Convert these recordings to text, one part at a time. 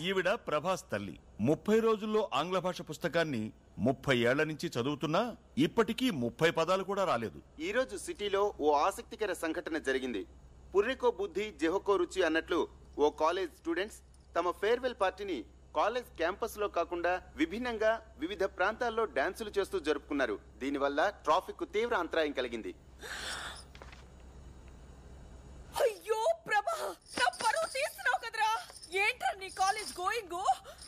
ఈవిడ ప్రభాస్ తల్లి. 30 రోజుల్లో ఆంగ్ల భాష పుస్తకాన్ని 30 ఏళ్ల నుంచి చదువుతున్నా ఇప్పటికీ 30 పదాలు కూడా రాలేదు. ఈ రోజు సిటీలో ఓ ఆసక్తికర సంఘటన జరిగింది. పుర్రెకో బుద్ధి జెహోకో రుచి అన్నట్లు ఓ కాలేజ్ స్టూడెంట్స్ తమ ఫేర్వెల్ పార్టీని కాలేజ్ క్యాంపస్ లో కాకుండా విభిన్నంగా వివిధ ప్రాంతాల్లో డాన్సులు చేస్తూ జరుపుకున్నారు. దీనివల్ల ట్రాఫిక్ కు తీవ్ర అంతరాయం కలిగింది. అయ్యో ప్రభా, నా పరువు తీస్తున్నావు కదరా. ఏంట్రా నీ college going?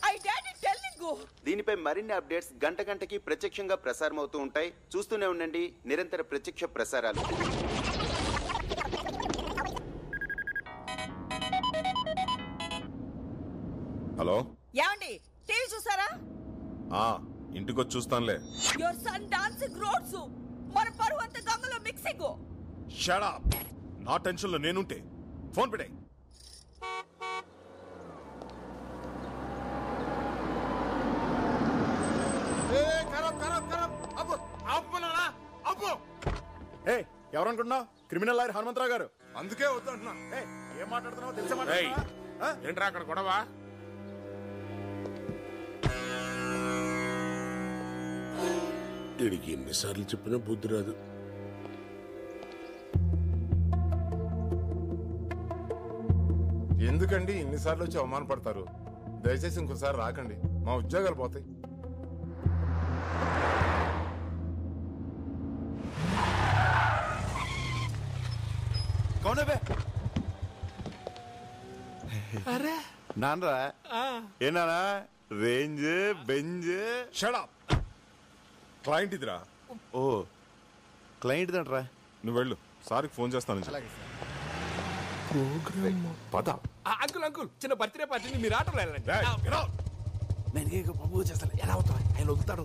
I daddy telling. దీనిపై మరిన్ని అప్డేట్స్ గంట గంటకి ప్రత్యక్షంగా ప్రసారం అవుతూ ఉంటాయి. చూస్తూనే ఉండండి నిరంతర ప్రత్యక్ష ప్రసారాలు. హలో, యాండి టీవీ చూసారా? ఇంటికొచ్చి చూస్తానులే. యువర్ సన్ డాన్సింగ్ రోడ్స్, మన పరువు అంత గంగలో మిక్సింగ్. Shut up. నా టెన్షన్ లో నేనుంటే ఫోన్ పెట్టే. ఎవరనుకుంటున్నావు? క్రిమినల్ లాయర్ హనుమంతరావు గారు. అందుకే వద్దంటున్నా. ఏం మాట్లాడుతున్నావు తెలుసా? ఏంట్రా అక్కడ గొడవ? వీడికి ఎన్నిసార్లు చెప్పినా బుద్ధి రాదు. ఎందుకండి ఇన్నిసార్లు వచ్చి అవమానపడతారు? దయచేసి ఇంకోసారి రాకండి, మా ఉద్యోగాలు పోతాయి. నాన్నరా ఏనా range Benz. Shut up. Client ఇదిరా. ఓ క్లయింట్ దంట్రా. నువ్వు వెళ్ళు, సార్కి ఫోన్ చేస్తాను. పద. అంకుల్ అంకుల్, చిన్న బర్త్డే పార్టీని మీరు ఆటోలో వెళ్ళండి. నేను పంపు చేస్తాను. ఎలా అవుతా ఆయన వదులుతాడు.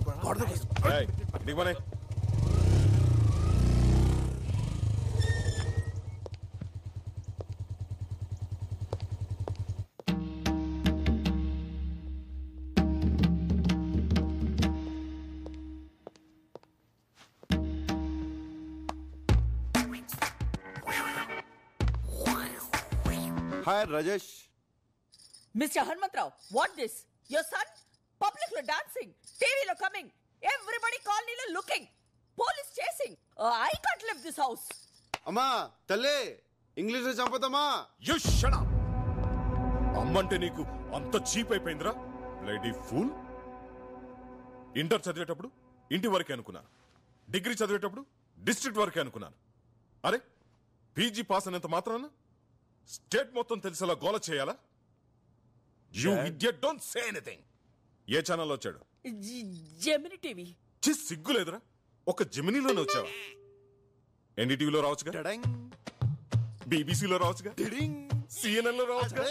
Hi Rajesh. Mister Hanumantharao, what this? Your son public లో డాన్సింగ్, టీవీలో కమింగ్, ఎవ్రీబడి కాలనీలో looking, police chasing. I can't live this house. అమ్మా తల్లి, ఇంగ్లీష్ లో చంపుతామా? You shut up. అమ్మంటే నీకు అంత చీప్ అయిపోయిందిరా బ్లడీ ఫూల్. ఇంటర్ చదివేటప్పుడు ఇంటి వరకే అనుకున్నాను, డిగ్రీ చదివేటప్పుడు డిస్ట్రిక్ట్ వరకే అనుకున్నాను. అరే పీజీ పాస్ అనేంత మాత్రాన స్టేట్ మొత్తం తెలిసేలా గోల చేయాలా? You idiot, don't say anything. ఏ ఛానల్లో వచ్చాడు? జెమిని టీవీ. సిగ్గు లేదురా, ఒక జెమినీలోనే వచ్చావా? ఎన్డీటీవీలో రావచ్చుగా, బీబీసీలో రావచ్చుగా, సిఎన్ఎన్ లో రావచ్చుగా.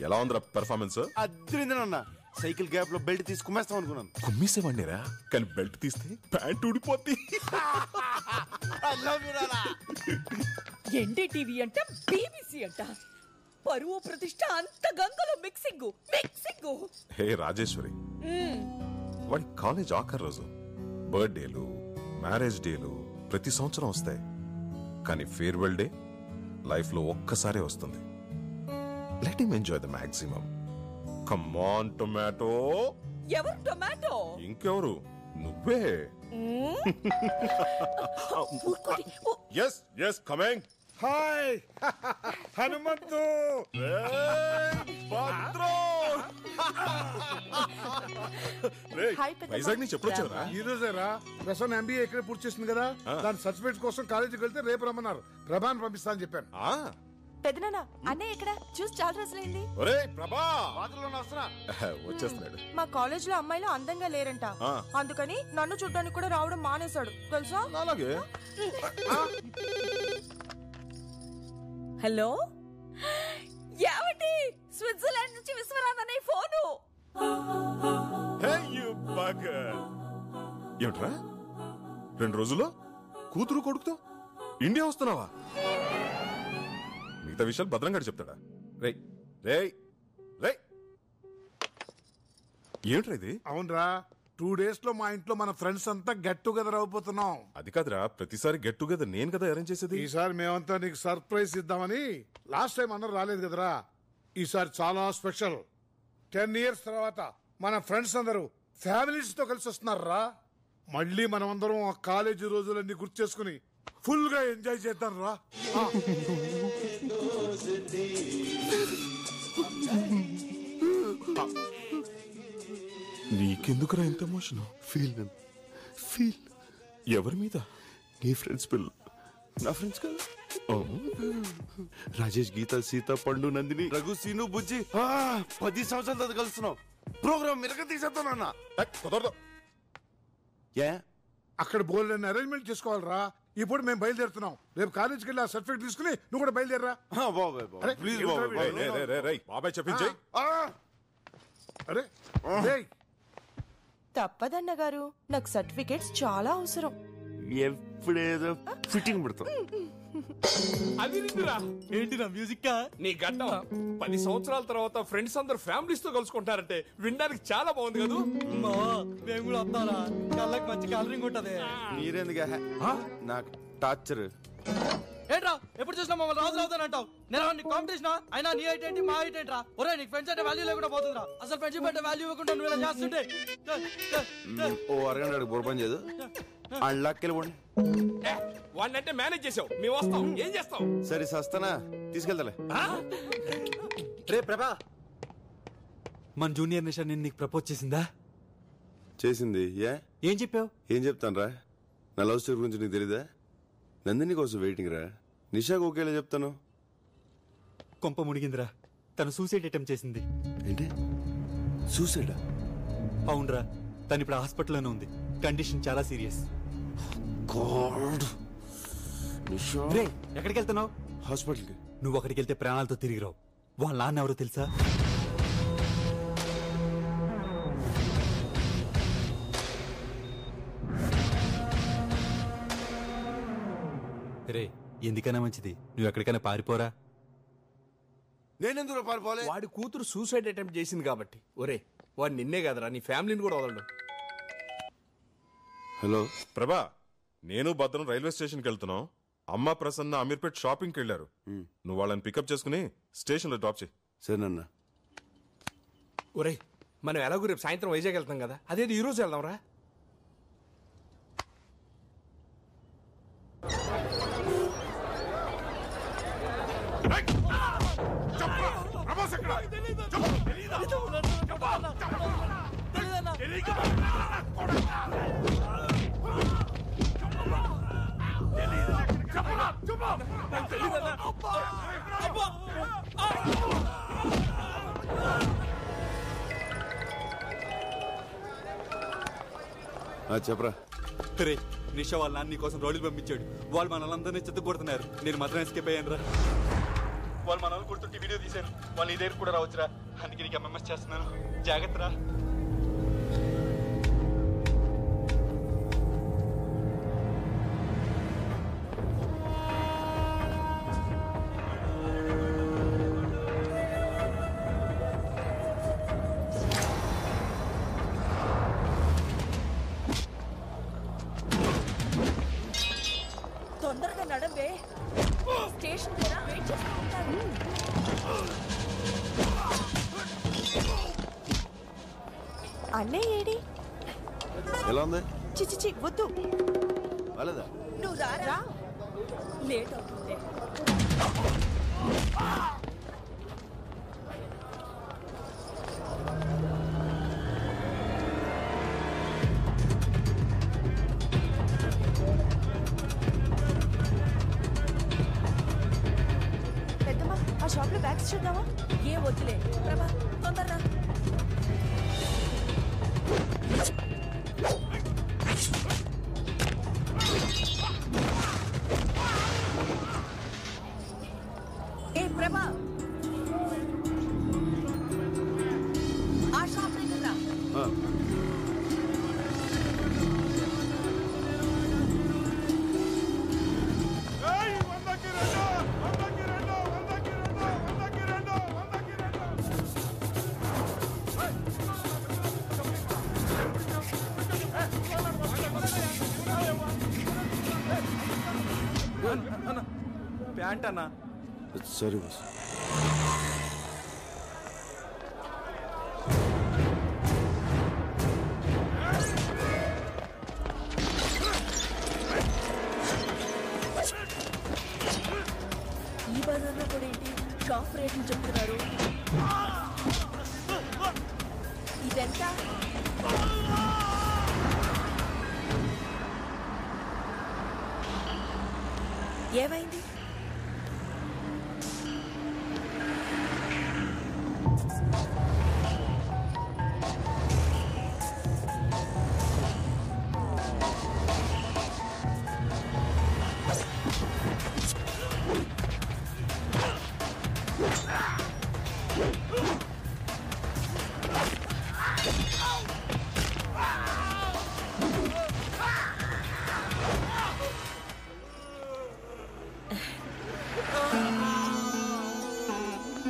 ఎలా ఉందిరా పెర్ఫార్మెన్స్? అద్రిందనన్నా. సైకిల్ గ్యాప్ లో బెల్ట్ తీసి కుమ్మేస్తాం అనుకున్నాను. కుమ్మేసేవాడిరా, కానీ బెల్ట్ తీస్తే ప్యాంట్ ఊడిపోద్ది. ఎన్డీటీవీ అంట, బీబీసీ అంట, పరువు ప్రతిష్ట అంత గంగలో మిక్సింగ్ మిక్సింగ్. హే రాజేశ్వరి, వాడి కాలేజ్ ఆఖరి రోజు. బర్త్డేలు, మ్యారేజ్ డేలు ప్రతి సంవత్సరం వస్తాయి, కానీ ఫేర్వెల్ డే లైఫ్ లో ఒక్కసారే వస్తుంది. Let him enjoy the maximum. Come on tomato. ఎవరు టొమాటో? ఇంకెవరు, నువ్వే. Yes yes coming. Hi Hanumanthu. Vizag నుంచి ఎప్పుడు వచ్చారా? ఈ రోజేరా. ప్రసన్న ఎంబీఏ ఇక్కడే పూర్తి చేసింది కదా, దాని సర్టిఫికేట్ కోసం కాలేజీకి వెళ్తే రేపు రమ్మన్నారు. ప్రభాని పంపిస్తా అని చెప్పాను. పెదనాన్న, అన్నయ్య ఎక్కడ? చూసి చాలా రోజులైంది. వచ్చేస్తున్నాడు. మా కాలేజ్ లో అమ్మాయిలు అందంగా లేరంట, అందుకని నన్ను చూడ్డానికి కూడా రావడం మానేశాడు తెలుసా? అలాగే. హలో, ఏమండి? స్విట్జర్లాండ్ నుంచి విశ్వనాథ్ అనే ఫోను. ఏమిట్రా 2 రోజుల్లో కూతురు కొడుకుతో ఇండియా వస్తున్నావా? మిగతా విషయాలు భద్రంగా చెప్తాడా? రే రే రే, ఏమిట్రా ఇది? అవునరా, 2 days లో మా ఇంట్లో మన ఫ్రెండ్స్ అంతా గెట్ టుగెదర్ అయిపోతున్నాం. అది కాదురా, ప్రతిసారి గెట్ టుగెదర్ నేను కదా అరేంజ్ చేసేది. ఈసారి మేమంతా నీకు సర్ప్రైజ్ ఇద్దామని. లాస్ట్ టైం అందరూ రాలేదు కదరా, ఈసారి చాలా స్పెషల్. 10 years తర్వాత మన ఫ్రెండ్స్ అందరూ ఫ్యామిలీస్ తో కలిసి వస్తున్నారా. మళ్ళీ మనం అందరం ఆ కాలేజీ రోజులన్నీ గుర్తు చేసుకుని ఫుల్ గా ఎంజాయ్ చేద్దాం రా. నీకెందుకురా ఎంత ఎమోషన్? ఫీల్ ఎవరి మీద? నీ ఫ్రెండ్స్ పిల్లలు నా ఫ్రెండ్స్ కదా. రాజేష్, గీత, సీత, పండు, నందిని, రఘు, సీను, బుజ్జి 10 సంవత్సరాల తర్వాత కలుస్తున్నాం. ప్రోగ్రామ్ మిరక తీసేస్తానన్నా. కుదరదు. ఏ అక్కడ బోల్డ్ అరేంజ్మెంట్ చేసుకోవాలరా. ఇప్పుడు మేము బయలుదేరుతున్నాం. రేపు కాలేజీకి వెళ్ళి ఆ సర్టిఫికేట్ తీసుకుని నువ్వు కూడా బయలుదేరరా. బాబాయ్ ప్లీజ్ బాబాయ్. బాబాయ్ చెప్పించే. అరే తప్పదన్న గారు, నాకు సర్టిఫికేట్స్ చాలా అవసరం. ఎప్పుడేదో ఫిట్టింగ్ పెడతాం. అది నిండురా. ఏంటిరా మ్యూజిక్ నీ గడ్డం 10 సంవత్సరాల తర్వాత ఫ్రెండ్స్ అందరు ఫ్యామిలీస్ తో కలుసుకుంటారంటే వినడానికి చాలా బాగుంది కదా. మేము కూడా వస్తారా? కళ్ళకి మంచి కలరింగ్ ఉంటది. మీరెందుకు నాకు టార్చర్? ఏంట్రా ఎప్పుడు చూసినా మమ్మల్ని రాజు అవుతానంటావు. నేను నీ కాంపిటీషన్ అయినా నీ హైట్ ఏంటి మా హైట్ ఏంట్రా? ఒరే నీకు ఫ్రెండ్స్ అంటే వాల్యూ లేకుండా పోతుందిరా. అసలు ఫ్రెండ్షిప్ అంటే వాల్యూ ఇవ్వకుండా నువ్వు ఇలా చేస్తుంటే ఓ అరగంట బుర్రపని చేయదు. అళ్ళకెళ్ళిపోండి. వాడినంటే మేనేజ్ చేసావు, మేము వస్తాం. ఏం చేస్తాం? సరే సస్తానా, తీసుకెళ్తాలే. రే ప్రభా, మన జూనియర్ నిషా నేను నీకు ప్రపోజ్ చేసిందా? చేసింది. ఏం చెప్పావు? ఏం చెప్తాను రా? నా లవ్ స్టోరీ గురించి నీకు తెలీదా? నందిని కోసం వెయిటింగ్ రా. నిషాకు ఒకేలా చెప్తాను. కొంప మునిగిందిరా, తను సూసైడ్ అటెంప్ట్ చేసింది. ఏంటి సూసైడా? అవునరా, తను ఇప్పుడు హాస్పిటల్లోనే ఉంది. కండిషన్ చాలా సీరియస్. రే ఎక్కడికి వెళ్తున్నావు? హాస్పిటల్కి. నువ్వు అక్కడికి వెళ్తే ప్రాణాలతో తిరిగి రావు. వాళ్ళ నాన్న ఎవరో తెలుసా? రే ఎందుకైనా మంచిది నువ్వు ఎక్కడికైనా పారిపోరా. నేనెందుకు పారిపోలే? వాడి కూతురు సూసైడ్ అటెంప్ట్ చేసింది కాబట్టి. ఒరే వాడు నిన్నే కదరా, నీ ఫ్యామిలీని కూడా వదలడు. హలో ప్రభా, నేను భద్రం రైల్వే స్టేషన్కి వెళ్తున్నాం. అమ్మ ప్రసన్న అమీర్పేట్ షాపింగ్కి వెళ్ళారు. నువ్వు వాళ్ళని పికప్ చేసుకుని స్టేషన్లో డ్రాప్ చేయి. సరేనన్నా. ఒరే మనం ఎలాగో రేపు సాయంత్రం వైజాగ్ వెళ్తాం కదా, అదేది ఈ రోజు వెళ్దాం రా. చెప్పరా. రే నిషా వాళ్ళ నాన్న నీ కోసం రోడ్లు పంపించాడు. వాళ్ళు మనల్ని చెత్త కొడుతున్నారు. నేను మాత్రం ఎస్కేప్ అయ్యాను రా. వాళ్ళు మనల్ని కొడుతుంటే వీడియో తీశాను. వాళ్ళు నీ దగ్గర కూడా రావచ్చురా. అందుకే నీకు ఎంఎంఎస్ చేస్తున్నాను. జాగ్రత్త రా. తొందరగా నడవే. స్టేషన్ దగ్గర వెయిట్ చేస్తూ ఉంటాను. అన్నయ్య ఏడి? ఎలా ఉంది? చిచిచి వద్దు. వాళ్ళదా? నువ్వు రారా, లేట్ అవుతుంది. పెద్దమ్మా ఆ షాప్ లో బ్యాగ్స్ చూద్దామా? ఏ వద్దులే ప్రభా, తొందరగా. ఏ ప్రభా, ఆ షాప్ దగ్గర రా. ప్యాంట్ అన్నా. సరే బాస్. ఈ బజార్లో కూడా ఏంటి షాప్ రేట్లు చెప్తున్నారు? ఇదెంత? ఏమైంది?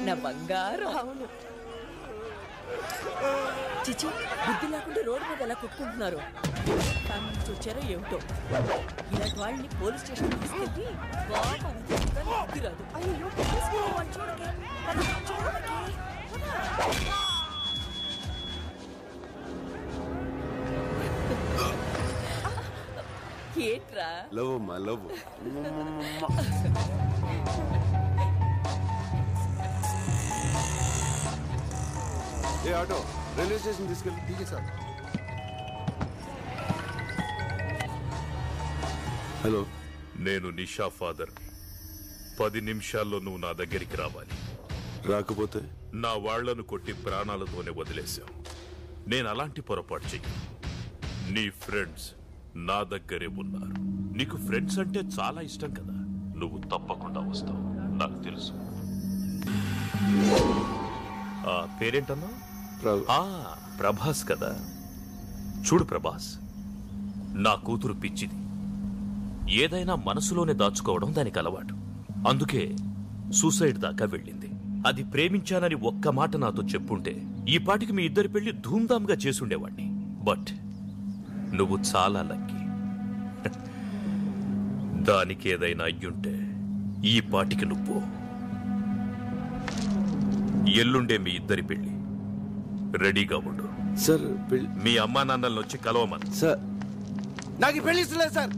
నా బంగారం. అవును. చిచి, బుద్ధి లేకుండా రోడ్డు మీద ఎలా కొట్టుకుంటున్నారు. నుంచి వచ్చారో ఏమిటో. ఇలాంటి వాళ్ళని పోలీస్ స్టేషన్ తీసుకెళ్ళి బాగా బుద్ధి రాదు. అయ్యో చూడకే. ఏంట్రా? లవ్ అమ్మా లవ్. ఏ ఆటో రైల్వే స్టేషన్ తీసుకెళ్ళి. ఠీకే సార్. హలో, నేను నిషా ఫాదర్. 10 నిమిషాల్లో నువ్వు నా దగ్గరికి రావాలి. రాకపోతే నా వాళ్లను కొట్టి ప్రాణాలతోనే వదిలేశావు. నేను అలాంటి పొరపాటు చెయ్యి. నీ ఫ్రెండ్స్ నా దగ్గరే ఉన్నారు. నీకు ఫ్రెండ్స్ అంటే చాలా ఇష్టం కదా. నువ్వు తప్పకుండా వస్తావు, నాకు తెలుసు. ఆ పేరేంటన్నా? ప్రభాస్ కదా. చూడు ప్రభాస్, నా కూతురు పిచ్చిది. ఏదైనా మనసులోనే దాచుకోవడం దానికి అలవాటు. అందుకే సూసైడ్ దాకా వెళ్ళింది. అది ప్రేమించానని ఒక్క మాట నాతో చెప్పుంటే ఈ పాటికి మీ ఇద్దరి పెళ్లి ధూమ్ధామ్గా చేసుండేవాణ్ణి. బట్ నువ్వు చాలా లక్కీ. దానికి ఏదైనా అయ్యుంటే ఈ పాటికి నువ్వు. ఎల్లుండే మీ ఇద్దరి పెళ్లి. రెడీగా ఉండు. సార్ మీ అమ్మా నాన్నలను వచ్చి కలవమని. సార్ నాకు పెళ్లి ఇస్తలేదు సార్.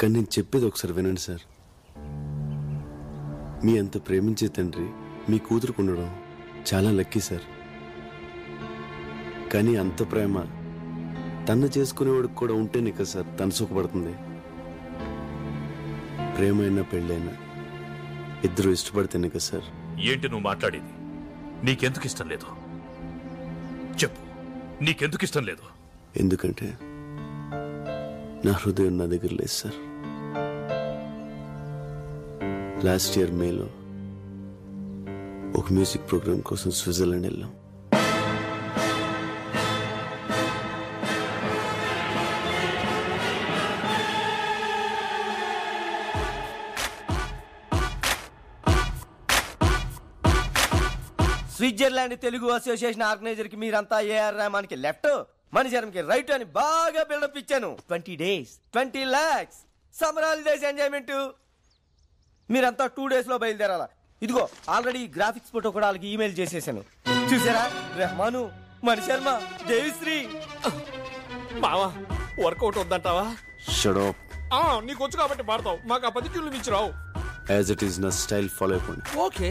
కానీ నేను చెప్పేది ఒకసారి వినండి సార్. మీ అంత ప్రేమించే తండ్రి మీ కూతురుకు ఉండడం చాలా లక్కీ సార్. కానీ అంత ప్రేమ తను చేసుకునేవాడికి కూడా ఉంటేనే కదా సార్ తను సుఖపడుతుంది. ప్రేమైనా పెళ్ళైనా ఇద్దరు ఇష్టపడితేనే కదా సార్. ఏంటి నువ్వు మాట్లాడేది? నీకెందుకు ఇష్టం లేదు చెప్పు. నీకెందుకు ఇష్టం లేదు? ఎందుకంటే నా హృదయం నా దగ్గర లేదు సార్. లాస్ట్ ఇయర్ మేలో ఒక మ్యూజిక్ ప్రోగ్రామ్ కోసం స్విట్జర్లాండ్ వెళ్ళాం. స్విట్జర్లాండ్ తెలుగు అసోసియేషన్ ఆర్గనైజర్ కి మీరంతా ఏఆర్ రెహమాన్ కి లెఫ్ట్, మణిశరం కి రైట్ అని బాగా బిల్డప్ ఇచ్చాను. 20 days 20 lakhs summer holidays enjoyment. మీరంతా 2 days లో బయలుదేరాలా. ఇదిగో ఆల్రెడీ గ్రాఫిక్స్ ఫోటో కూడా వాళ్ళకి ఈమెయిల్ చేసేసాను. చూసారా? రెహమాను, మణిశర్మ, దేవిశ్రీ. మావా వర్కౌట్ వద్దంటావా? Shut up. నీకు వచ్చు కాబట్టి పాడతావు, మాకు ఆ 10 ట్యూన్లు మించి రావు. యాజ్ ఇట్ ఈస్ నా స్టైల్ ఫాలో అయిపోండి. Okay.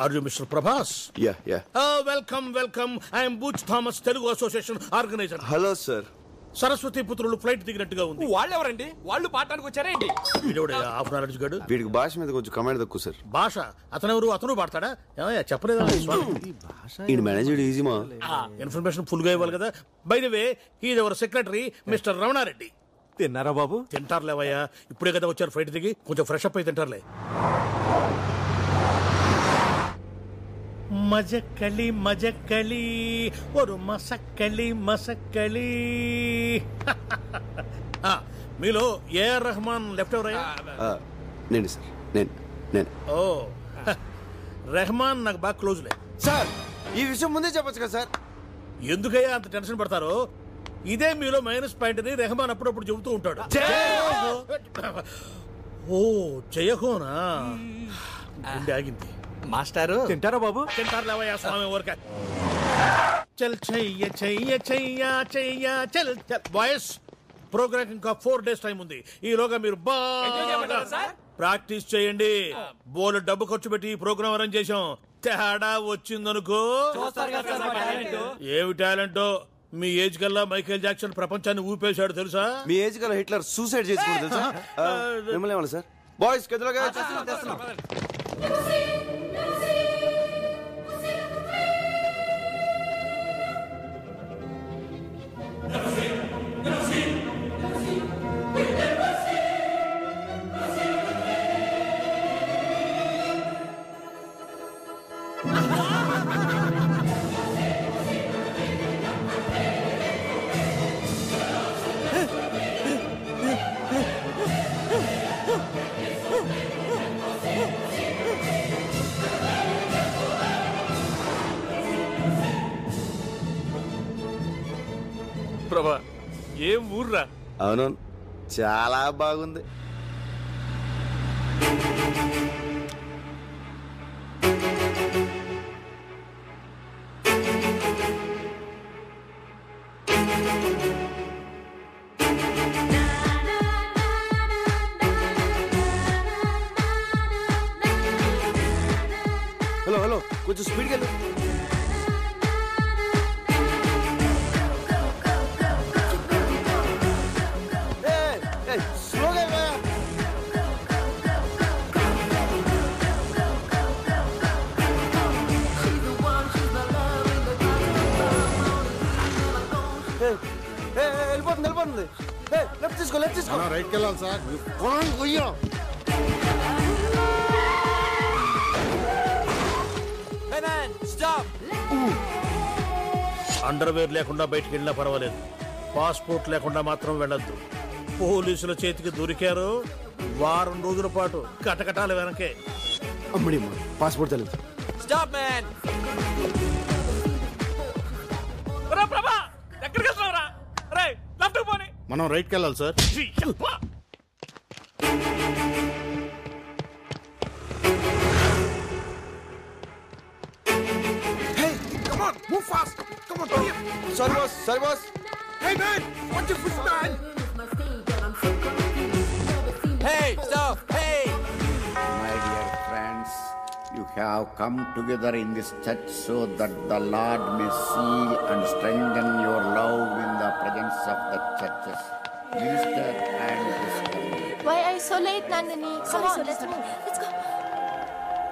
Are you Mr. Prabhas? Yeah. Welcome. I am Butch Thomas, Telugu Association organizer. Hello sir. Saraswati పుత్రులు ఫ్లైట్ దిగినట్టుగా ఉంది. వాళ్ళు ఎవరండి? వాళ్ళు పాడటానికి వచ్చారేంటి? హాఫ్ అన్ అవర్ గడు. వీడికి భాష మీద కొంచెం కమాండ్ తక్కువ సార్. భాష అతను పాడతాడా? చెప్పలేదా? ఈ మేనేజర్ ఈజీ మా ఇన్ఫర్మేషన్ ఫుల్ గా ఇవ్వాలి కదా. By the way, he is our secretary mister Ramana Reddy. తిన్నారా బాబు? తింటారులేవయ్యా, ఇప్పుడే కదా వచ్చారు ఫ్లైట్ దిగి, కొంచెం ఫ్రెష్ అప్ అయి తింటారులే. మజక్కలి మజక్కలి ఒక మసక్కలి మసక్కలి. మీలో ఏఆర్ రెహమాన్ లెఫ్ట్ ఎవరయ్యా? నేను సార్, నేను. ఓ రెహమాన్ నాకు బాగా క్లోజ్లే సార్. ఈ విషయం ముందే చెప్పొచ్చు కదా సార్. ఎందుకయ్యా అంత టెన్షన్ పడతారో? ఇదే మీలో మైనస్ పాయింట్ అని రెహమాన్ అప్పుడప్పుడు చెబుతూ ఉంటాడు. ఓ జయహోనా, గుండె ఆగింది. మాస్టారు తింటారా బాబు? తింటారు లేవయ్యా స్వామి ఊరక. చల్ చెయ్య చెయ్య చెయ్య చెయ్య చల్ చల్. బాయ్స్, ప్రోగ్రామ్ ఇంకా 4 days టైం ఉంది. ఈలోగా మీరు బాగా ప్రాక్టీస్ చేయండి. బోలు డబ్బు ఖర్చు పెట్టి ఈ ప్రోగ్రామ్ అరేంజ్ చేశాం. తేడా వచ్చిందనుకో. ఏమి టాలెంటో. మీ ఏజ్ కల్లా మైకేల్ జాక్సన్ ప్రపంచాన్ని ఊపేశాడు తెలుసా? మీ ఏజ్ కల్లా హిట్లర్ సూసైడ్ చేసుకోండి తెలుసా? మిమ్మల్ని ఏమన్నా సార్? బాయ్స్ గదిలోగా ప్రభా, ఏం ఊర్రా? అవును, చాలా బాగుంది. హలో హలో, కొంచెం స్పీడ్గా వెళ్ళు. వెళ్ళిపోతుంది. లెఫ్ట్ తీసుకో. రైట్కి వెళ్ళాలి సార్. అండర్వేర్ లేకుండా బయటికి వెళ్ళినా పర్వాలేదు, పాస్పోర్ట్ లేకుండా మాత్రం వెళ్ళొద్దు. పోలీసుల చేతికి దొరికారు, వారం రోజుల పాటు కటకటాల వెనకే. అమ్మడి పాస్పోర్ట్ తెలియదు. Stop man. ప్రభా ఎక్కడికి వెళ్తున్నావురా? రే లెఫ్ట్ పోనీ. మనం రైట్కి వెళ్ళాలి sir. Move fast! Come on, hurry up! Sorry, boss. Hey, man! Watch your foot, man! Hey, stop! Hey! My dear friends, you have come together in this church so that the Lord may seal and strengthen your love in the presence of the churches, minister and sister. Why are you so late, Nandini? Come on, let's move. Let's go.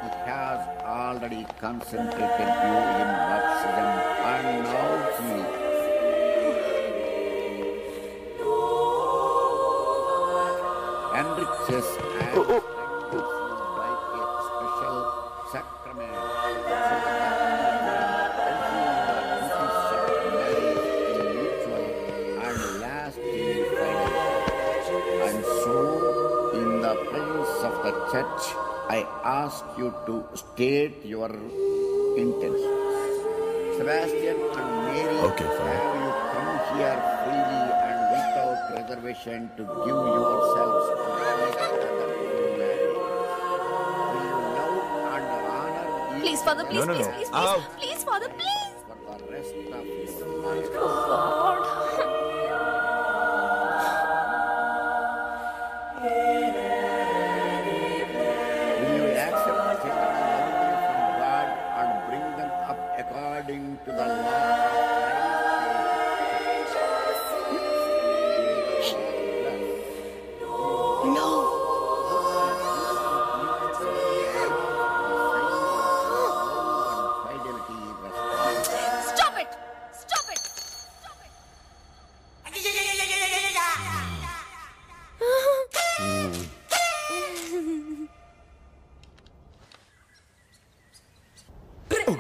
He has already concentrated you in baptism and now he enriches and strengthens you by a special sacrament so that mutual and lasting friendship. And so, in the presence of the church, I ask you to state your intentions. Sebastian and Mary, have you come here freely and without reservation to give yourselves to each other in marriage? Will you love and honor each Please, Father, please, other please. Please, Father, please. for the rest of your life? Oh, God. Will you accept children only from God and bring them up according to the law of Christ? No. Fidelity, Stop it! Stop it! Stop it! Hey!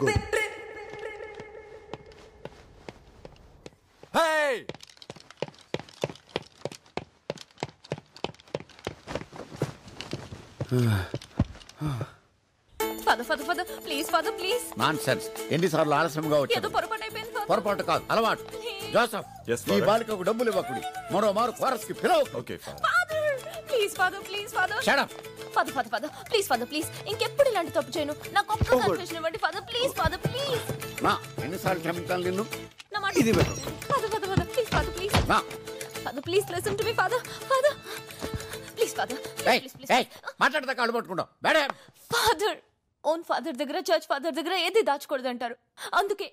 Father please father please. Nonsense. ఎన్నిసార్లు ఆలస్యంగా ఏదో వచ్చాడు? పొరపాటు అయిపోయింది father. పొరపాటు కాదు, అలవాటు. Joseph, ఈ బాలికకు డబ్బులు ఇవ్వకుడి. మరో మారు కోరస్ కి పిలవ. Father please father please father. Shut up. Father please father please. ఇంకెప్పుడు ఇలాంటి తప్పు చేయను. నాకు ఒక్క కన్ఫెషన్ ఇవ్వండి ఫాదర్ ప్లీజ్ ప్లీజ్. నా ఎన్నిసార్లు క్షమించాలి నిన్ను? నా మాట ఫాదర్ ప్లీజ్ ప్లీజ్. నా father please listen to me father please father మాట్లాడతా కాళ్ళు పట్టుకుంటావు. మేడం ఫాదర్, ఓన్ ఫాదర్ దగ్గర చర్చ్ ఫాదర్ దగ్గర ఏది దాచకూడదంటారు. అందుకే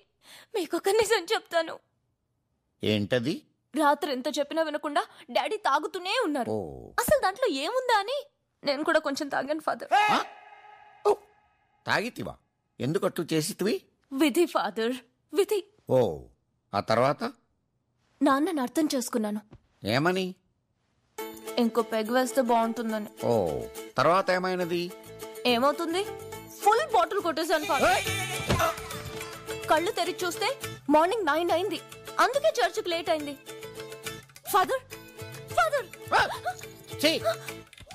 మీకు ఒక నిజం చెప్తాను. ఏంటది? రాత్రి ఎంత చెప్పినా వినకుండా డాడీ తాగుతూనే ఉన్నారు. అసలు దాంట్లో ఏముందా అని నేను కూడా కొంచెం తాగాను ఫాదర్. తాగితివా? ఎందుకట్టు చేసితివి? విధి ఫాదర్, విధి. ఓ, ఆ తర్వాత? నాన్నని అర్థం చేసుకున్నాను. ఏమని? ఇంకో పెగ్ వేస్తే బాగుంటుందని. ఓ, తర్వాత ఏమైనది? ఏమవుతుంది? ఫుల్ బాటిల్ కొట్టేశాను ఫాదర్. కళ్ళు తెరిచి చూస్తే మార్నింగ్ 9 అయింది. అందుకే చర్చికి లేట్ అయింది ఫాదర్.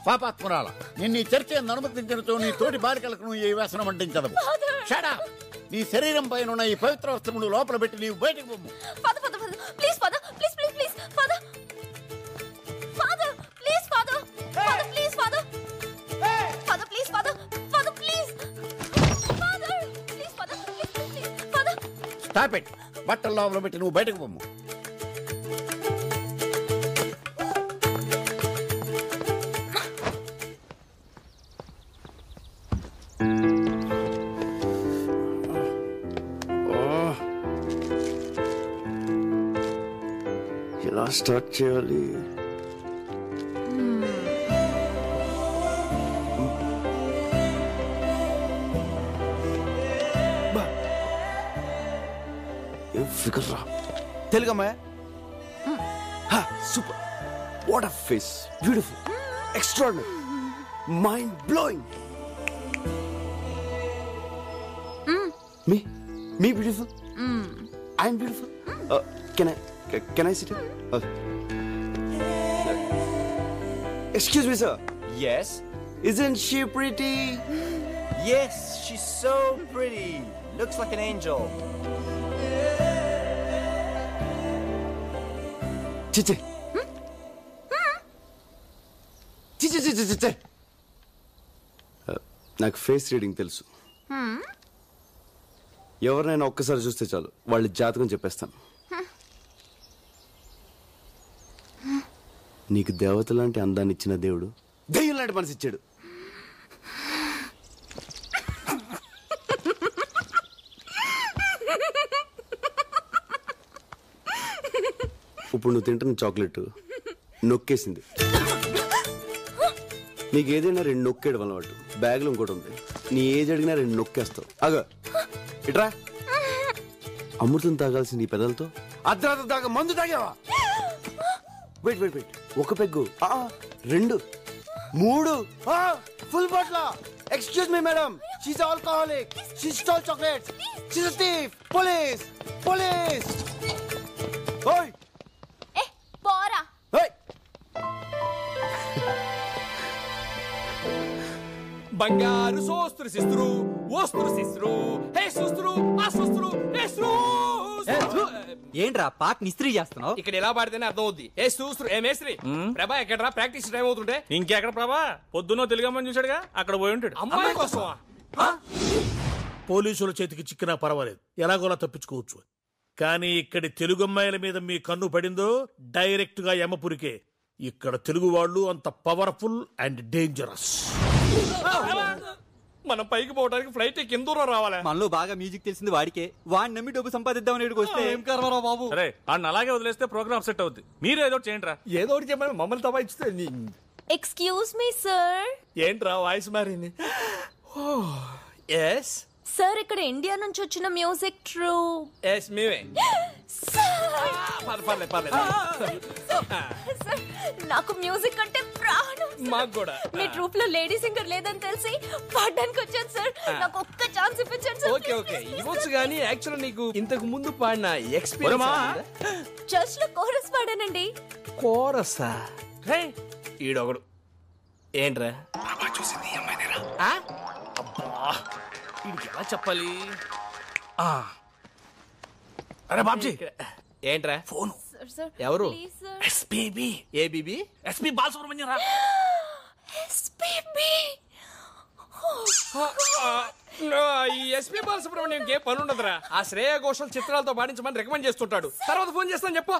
పాపాత్మురాల, నిన్ను ఈ చర్చ అనుమతించడంతో నీ తోటి బాలికలకు నువ్వు ఈ వ్యసనం అంటించదవు. Shut up. నీ శరీరం పైన ఉన్న ఈ పవిత్ర వస్త్రములు లోపల పెట్టి నీవు బయటకు పొమ్ము. Please father please please please father. Father please father. Father please father. Father please father. Father please. Father please father please please father. Stop it. బట్టల లోపల పెట్టి నువ్వు బయటకు పొమ్ము. ఎలా స్టార్ట్ చేయాలి? ఫిగర్ రా. తెలుగమ్మా? Super. What a face. Beautiful, extraordinary, mind blowing. Me beautiful? I'm beautiful? Can I sit here? Excuse me, sir. Yes? Isn't she pretty? Yes, she's so pretty. Looks like an angel. Chiche. Chiche. నాకు face reading తెలుసు. ఎవరినైనా ఒక్కసారి చూస్తే చాలు, వాళ్ళ జాతకం చెప్పేస్తాను. నీకు దేవత లాంటి అందాన్ని ఇచ్చిన దేవుడు దెయ్యం లాంటి మనసు ఇచ్చాడు. ఇప్పుడు నువ్వు తింటున్న చాక్లెట్ నొక్కేసింది. నీకు ఏదైనా 2 నొక్కేయడం అలవాటు. బ్యాగ్లో ఇంకోటి ఉంది. నీ ఏజ్ అడిగినా 2 నొక్కేస్తావు. అగ ఇట్రా. అమృతం తాగాల్సిన నీ పెదలతో అర్ధరాత్రి దాకా మందు తాగావా? వెయిట్. ఒక peg, 2, 3, full bottle. Excuse me madam, she's alcoholic. She stall chocolates. She's a thief. Police. ఓయ్ ఏ పోరా. ఓయ్ బంగారు సోస్త్రు సిస్త్రు ఓస్త్రు సిస్త్రు హే సుస్త్రు ఆ సుస్త్రు హే ఏంట్రా పాక్ నిస్త్రీ చేస్తున్నావు? ఇక్కడ ఎలా పాడితేనే అర్థం అవుద్ది. ఏ సూస్త్రు ఏ మేస్త్రి. ప్రభా ఎక్కడరా? ప్రాక్టీస్ టైం అవుతుంటే. ఇంకెక్కడ ప్రభా? పొద్దున్నో తెలుగమ్మని చూశాడుగా, అక్కడ పోయి ఉంటాడు. అమ్మాయి కోసమా? పోలీసుల చేతికి చిక్కినా పర్వాలేదు, ఎలాగోలా తప్పించుకోవచ్చు. కానీ ఇక్కడి తెలుగు అమ్మాయిల మీద మీ కన్ను పడిందో డైరెక్ట్ గా యమపురికే. ఇక్కడ తెలుగు వాళ్ళు అంత పవర్ఫుల్ అండ్ డేంజరస్. మనం పైకి పోవడానికి ఫ్లైట్ కింద రావాలి. మనలో బాగా మ్యూజిక్ తెలిసింది వాడికే. వాడిని నమ్మి డబ్బు సంపాదిద్దామని వస్తే ఏం కర్మరా బాబు. అరే వాడిని అలాగే వదిలేస్తే ప్రోగ్రామ్ సెట్ అవుద్ది. మీరు ఏదో చేయండి రా. ఏదో ఒకటి చెప్పండి, మమ్మల్ని తబాయిస్తే. Excuse me sir. ఏంట్రా వాయిస్ మారింది? ఎస్ సార్, ఇక్కడ ఇండియా నుంచి వచ్చిన మ్యూజిక్ ట్రూ. ఎస్ మేమే. సార్ నాకు మ్యూజిక్ అంటే ప్రాణం మాకు కూడా మీ ట్రూప్ లో లేడీ సింగర్ లేదని తెలిసి పాడడానికి వచ్చాను సార్ నాకు ఒక్క ఛాన్స్ ఇప్పించండి సార్ ఓకే ఓకే ఇవ్వచ్చు కానీ యాక్చువల్ నీకు ఇంతకు ముందు పాడిన ఎక్స్పీరియన్స్ చర్చ్ లో కోరస్ పాడానండి కోరసా ఈడొకడు ఏంట్రా చూసింది అమ్మాయినేరా అబ్బా వీడికి ఎలా చెప్పాలి అరే బాబ్జీ ఏంట్రా ఫోన్ ఎవరు ఎస్పీబీ ఏబీబీ ఎస్పీ బాలసుబ్రహ్మణ్యం రా ఈ ఎస్పీ బాలసుబ్రహ్మణ్యం ఏ పని ఉండదురా ఆ శ్రేయ ఘోషల్ చిత్రాలతో పాటించమని రికమెండ్ చేస్తుంటాడు తర్వాత ఫోన్ చేస్తాను చెప్పు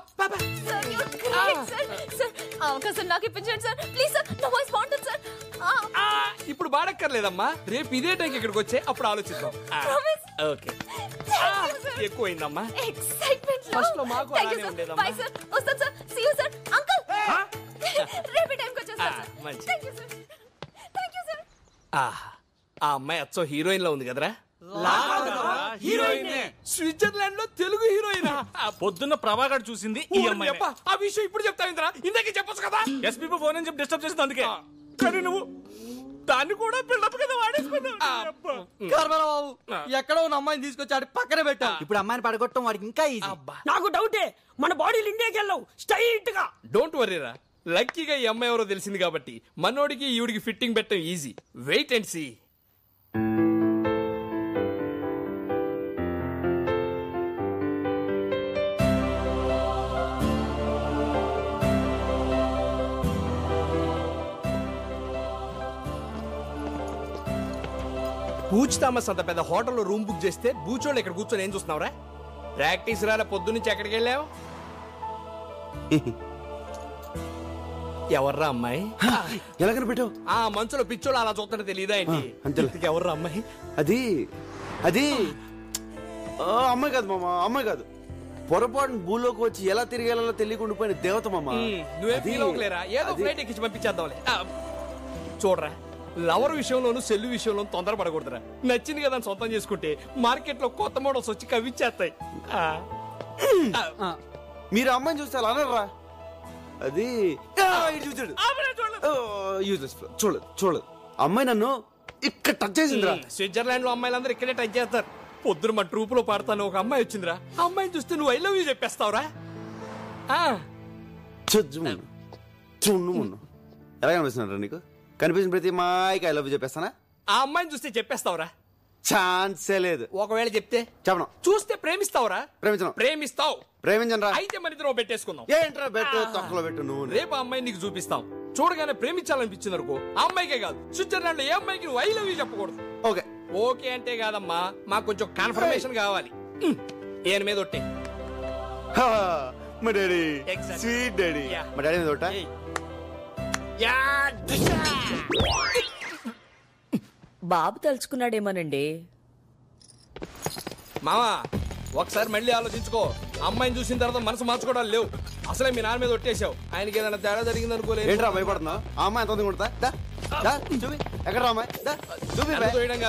అవకాశం నాకు ఇప్పించండి సార్ ప్లీజ్ సార్ నా వాయిస్ బాగుంటుంది సార్ ఇప్పుడు బాడక్కర్లేదమ్మా రేపు ఇదే టైంకి ఇక్కడికి వచ్చే అప్పుడు ఆలోచిద్దాం ఓకే ఎక్కువైందమ్మా ఎక్సైట్మెంట్ ఫస్ట్ లో మాకు అలానే ఉండేదమ్మా బై సార్ వస్తాను sir see you sir uncle రేపు టైంకి వచ్చేస్తాను సార్ మంచి థాంక్యూ సార్ థాంక్యూ సార్ ఆ అమ్మాయి అచ్చో హీరోయిన్ లో ఉంది కదరా హీరోయిన్ స్విట్జర్లాండ్ లో తెలుగు హీరోయిన్ పొద్దున్న ప్రభాకర్ చూసింది ఈ అమ్మాయి ఆ విషయం ఇప్పుడు చెప్తావింద్రా ఇందాకే చెప్పొచ్చు కదా ఎస్పీపీ ఫోన్ అని చెప్పి డిస్టర్బ్ చేసింది అందుకే కానీ నువ్వు దాన్ని కూడా బిల్డప్ కదా వాడేసుకున్నావు ఎక్కడో ఉన్న అమ్మాయిని తీసుకొచ్చాడు పక్కన పెట్టా ఇప్పుడు అమ్మాయిని పడగొట్టడం వాడికి ఇంకా ఈజీ నాకు డౌటే మన బాడీలు ఇండియాకి వెళ్ళవు స్ట్రైట్ గా డోంట్ వరీరా లక్కీగా ఈ అమ్మాయి ఎవరో తెలిసింది కాబట్టి మనోడికి ఈవిడికి ఫిట్టింగ్ పెట్టడం easy wait and see Butch Thomas అంత పెద్ద హోటల్లో రూమ్ బుక్ చేస్తే బూచోళ్ళు ఇక్కడ కూర్చొని ఏం చూస్తున్నావురా ప్రాక్టీస్ రాలే పొద్దున్నుంచి ఎక్కడికి వెళ్ళావు ఎవర్రా అమ్మాయి ఎలా కనిపెట్టావు ఆ మంచులో పిచ్చోళ్ళు అలా చూస్తుంటే తెలియదా ఏంటి ఎవర్రా అమ్మాయి అది అది అమ్మాయి కాదు మామ అమ్మాయి కాదు పొరపాటున భూలోకి వచ్చి ఎలా తిరిగేలా తెలియకుండా పోయిన దేవత మామ నువ్వే ఫీల్ అవ్వలేరా ఏదో ఫ్లైట్ ఎక్కించి పంపించేద్దాంలే చూడరా లవర్ విషయంలోను సెల్లు విషయంలోను తొందరపడకూడదురా నచ్చింది కదా అని సొంతం చేసుకుంటే మార్కెట్ లో కొత్త మోడల్స్ వచ్చి కవిచ్చేస్తాయి మీరు అమ్మాయిని చూస్తే అలా అనరా అది చూచాడు చూడలేదు చూడలేదు అమ్మాయి నన్ను ఇక్కడ టచ్ చేసిందిరా స్విట్జర్లాండ్ లో అమ్మాయిలందరూ ఇక్కడే టచ్ చేస్తారు పొద్దున మా ట్రూప్ లో పాడతాను ఒక అమ్మాయి వచ్చిందిరా ఆ అమ్మాయిని చూస్తే నువ్వు ఐ లవ్ యూ చెప్పేస్తావురా చూడు ఎలా కనిపిస్తున్నారా నీకు కనిపించిన ప్రతి మాయకి ఐ లవ్ యూ చెప్పేస్తానా ఆ అమ్మాయిని చూస్తే చెప్పేస్తావురా ఛాన్సే లేదు ఒకవేళ చెప్తే చెప్పను చూస్తే ప్రేమిస్తావురా ప్రేమించను ప్రేమిస్తావు ప్రేమించను రా అయితే మన ఇద్దరు పెట్టేసుకుందాం ఏంట్రా బెట్టు తక్కువ పెట్టు నువ్వు రేపు అమ్మాయి నీకు చూపిస్తాం చూడగానే ప్రేమించాలనిపించింది అనుకో ఆ అమ్మాయికే కాదు స్విట్జర్లాండ్ లో ఏ అమ్మాయికి నువ్వు ఐ లవ్ యూ చెప్పకూడదు ఓకే ఓకే అంటే కాదమ్మా మాకు కొంచెం కన్ఫర్మేషన్ కావాలి ఏని మీద ఒట్టే మా డాడీ స్వీట్ డాడీ మా డాడీ మీద ఒట్టా బాబు తలుచుకున్నాడేమోనండి మామా ఒకసారి మళ్ళీ ఆలోచించుకో అమ్మాయిని చూసిన తర్వాత మనసు మార్చుకోవడాలు లేవు అసలే మీ నాన్న మీద ఒట్టేశావు ఆయనకి ఏదైనా తేడా జరిగింది అనుకోలేదు ఏంట్రా భయపడుతున్నావు ఆ అమ్మాయి ఎంత కొడతా చూపి ఎక్కడ అమ్మాయి చూపి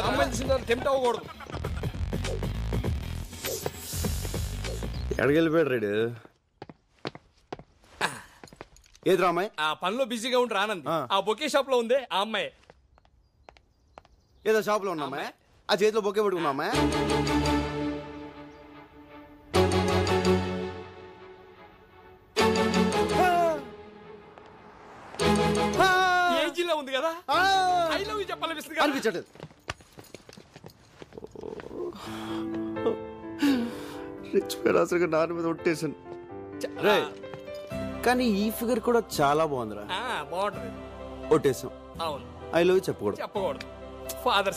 అమ్మాయిని చూసిన తర్వాత టెంప్ట్ అవ్వకూడదు ఎక్కడికి వెళ్ళిపోయాడు రేడు ఏదిరా అమ్మాయి ఆ పనిలో బిజీగా ఉంటారు ఆనంద్ ఆ బొకే షాప్ లో ఉంది ఆ అమ్మాయి ఏదో షాప్ లో ఉన్నా అమ్మాయి ఆ చేతిలో బొకే పట్టుకున్నా అమ్మాయి ఏజీలో ఉంది కదా ఐ లవ్ యూ చెప్పాలనిపిస్తుంది అనిపించట్లేదు అసలు నాన్న మీద ఒట్టేసాను కానీ ఈ ఫిగర్ కూడా చాలా బాగుందిరా బాగుంటది ఒట్టేసాం అవును ఐ లవ్ చెప్పకూడదు చెప్పకూడదు ఫాదర్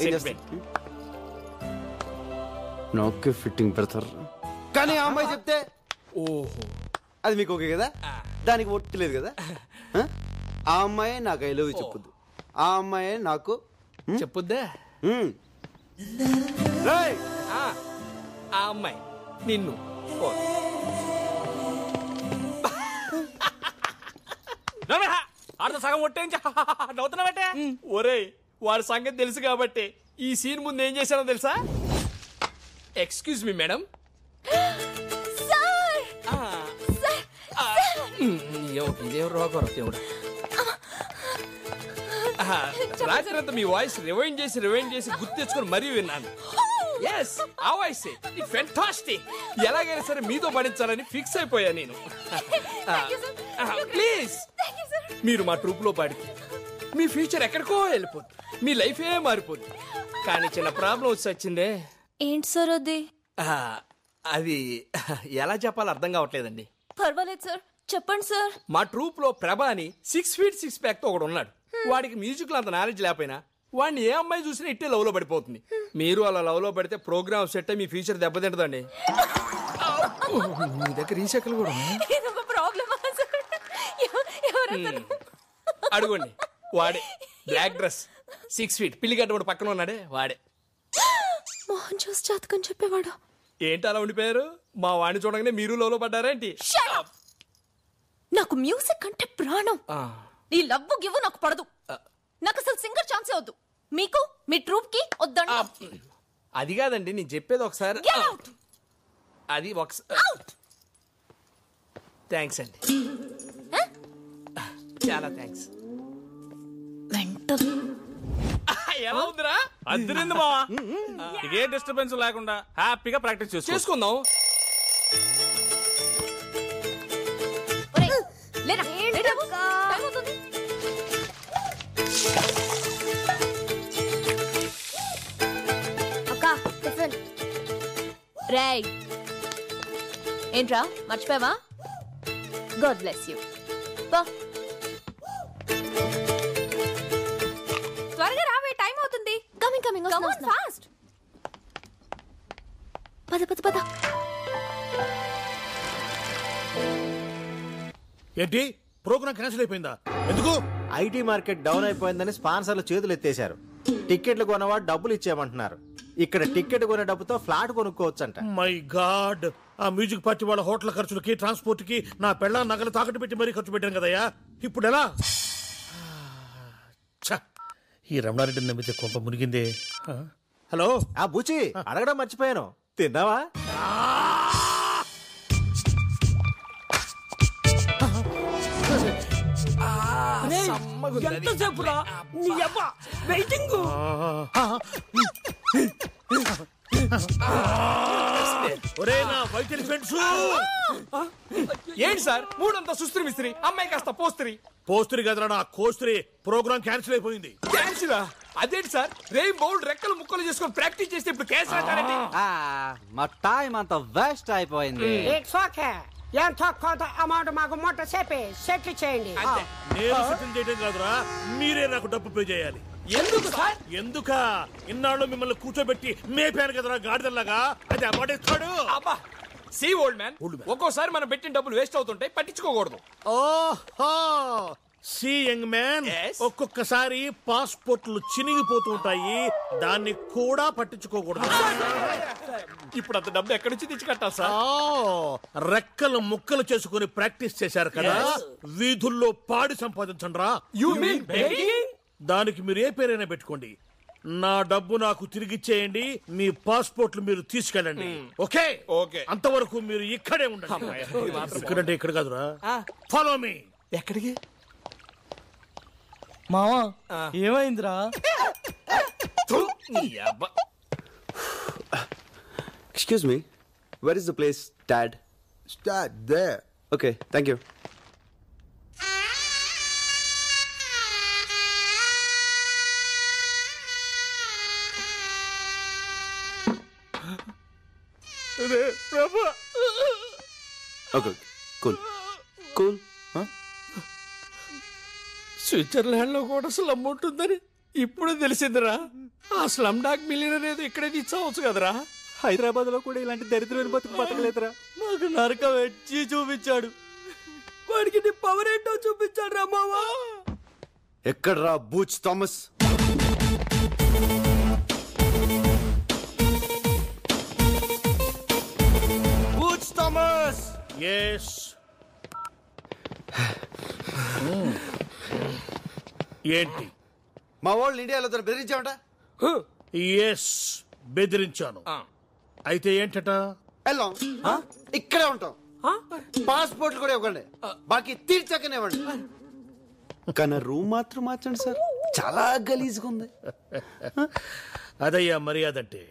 నాకే ఫిట్టింగ్ పెడతారు కానీ ఆ అమ్మాయి చెప్తే ఓహో అది మీకు ఓకే కదా దానికి ఒట్టలేదు కదా ఆ అమ్మాయి నాకు ఐ లవ్ చెప్పుద్దు ఆ అమ్మాయి నాకు చెప్పుద్దా ఆ అమ్మాయి నిన్ను ఆడతో సగం ఒట్టేంచి నవ్వుతున్నావంటే ఒరే వాడి సంగతి తెలుసు కాబట్టి ఈ సీన్ ముందు ఏం చేశానో తెలుసా ఎక్స్క్యూజ్ మీ మేడం సార్ ఇదేం రోగం దేవుడు. రాత్రి అంతా మీ వాయిస్ రివైండ్ చేసి గుర్తు తెచ్చుకొని మరీ విన్నాను. ఎస్, ఆ వాయిస్ ఫెంటాస్టిక్. ఎలాగైనా సరే మీతో పడించాలని ఫిక్స్ అయిపోయా నేను. ప్లీజ్ మీరు మా ట్రూప్ లో పాడితే మీ ఫ్యూచర్ ఎక్కడికో వెళ్ళిపోద్ది, మీ లైఫే మారిపోద్ది. కానీ చిన్న ప్రాబ్లం వచ్చి వచ్చిందే. ఏంటి సార్ అది? అది ఎలా చెప్పాలో అర్థం కావట్లేదండి. పర్వాలేదు సార్, చెప్పండి సార్. మా ట్రూప్ లో ప్రభా అని 6 feet 6 pack తో ఒకడు ఉన్నాడు. వాడికి మ్యూజిక్ లో అంత నాలెడ్జ్ లేకపోయినా వాడిని ఏ అమ్మాయి చూసినా ఇట్టే లవ్ లో పడిపోతుంది. మీరు అలా లవ్ లో పడితే ప్రోగ్రామ్ సెట్ అయి మీ ఫ్యూచర్ దెబ్బతింటదండి. మీ దగ్గర ఈ చెక్కలు కూడా అడుగుండి. వాడే బ్లాక్ డ్రెస్ 6 feet పిల్లిగడ్డ వాడు పక్కన ఉన్నాడే వాడే. మోహన్ చూసి జాతకం చెప్పేవాడు. ఏంటి అలా ఉండిపోయారు? మా వాడిని చూడగానే మీరు లవ్ లో పడ్డారేంటి? నాకు మ్యూజిక్ అంటే ప్రాణం. ఈ లవ్ గివ్ నాకు పడదు. నాకు అసలు సింగర్ ఛాన్సే వద్దు. మీకు మీ ట్రూప్ కి వద్దండి. అది కాదండి, నేను చెప్పేది ఒకసారి. అది థ్యాంక్స్ అండి, చాలా థ్యాంక్స్. ఎలా ఉందిరా? అద్దరింది మావా. ఏ డిస్టర్బెన్స్ లేకుండా హ్యాపీగా ప్రాక్టీస్ చేసుకుందాం. రేయ్, ఏంట్రా మర్చిపోయావా? God bless you. త్వరగా రావే, టైం అవుతుంది. Coming coming fast. పద పద పద. ఏంటి ప్రోగ్రామ్ క్యాన్సిల్ అయిపోయిందా? ఎందుకు? ఐటీ మార్కెట్ డౌన్ అయిపోయిందని స్పాన్సర్లు చేతులు ఎత్తేశారు. టికెట్లు కొనవా డబ్బులు ఇచ్చేయమంటున్నారు. ఇక్కడ టికెట్ కొనే డబ్బుతో ఫ్లాట్ కొనుక్కోవచ్చంట. మై గాడ్, ఆ మ్యూజిక్ పార్టీ వాళ్ళ హోటల్ ఖర్చులకి ట్రాన్స్పోర్ట్ కి నా పెళ్ళ నగలు తాకట్టు పెట్టి మరీ ఖర్చు పెట్టాను కదయ్యా. ఇప్పుడు ఎలా? ఈ రమణారెడ్డిని నమ్మితే కొంప మునిగిందే. హలో, ఆ బుచి అడగడం మర్చిపోయాను, తిన్నావా? ఎంతసేపు రా నీ అబ్బా వెయిటింగ్. ఏంటి సార్ మూడంతా సుస్త్రి మిస్త్రి, అమ్మాయి కాస్త పోస్త్రి. పోస్త్రి కదరా నా కోస్త్రి. ప్రోగ్రామ్ క్యాన్సిల్ అయిపోయింది. క్యాన్సిలా? అదేంటి సార్, రెయిన్ బౌల్ రెక్కలు ముక్కలు చేసుకొని ప్రాక్టీస్ చేస్తే ఇప్పుడు క్యాన్సిల్ అంటారండి. మా టైం అంతా వేస్ట్ అయిపోయింది. It's okay. ఎంతో కొంత అమౌంట్ మాకు మొట్ట చెప్పి సెటిల్ చేయండి. నేను సెటిల్ చేయడం కాదురా, మీరే నాకు డబ్బు పే చేయాలి. ఎందుకు సార్? ఎందుక ఇన్నాళ్ళు మిమ్మల్ని కూర్చోబెట్టి మేపాను కదరా గాడిదల్లాగా. అది అమ్మాడేస్తాడు. సి ఓల్డ్ మ్యాన్, ఒక్కోసారి మనం పెట్టిన డబ్బులు వేస్ట్ అవుతుంటాయి, పట్టించుకోకూడదు. ఓహో, సి యంగ్ మ్యాన్, ఒక్కొక్కసారి పాస్పోర్ట్లు చినిగిపోతూ ఉంటాయి, దాన్ని కూడా పట్టించుకోకూడదు. ఇప్పుడు అంత డబ్బు ఎక్కడి నుంచి తెచ్చి కట్టాలి సార్? రెక్కలు ముక్కలు చేసుకుని ప్రాక్టీస్ చేశారు కదా, వీధుల్లో పాడి సంపాదించండి రా. You mean begging? దానికి మీరు ఏ పేరైనా పెట్టుకోండి. నా డబ్బు నాకు తిరిగిచ్చేయండి, మీ పాస్పోర్ట్లు మీరు తీసుకెళ్ళండి. ఓకే ఓకే, అంతవరకు మీరు ఇక్కడే ఉండండి. ఇక్కడంటే ఇక్కడ కాదురా, ఫాలో మీ. ఎక్కడికి? మావా ఏమైందిరా? Excuse me, where is the place, Dad? Dad, there. Okay, thank you. Okay, cool. Cool, huh? Switzerland లో కూడా స్లమ్ ఉంటుందని ఇప్పుడే తెలిసిందిరా. ఆ స్లమ్ డాగ్ మిలియనర్ ఏదో ఇక్కడే తీసుకోవచ్చు కదరా. హైదరాబాద్ లో కూడా ఇలాంటి దరిద్రమైన బతకలేదురా. నాకు నరకం వచ్చి చూపించాడు. వాడికి నీ పవర్ ఏంటో చూపించాడు రా మావా. ఎక్కడ్రా Butch Thomas? Butch Thomas. Yes. ఏంటి మా వాళ్ళు ఇండియాలో బెదిరించామట? ఎస్, బెదిరించాను. అయితే ఏంటట? వెళ్ళాం, ఇక్కడే ఉంటాం. పాస్పోర్ట్లు కూడా ఇవ్వండి, బాకీ తీర్చాకనే ఇవ్వండి. కానీ రూమ్ మాత్రం మార్చండి సార్, చాలా గలీజ్గా ఉంది. అదయ్యా మర్యాద అంటే.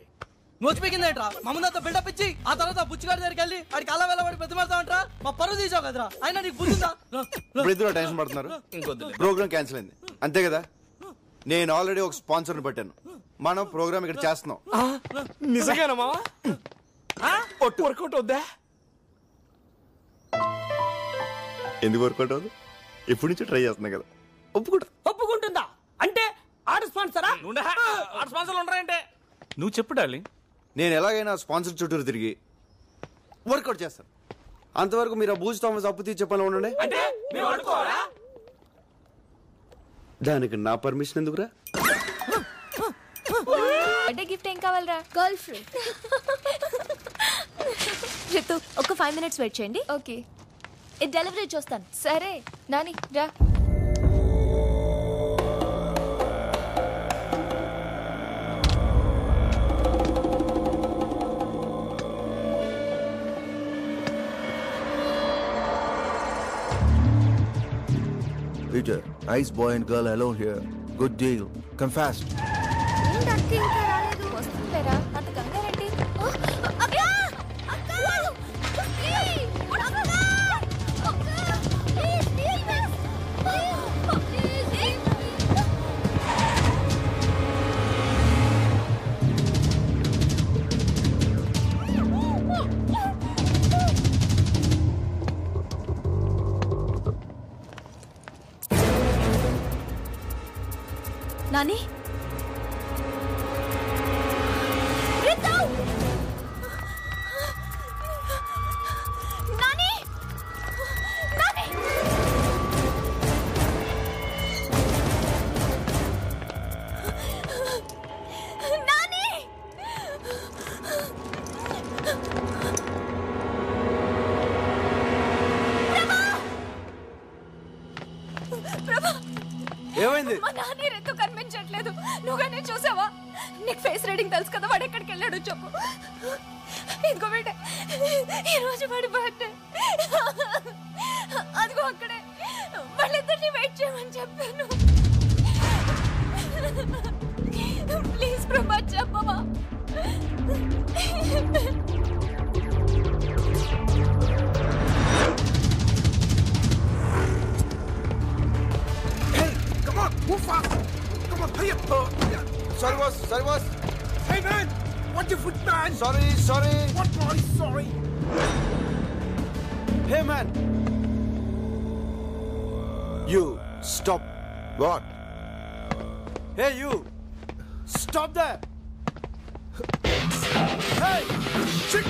నోచిపోయిందేంట్రా మమ్మల్ని బిల్డప్ ఇచ్చి ఆ తర్వాత బుచ్చిగారి దగ్గరికి వెళ్ళి ఆడికి అలా వెళ్ళబడి బతిమాడతామంటరా? మా పరువు తీసావు కదరా, అయినా నీకు బుద్ధిందా? ఇప్పుడు ఇద్దరు టెన్షన్ పడుతున్నారు, ప్రోగ్రామ్ క్యాన్సిల్ అయింది అంతే కదా. నేను ఆల్రెడీ ఒక స్పాన్సర్ని పెట్టాను, మనం ప్రోగ్రామ్ ఇక్కడ చేస్తున్నాం. నిజంగానా మావా? వర్కౌట్ అవుద్దా? ఎందుకు వర్కౌట్ అవ్వదు? ఎప్పటి నుంచి ట్రై చేస్తున్నా కదా, ఒప్పుకుంటుందా అంటే ఆడ స్పాన్సరా? స్పాన్సర్లు ఉండరంటే నువ్వు చెప్పు డార్లింగ్. నేను ఎలాగైనా స్పాన్సర్ చుట్టూరు తిరిగి వర్కౌట్ చేస్తాను. అంతవరకు మీరు ఆ బూజ్ థామస్ అప్పు తీర్చే పనిలో ఉండండి. దానికి నా పర్మిషన్ ఎందుకురా? బర్త్డే గిఫ్ట్ ఏం కావాలరా? Girl friend. రితు ఒక 5 minutes వెయిట్ చేయండి. ఓకే, ఇది డెలివరీ చూస్తాను. సరే నాని రా. Peter, nice boy and girl alone here. Good deal. Come fast. ఏంటక్కి ఇంకా రాలేదు? వస్తుందేరా, అంత కంగారేంటి? అక్క! అక్క! ప్లీజ్! అక్క! ప్లీజ్! నాని ఏమైంది? మా నాన్న రెత్తు కనిపించట్లేదు. నువ్వుగానే చూసావా? నీకు ఫేస్ రీడింగ్ తెలుసు కదా, వాడు ఎక్కడికి వెళ్ళాడు చెప్పు. ఇదిగో బిడ్డ, ఈ రోజు వాడి బర్త్డే. అదిగో అక్కడే, వాళ్ళిద్దరిని వెయిట్ చేయమని చెప్పాను. ప్లీజ్ ప్రభా చెప్పవా? Move fast! Come on, hurry up! Sorry, boss. Sorry, boss. Hey, man! Watch your foot, man! Sorry, sorry. What boy? Sorry. Hey, man! You stop. What? Hey, you! Stop there! Hey! Shit!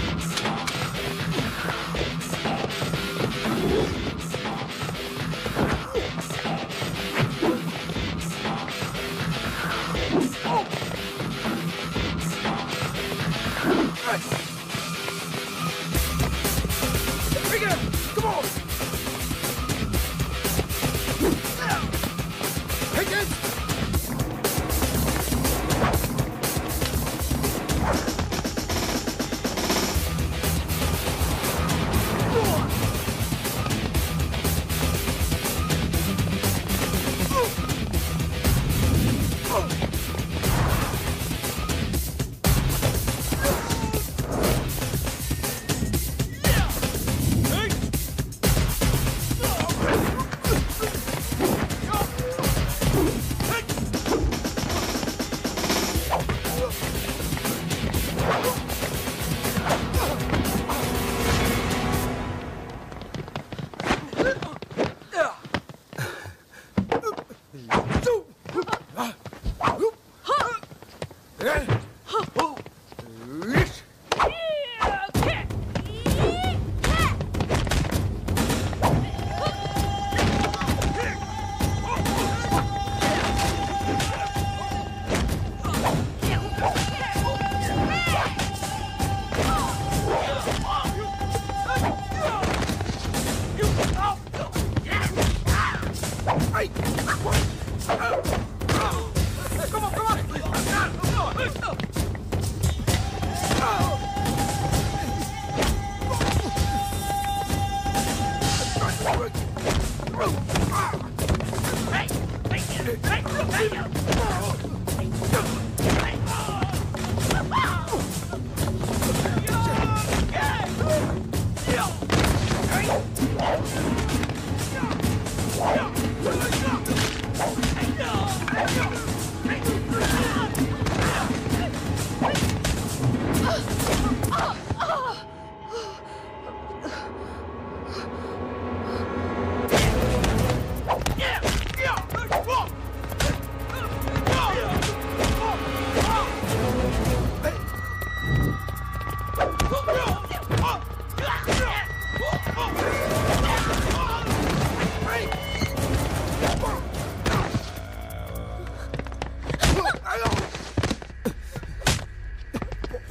Come on! Hey, kids!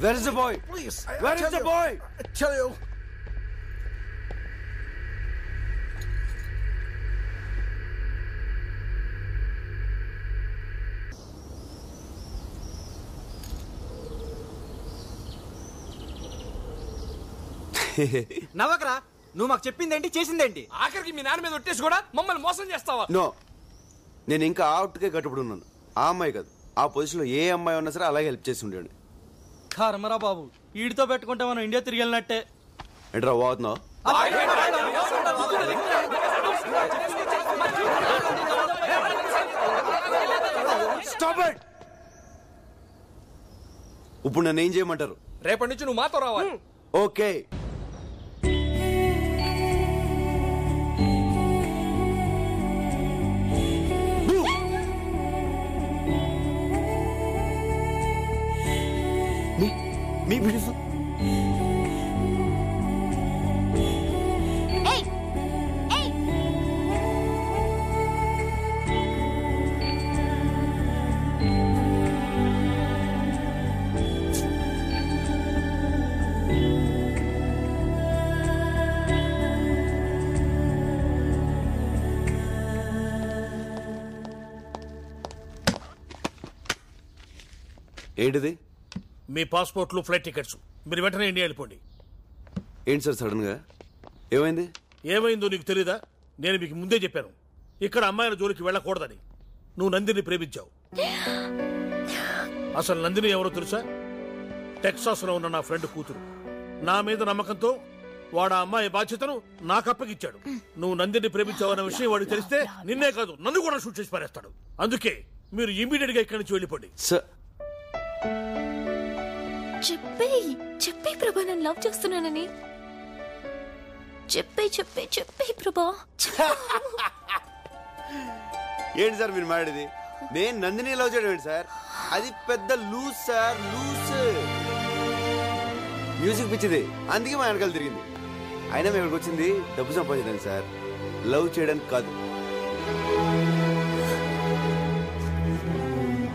Where is the boy? Please. Where is the boy? I tell you. నవ్వకరా, నువ్వు మాకు చెప్పిందేంటి చేసిందేంటి? ఆఖరికి మీ నాన్న మీద ఒట్టేసి కూడా మమ్మల్ని మోసం చేస్తావా? నో, నేను ఇంకా అవుట్కే కట్టుబడి ఉన్నాను. ఆ అమ్మాయి కాదు, ఆ పొజిషన్లో ఏ అమ్మాయి ఉన్నా సరే అలాగే హెల్ప్ చేసి ఉండేవాడిని. కర్మరా బాబు, వీడితో పెట్టుకుంటే మనం ఇండియా తిరిగి వెళ్ళినట్టే. ఏంట్రా పోతున్నావు? ఇప్పుడు నన్ను ఏం చేయమంటారు? రేపటి నుంచి నువ్వు మాతో రావాలి. Okay. Me beautiful. Hey! Hey! ఏంటిది? మీ పాస్పోర్ట్లు, ఫ్లైట్ టికెట్స్. మీరు వెంటనే ఇండియా వెళ్ళిపోండి. ఏంటి సార్ సడన్ గా? ఏమైంది? ఏమైందో నీకు తెలీదా? నేను మీకు ముందే చెప్పాను, ఇక్కడ అమ్మాయిల జోలికి వెళ్ళకూడదని. నువ్వు నందిని ప్రేమించావు. అసలు నందిని ఎవరో తెలుసా? టెక్సాస్ లో ఉన్న నా ఫ్రెండ్ కూతురు. నా మీద నమ్మకంతో వాడు ఆ అమ్మాయి బాధ్యతను నాకు అప్పగిచ్చాడు. నువ్వు నందిని ప్రేమించావన్న విషయం వాడికి తెలిస్తే నిన్నే కాదు నన్ను కూడా షూట్ చేసి పారేస్తాడు. అందుకే మీరు ఇమీడియట్ గా ఇక్కడి నుంచి వెళ్ళిపోండి. చెప్పే ప్రభా, నన్ను లవ్ చేస్తున్నానని చెప్పే ప్రభా. ఏంటి సార్ మీరు మాట్లాడేది? నేను నందిని లవ్ చేయడం ఏంటి సార్? అది పెద్ద లూజ్ సార్, లూజ్. మ్యూజిక్ పిచ్చిది, అందుకే మా వెనకాల తిరిగింది. అయినా మేము ఇక్కడికి వచ్చింది డబ్బు సంపాదించడానికి సార్, లవ్ చేయడానికి కాదు.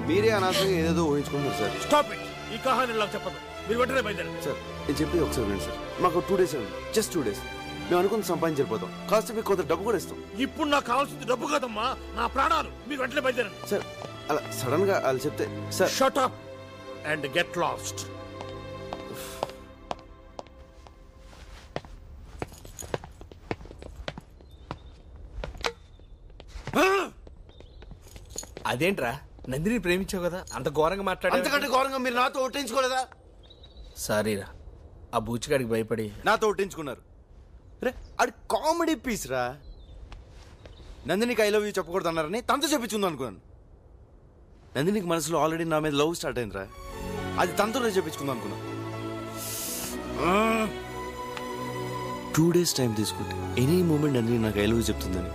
మీరే అనవసరంగా ఏదేదో ఊహించుకుంటున్నారు సార్. Stop it. ఈ కహాని నాకు చెప్పదు. మీరు వెంటనే బయలుదేరండి. సార్ నేను చెప్పేది ఒకసారి వినండి సార్. మాకు 2 days ఉంది, జస్ట్ 2 days. మేము అనుకుని సంపాదించకపోతాం, కాస్త మీకు కొంత డబ్బు కూడా ఇస్తాం. ఇప్పుడు నాకు కావాల్సింది డబ్బు కాదమ్మా, నా ప్రాణాలు. మీరు వెంటనే బయలుదేరండి. సార్ అలా సడన్ గా అలా చెప్తే sir. Shut up and get lost. అదేంట్రా, నందిని ప్రేమించావు కదా, అంత ఘోరంగా మాట్లాడా? అంతకంటే ఘోరంగా మీరు నాతో ఒట్టించుకోలేదా? సారీరా, ఆ బూచిగాడికి భయపడి నాతో ఒట్టించుకున్నారు. రే అది కామెడీ పీస్ రా. నందినికి ఐ లవ్ యూ చెప్పకూడదు అన్నారని తనతో చెప్పించుంది అనుకున్నాను. నందినికి మనసులో ఆల్రెడీ నా మీద లవ్ స్టార్ట్ అయిందిరా, అది తనతో చెప్పించుకుందాం అనుకున్నా. 2 days టైం తీసుకుంటే ఎనీ మూమెంట్ నందిని నాకు ఐ లవ్ యూ చెప్తుందని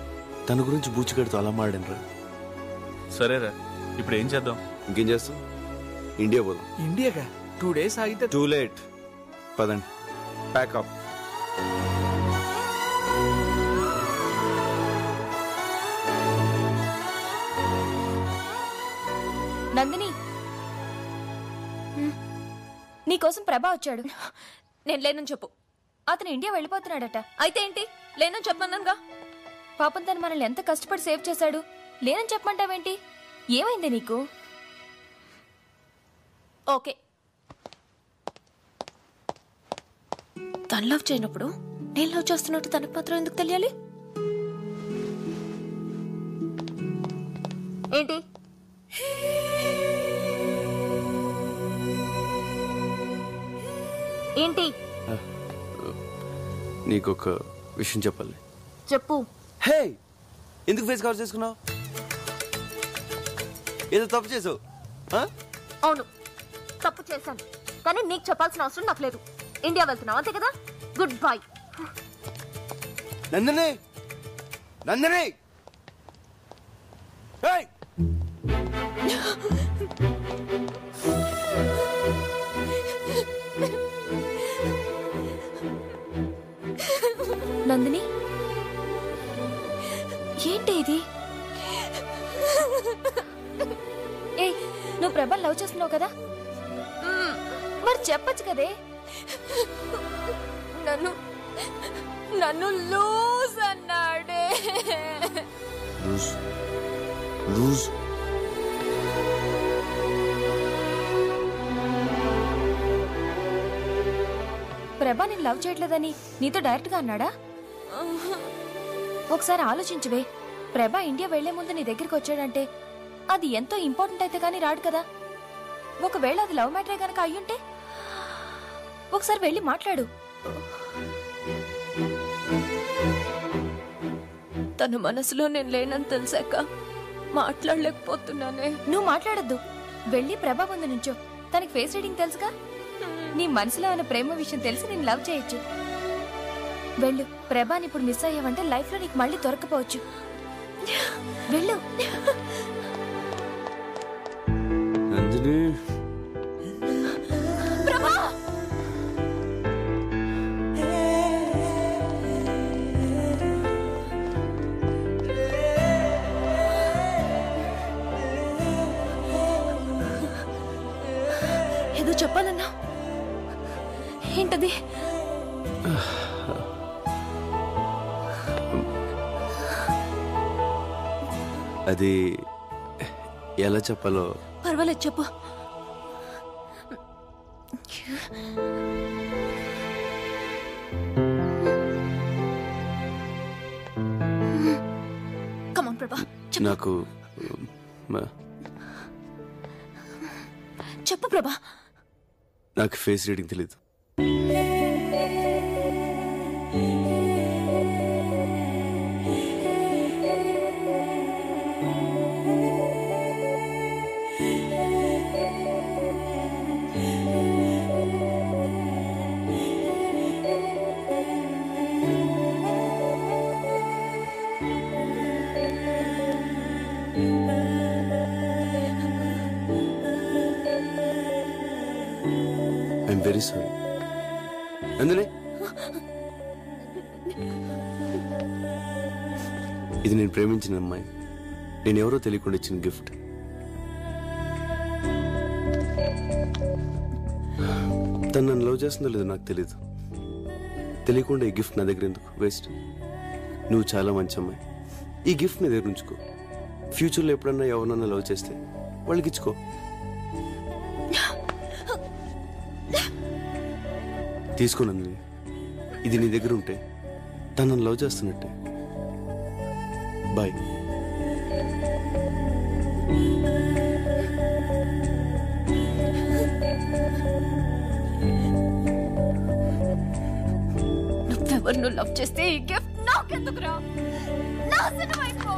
తన గురించి బూచిగాడితో అలా మాడాను రా. సరేరా, ఇప్పుడు ఏం చేద్దాం? ఇంకేం చేస్తాం, ఇండియా పోదాం. ఇండియాగా 2 days ఆగితే టూ లేట్. పదండి, ప్యాకప్. నందిని, నీకోసం ప్రభా వచ్చాడు. నేను లేనని చెప్పు. అతను ఇండియా వెళ్ళిపోతున్నాడట. అయితే ఏంటి, లేనని చెప్పమన్నానుగా. పాపం తను మనల్ని ఎంత కష్టపడి సేవ్ చేశాడు. లేనని చెప్పమంటావేంటి? ఏమైంది నీకు? ఓకే, తను లవ్ చేయనప్పుడు నేను లవ్ చేస్తున్నట్టు తనకు మాత్రం ఎందుకు తెలియాలి? ఏంటి? ఏంటి? నీకొక విషయం చెప్పాలి. చెప్పు. హే, ఎందుకు ఫేస్ కవర్ చేసుకున్నావు? ఏదో తప్పు చేసావు. అవును, తప్పు చేశాను, కానీ నీకు చెప్పాల్సిన అవసరం నాకు లేదు. ఇండియా వెళ్తున్నావు అంతే కదా. Good bye. నందిని, నందిని, నందిని, ఏంటి ఇది? ఏ, నువ్వు ప్రభా లవ్ చేస్తున్నావు కదా, మరి చెప్పచ్చు కదే. నన్ను నన్ను లూజ్ అన్నాడే. లూజ్ ప్రభా నేను లవ్ చేయట్లేదని నీతో డైరెక్ట్ గా అన్నాడా? ఒకసారి ఆలోచించువే. ప్రభా ఇండియా వెళ్లే ముందు నీ దగ్గరికి వచ్చాడంటే అది ఎంతో ఇంపార్టెంట్ అయితే గానీ రాడు కదా. ఒకవేళ అది లవ్ మ్యాటరే గనక అయ్యుంటే ఒకసారి వెళ్ళి మాట్లాడు. తన మనసులో నేను లేనని తెలిసాక మాట్లాడలేకపోతున్నానే. నువ్వు మాట్లాడద్దు, వెళ్ళి ప్రభా ముందు నుంచో. తనకి ఫేస్ రీడింగ్ తెలుసుగా. నీ మనసులో ఉన్న ప్రేమ విషయం తెలిసి నేను లవ్ చేయొచ్చు. వెళ్ళు. ప్రభాని ఇప్పుడు మిస్ అయ్యావంటే లైఫ్ లో నీకు మళ్ళీ దొరకపోవచ్చు. వెళ్ళు. నందిని ప్రభా ఏదో చెప్పాలన్నా. ఏంటది? అది ఎలా చెప్పాలో. పర్వాలేదు చెప్పు. కమాన్ ప్రభా నాకు చెప్పు ప్రభా. నాకు ఫేస్ రీడింగ్ తెలీదు. I'm very sorry. నందిని, ఇది నేను ప్రేమించిన అమ్మాయి. నేను ఎవరో తెలియకుండా ఇచ్చిన గిఫ్ట్. తను నన్ను లవ్ చేస్తుందో లేదో నాకు తెలీదు. తెలియకుండా ఈ గిఫ్ట్ నా దగ్గర ఎందుకు వేస్ట్? నువ్వు చాలా మంచి అమ్మాయి. ఈ గిఫ్ట్ నీ దగ్గర ఉంచుకో. ఫ్యూచర్లో ఎప్పుడన్నా ఎవరన్నా లవ్ చేస్తే వాళ్ళకి ఇచ్చుకో. తీసుకో నందిని. ఇది నీ దగ్గర ఉంటే తను నన్ను లవ్ చేస్తున్నట్టే. బాయ్. నువ్వెవరిను లవ్ చేస్తే ఈ గిఫ్ట్ నాకెందుకురా? నాశనం అయిపో.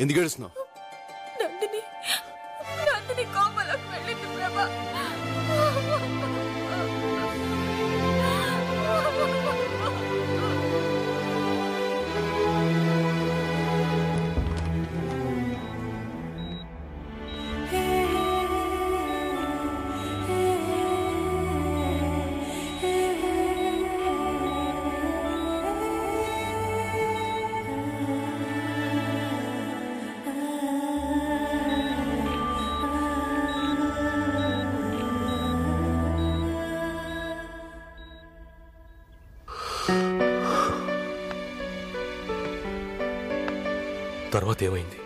ఎందుకు ఏడుస్తున్నావు? నందిని కోమలకు వెళ్ళింది ప్రభా. తర్వాత ఏమైంది?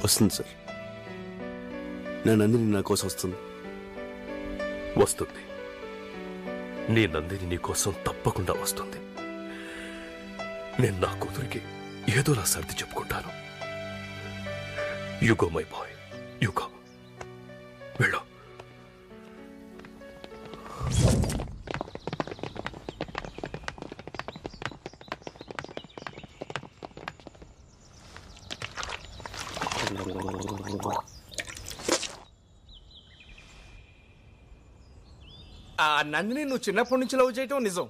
వస్తుంది సార్, నా నందిని నా కోసం వస్తుంది. వస్తుంది. నీ నందిని నీ కోసం తప్పకుండా వస్తుంది. నేను నా కూతురికి ఏదోలా సర్ది చెప్పుకుంటాను. You go my boy, you go. వెళ్ళు. నందిని నువ్వు చిన్నప్పటి నుంచి లవ్ చేయటం నిజం.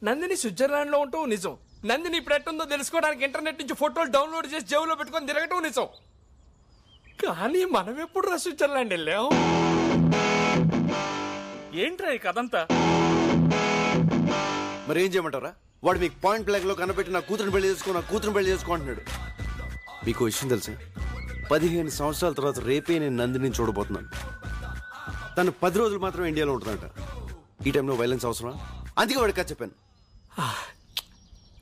నందిని స్విట్జర్లాండ్ లో ఉండటం నిజం. నందిని ఇప్పుడు ఎట్టుందో తెలుసుకోవడానికి ఇంటర్నెట్ నుంచి ఫోటోలు డౌన్లోడ్ చేసి జేబులో పెట్టుకొని తిరగటం నిజం. కానీ మనం ఎప్పుడు స్విట్జర్లాండ్ వెళ్ళాం? ఏంట్రా ఈ కథంతా? మరి ఏం చేయమంటారా? వాడు మీకు పాయింట్ బ్లాక్ లో కనబెట్టి నా కూతురుని పెళ్లి చేసుకో అంటున్నాడు. మీకు విషయం తెలుసా? 15 సంవత్సరాల తర్వాత రేపే నేను నందిని చూడబోతున్నాను. తను 10 రోజులు మాత్రమే ఇండియాలో ఉంటుందంట. ఈ టైంలో వైలెన్స్ అవసరం? అందుకే వాడికి కథ చెప్పాను.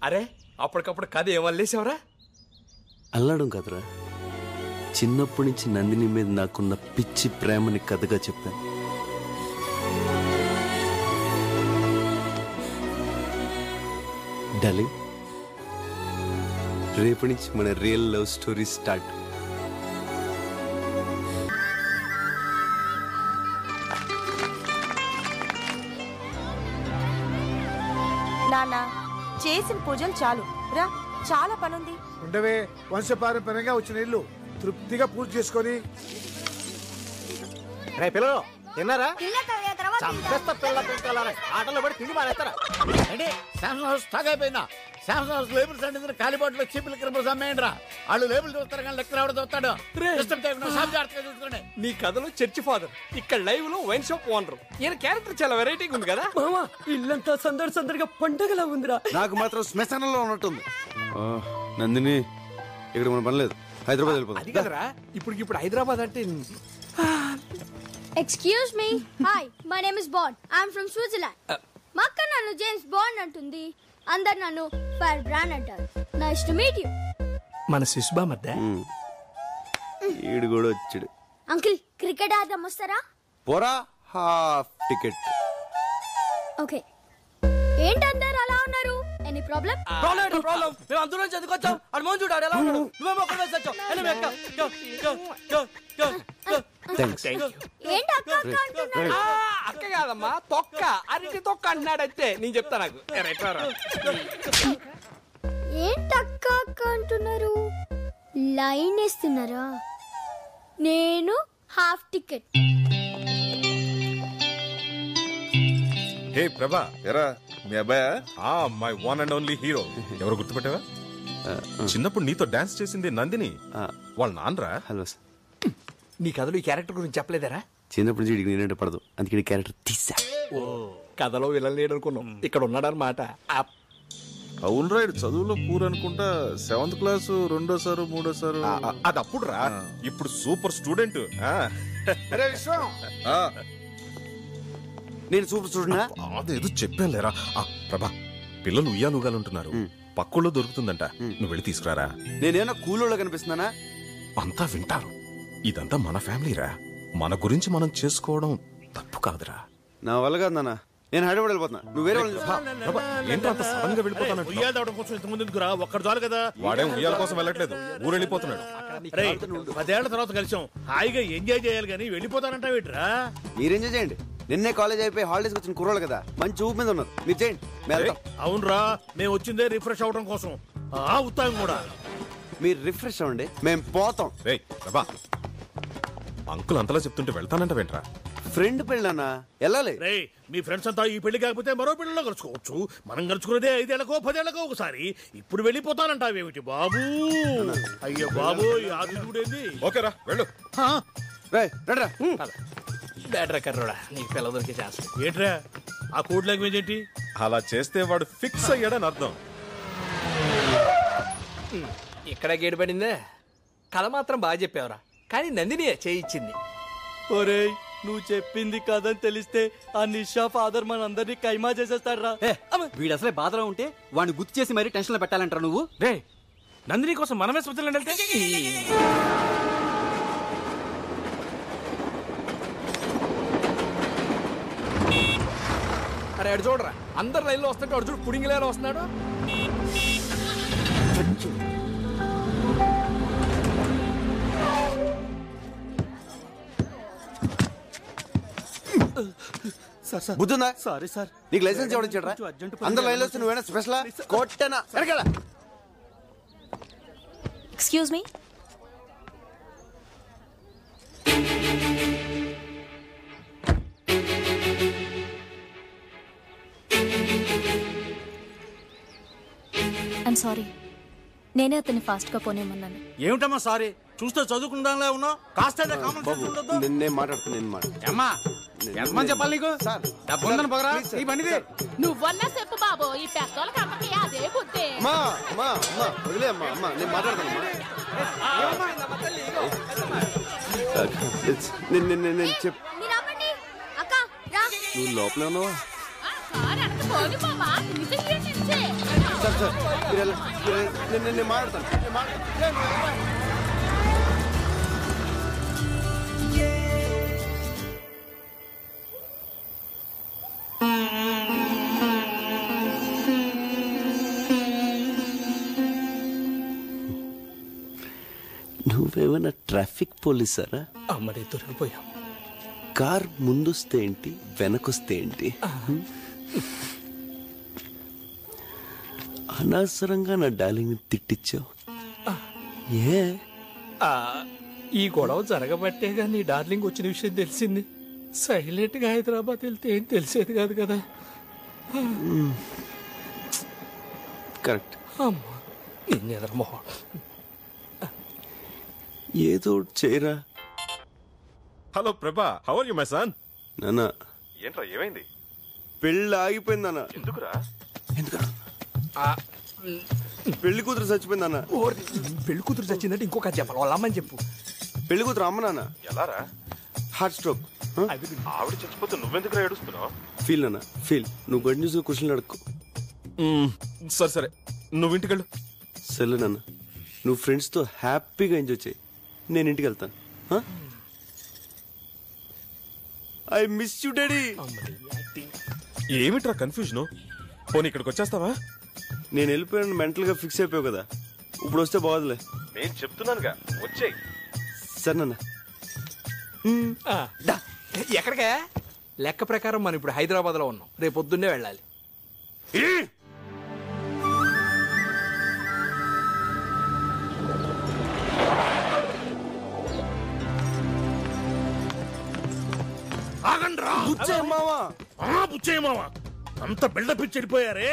అరే అప్పటికప్పుడు కథ ఏమల్లేసావరా? అల్లాడం కదరా, చిన్నప్పటి నుంచి నందిని మీద నాకున్న పిచ్చి ప్రేమని కథగా చెప్పాను. డార్లింగ్, రేపటి నుంచి మన రియల్ లవ్ స్టోరీ స్టార్ట్. నాన్న చేసిన పూజలు చాలు రా, చాలా పనుంది. ఉండవే, వంశపారంపర్యంగా వచ్చిన ఇల్లు తృప్తిగా పూజ చేసుకొని. రే పిల్లలు తిన్నారా? చంపేస్తా పిల్ల పెంచాలని ఆటలో పడి తిండి మానేస్తారా? అంటే శాంసంగ్ హౌస్ స్టాక్ అయిపోయిందా? శాంసంగ్ హౌస్ లేబుల్స్ అంటే కాలిబాట్లో చీపులు క్రిమినల్స్ అమ్మేయండిరా. వాళ్ళు లేబుల్ చూస్తారు కానీ లెక్కలు ఎవడ చూస్తాడు. చూసుకోండి. నీ కథలో చర్చి ఫాదర్, ఇక్కడ లైవ్ లో వైన్ షాప్ ఓనర్. ఈయన క్యారెక్టర్ చాలా వెరైటీగా ఉంది కదా మామా. ఇల్లంతా సందడిగా పండగలా ఉందిరా. నాకు మాత్రం శ్మశానంలో ఉన్నట్టుంది. నందిని, ఇక్కడ మన పని లేదు, హైదరాబాద్ వెళ్ళిపోతాం. అది కదరా, ఇప్పుడు హైదరాబాద్ అంటే. Excuse me. Hi, my name is Bond. I'm from Switzerland. మా అక్క నన్ను జేమ్స్ బాండ్ అంటుంది. అందరు నన్ను ఫైర్ బ్రాండ్ అంటారు. Nice to meet you. మన శిశుబా మధ్య ఈడు కూడా వచ్చాడు. అంకుల్, క్రికెట్ ఆడదాం వస్తారా? పోరా, హాఫ్ టికెట్. ఓకే. ఏంటి అందరు అలా ఉన్నారు? Any problem? ప్రాబ్లం. మేము అందులో చదువుకొచ్చాం. అది మోహన్ చూడాడు ఎలా ఉన్నాడు. నువ్వేమో అక్కడ వేసి వచ్చావు. ఏంటి అక్క అంటున్నాడు? అక్క కాదమ్మా, తొక్క, అరటి తొక్క అంటున్నాడు. అయితే నేను చెప్తా. నాకు ఏంటి అక్క అంటున్నారు? లైన్ వేస్తున్నారా? నేను హాఫ్ టికెట్. హే ప్రభా, ఎరా మీ అబ్బాయా? My one and only hero. ఎవరు గుర్తుపెట్టావా? చిన్నప్పుడు నీతో డాన్స్ చేసింది నందిని, వాళ్ళ నాన్నరా. హలో సార్, నీ కథలో ఈ క్యారెక్టర్ గురించి చెప్పలేదరా? చిన్నప్పటి నుంచి వీడికి నేనంటే పడదు, అందుకే క్యారెక్టర్ తీసా. ఓ, కథలో విలన్ లేడు అనుకున్నాం, ఇక్కడ ఉన్నాడనమాట. అవును రా, చదువులో పూర్ అనుకుంటా. 7th క్లాస్ 2వ సారు 3వ సారు. అది అప్పుడు రా, ఇప్పుడు సూపర్ స్టూడెంట్. నేను సూపర్ స్టూడెంట్. అదేదో చెప్పాను లేరా. ప్రభా, పిల్లలు ఉయ్యాలుగాలుంటున్నారు, పక్కల్లో దొరుకుతుందంట, నువ్వు వెళ్ళి తీసుకురారా. నేనేమన్నా కూలోళ్ళ కనిపిస్తున్నానా? అంతా వింటారు. ఇదంతా మన ఫ్యామిలీరా, మన గురించి మనం చేసుకోవడం తప్పు కాదురా. నా వల్ల కాదు నాన్న, నేను హైదరాబాద్ వెళ్ళిపోతున్నా. నువ్వు వేరే ఏంటో అంత సడన్ గా వెళ్ళిపోతాను. ఉయ్యాల దావడం కోసం ఇంతకుముందు ఎందుకురా? ఒక్కడు చాలు కదా. వాడేం ఉయ్యాల కోసం వెళ్ళట్లేదు, ఊరు వెళ్ళిపోతున్నాడు. 10 ఏళ్ల తర్వాత కలిసాం, హాయిగా ఎంజాయ్ చేయాలి కానీ వెళ్ళిపోతానంటా వీటిరా. మీరు ఎంజాయ్ చేయండి. నిన్నే కాలేజ్ అయిపోయి హాలిడేస్ వచ్చిన కుర్రోళ్ళు కదా, మంచి ఊపు మీద ఉన్నారు, మీరు చేయండి. అవునరా, మేము వచ్చిందే రిఫ్రెష్ అవడం కోసం. ఉత్తాం కూడా. మీరు రిఫ్రెష్ అవ్వండి, మేము పోతాం. అంకుల్ అంతలా చెప్తుంటే వెళ్తానంట వెంట్రా. ఫ్రెండ్ పెళ్ళన్నా వెళ్ళాలి. మీ ఫ్రెండ్స్ అంతా ఈ పెళ్లి కాకపోతే మరో పెళ్లిలో కలుసుకోవచ్చు. మనం కలుసుకునేదే 5 ఏళ్లకో 10 ఏళ్లకో ఒకసారి. ఇప్పుడు వెళ్ళిపోతానంటావేమిటి బాబు? అయ్యో బాబు, ఆదిడేంది? ఓకేరా, వెళ్ళు. ఏంట్రా ఆ కోడ్ లాంగ్వేజ్ ఏంటి? అలా చేస్తే వాడు ఫిక్స్ అయ్యాడని అర్థం. ఇక్కడ గేడు పడిందే. కథ మాత్రం బాగా చెప్పావురా, కానీ నందిని చేయించింది. ఒరేయ్, నువ్వు చెప్పింది కదని తెలిస్తే ఆ నిషా ఫాదర్ మనందరినీ కైమా చేసేస్తాడ్రా. వీడు అసలే బాధలో ఉంటే వాడిని గుర్తు చేసి మరీ టెన్షన్ లో పెట్టాలంటారా నువ్వు? రే నందిని కోసం మనమే స్విట్జర్లాండ్ వెళ్తే అరే అడు చూడరా, అందరు లైన్లో వస్తుంటే అడు చూడు పుడింగిలేలో వస్తున్నాడు. బుద్ధుందా? Sorry sir. నీకు లైసెన్స్ ఎవరు ఇచ్చాడ్రా? అందరు లైన్లో వస్తే నువ్వేనా స్పెషలా? కొట్టనా? ఎరగల. Excuse me. ఐమ్ సారీ, నేనే అతన్ని ఫాస్ట్ గా పోనేమన్నాను. ఏమిటమ్మా సారీ? చూస్తే చదువుకుందాంలే ఉన్నావు, కాస్త కామన్ సెన్స్ ఉండదు. నేను మాట్లాడుతున్నా. అమ్మా ఎంతమంది చెప్పాలి నీకు? డబ్బు ఉందని పొగరా ఈ బండిది. నువ్వన్నా చెప్పు బాబు, ఈ పెద్దోళ్ళకి అమ్మకి అదే బుద్ధి. వదిలే అమ్మా, నేను మాట్లాడతాను. నువ్వు లోపలే ఉన్నావా? నేను మాట్లాడతాను. నువ్వేమైనా ట్రాఫిక్ పోలీసారా? అమ్మడే దొరికిపోయాం. కార్ ముందొస్తే ఏంటి, వెనకొస్తే ఏంటి? అనవసరంగా నా డార్లింగ్ తిట్టించావు. ఏ ఈ గొడవ జరగబట్టేగా నీ డార్లింగ్ వచ్చిన విషయం తెలిసింది. సైలెంట్ గా హైదరాబాద్ వెళ్తే ఏం తెలిసేది కాదు కదా. కరెక్ట్. అమ్మా నిన్నెదరమోహం ఏదో చేయరా. Hello Prabha, how are you my son? నాన్న ఏంట్రా ఏమైంది? పెళ్ళి ఆగిపోయింది అన్న. ఎందుకురా? పెళ్లి కూతురు చచ్చిపోయింది అన్న. పెళ్లి కూతురు చచ్చిందంటే ఇంకొక చెప్పాలి, వాళ్ళ అమ్మని చెప్పు. పెళ్లి కూతురు అమ్మ నాన్న. ఎలారా? Heart stroke. ఆవిడ చచ్చిపోతే నువ్వెందుకు ఏడుస్తున్నావు? ఫీల్ అన్న ఫీల్. నువ్వు గడి న్యూస్ క్వశ్చన్లు అడుక్కో. సరే సరే, నువ్వు ఇంటికి వెళ్ళు. సరే నాన్న, నువ్వు ఫ్రెండ్స్తో హ్యాపీగా ఎంజాయ్ చేయి. నేను ఇంటికి వెళ్తాను. I miss you daddy. ఏమిట్రా కన్ఫ్యూజన్? పోనీ ఇక్కడికి వచ్చేస్తావా? నేను వెళ్ళిపోయాను, మెంటల్ గా ఫిక్స్ అయిపోయావు కదా, ఇప్పుడు వస్తే బాగోదులే. నేను చెప్తున్నానుగా, వచ్చేయ్. సరే నాన్న. ఎక్కడికే? లెక్క ప్రకారం మనం ఇప్పుడు హైదరాబాద్ లో ఉన్నాం, రేపు పొద్దున్నే వెళ్ళాలి. ఆగండ్రా. బుచ్చేయమావా అంత బిల్డప్ ఇచ్చి వెళ్ళిపోయారే,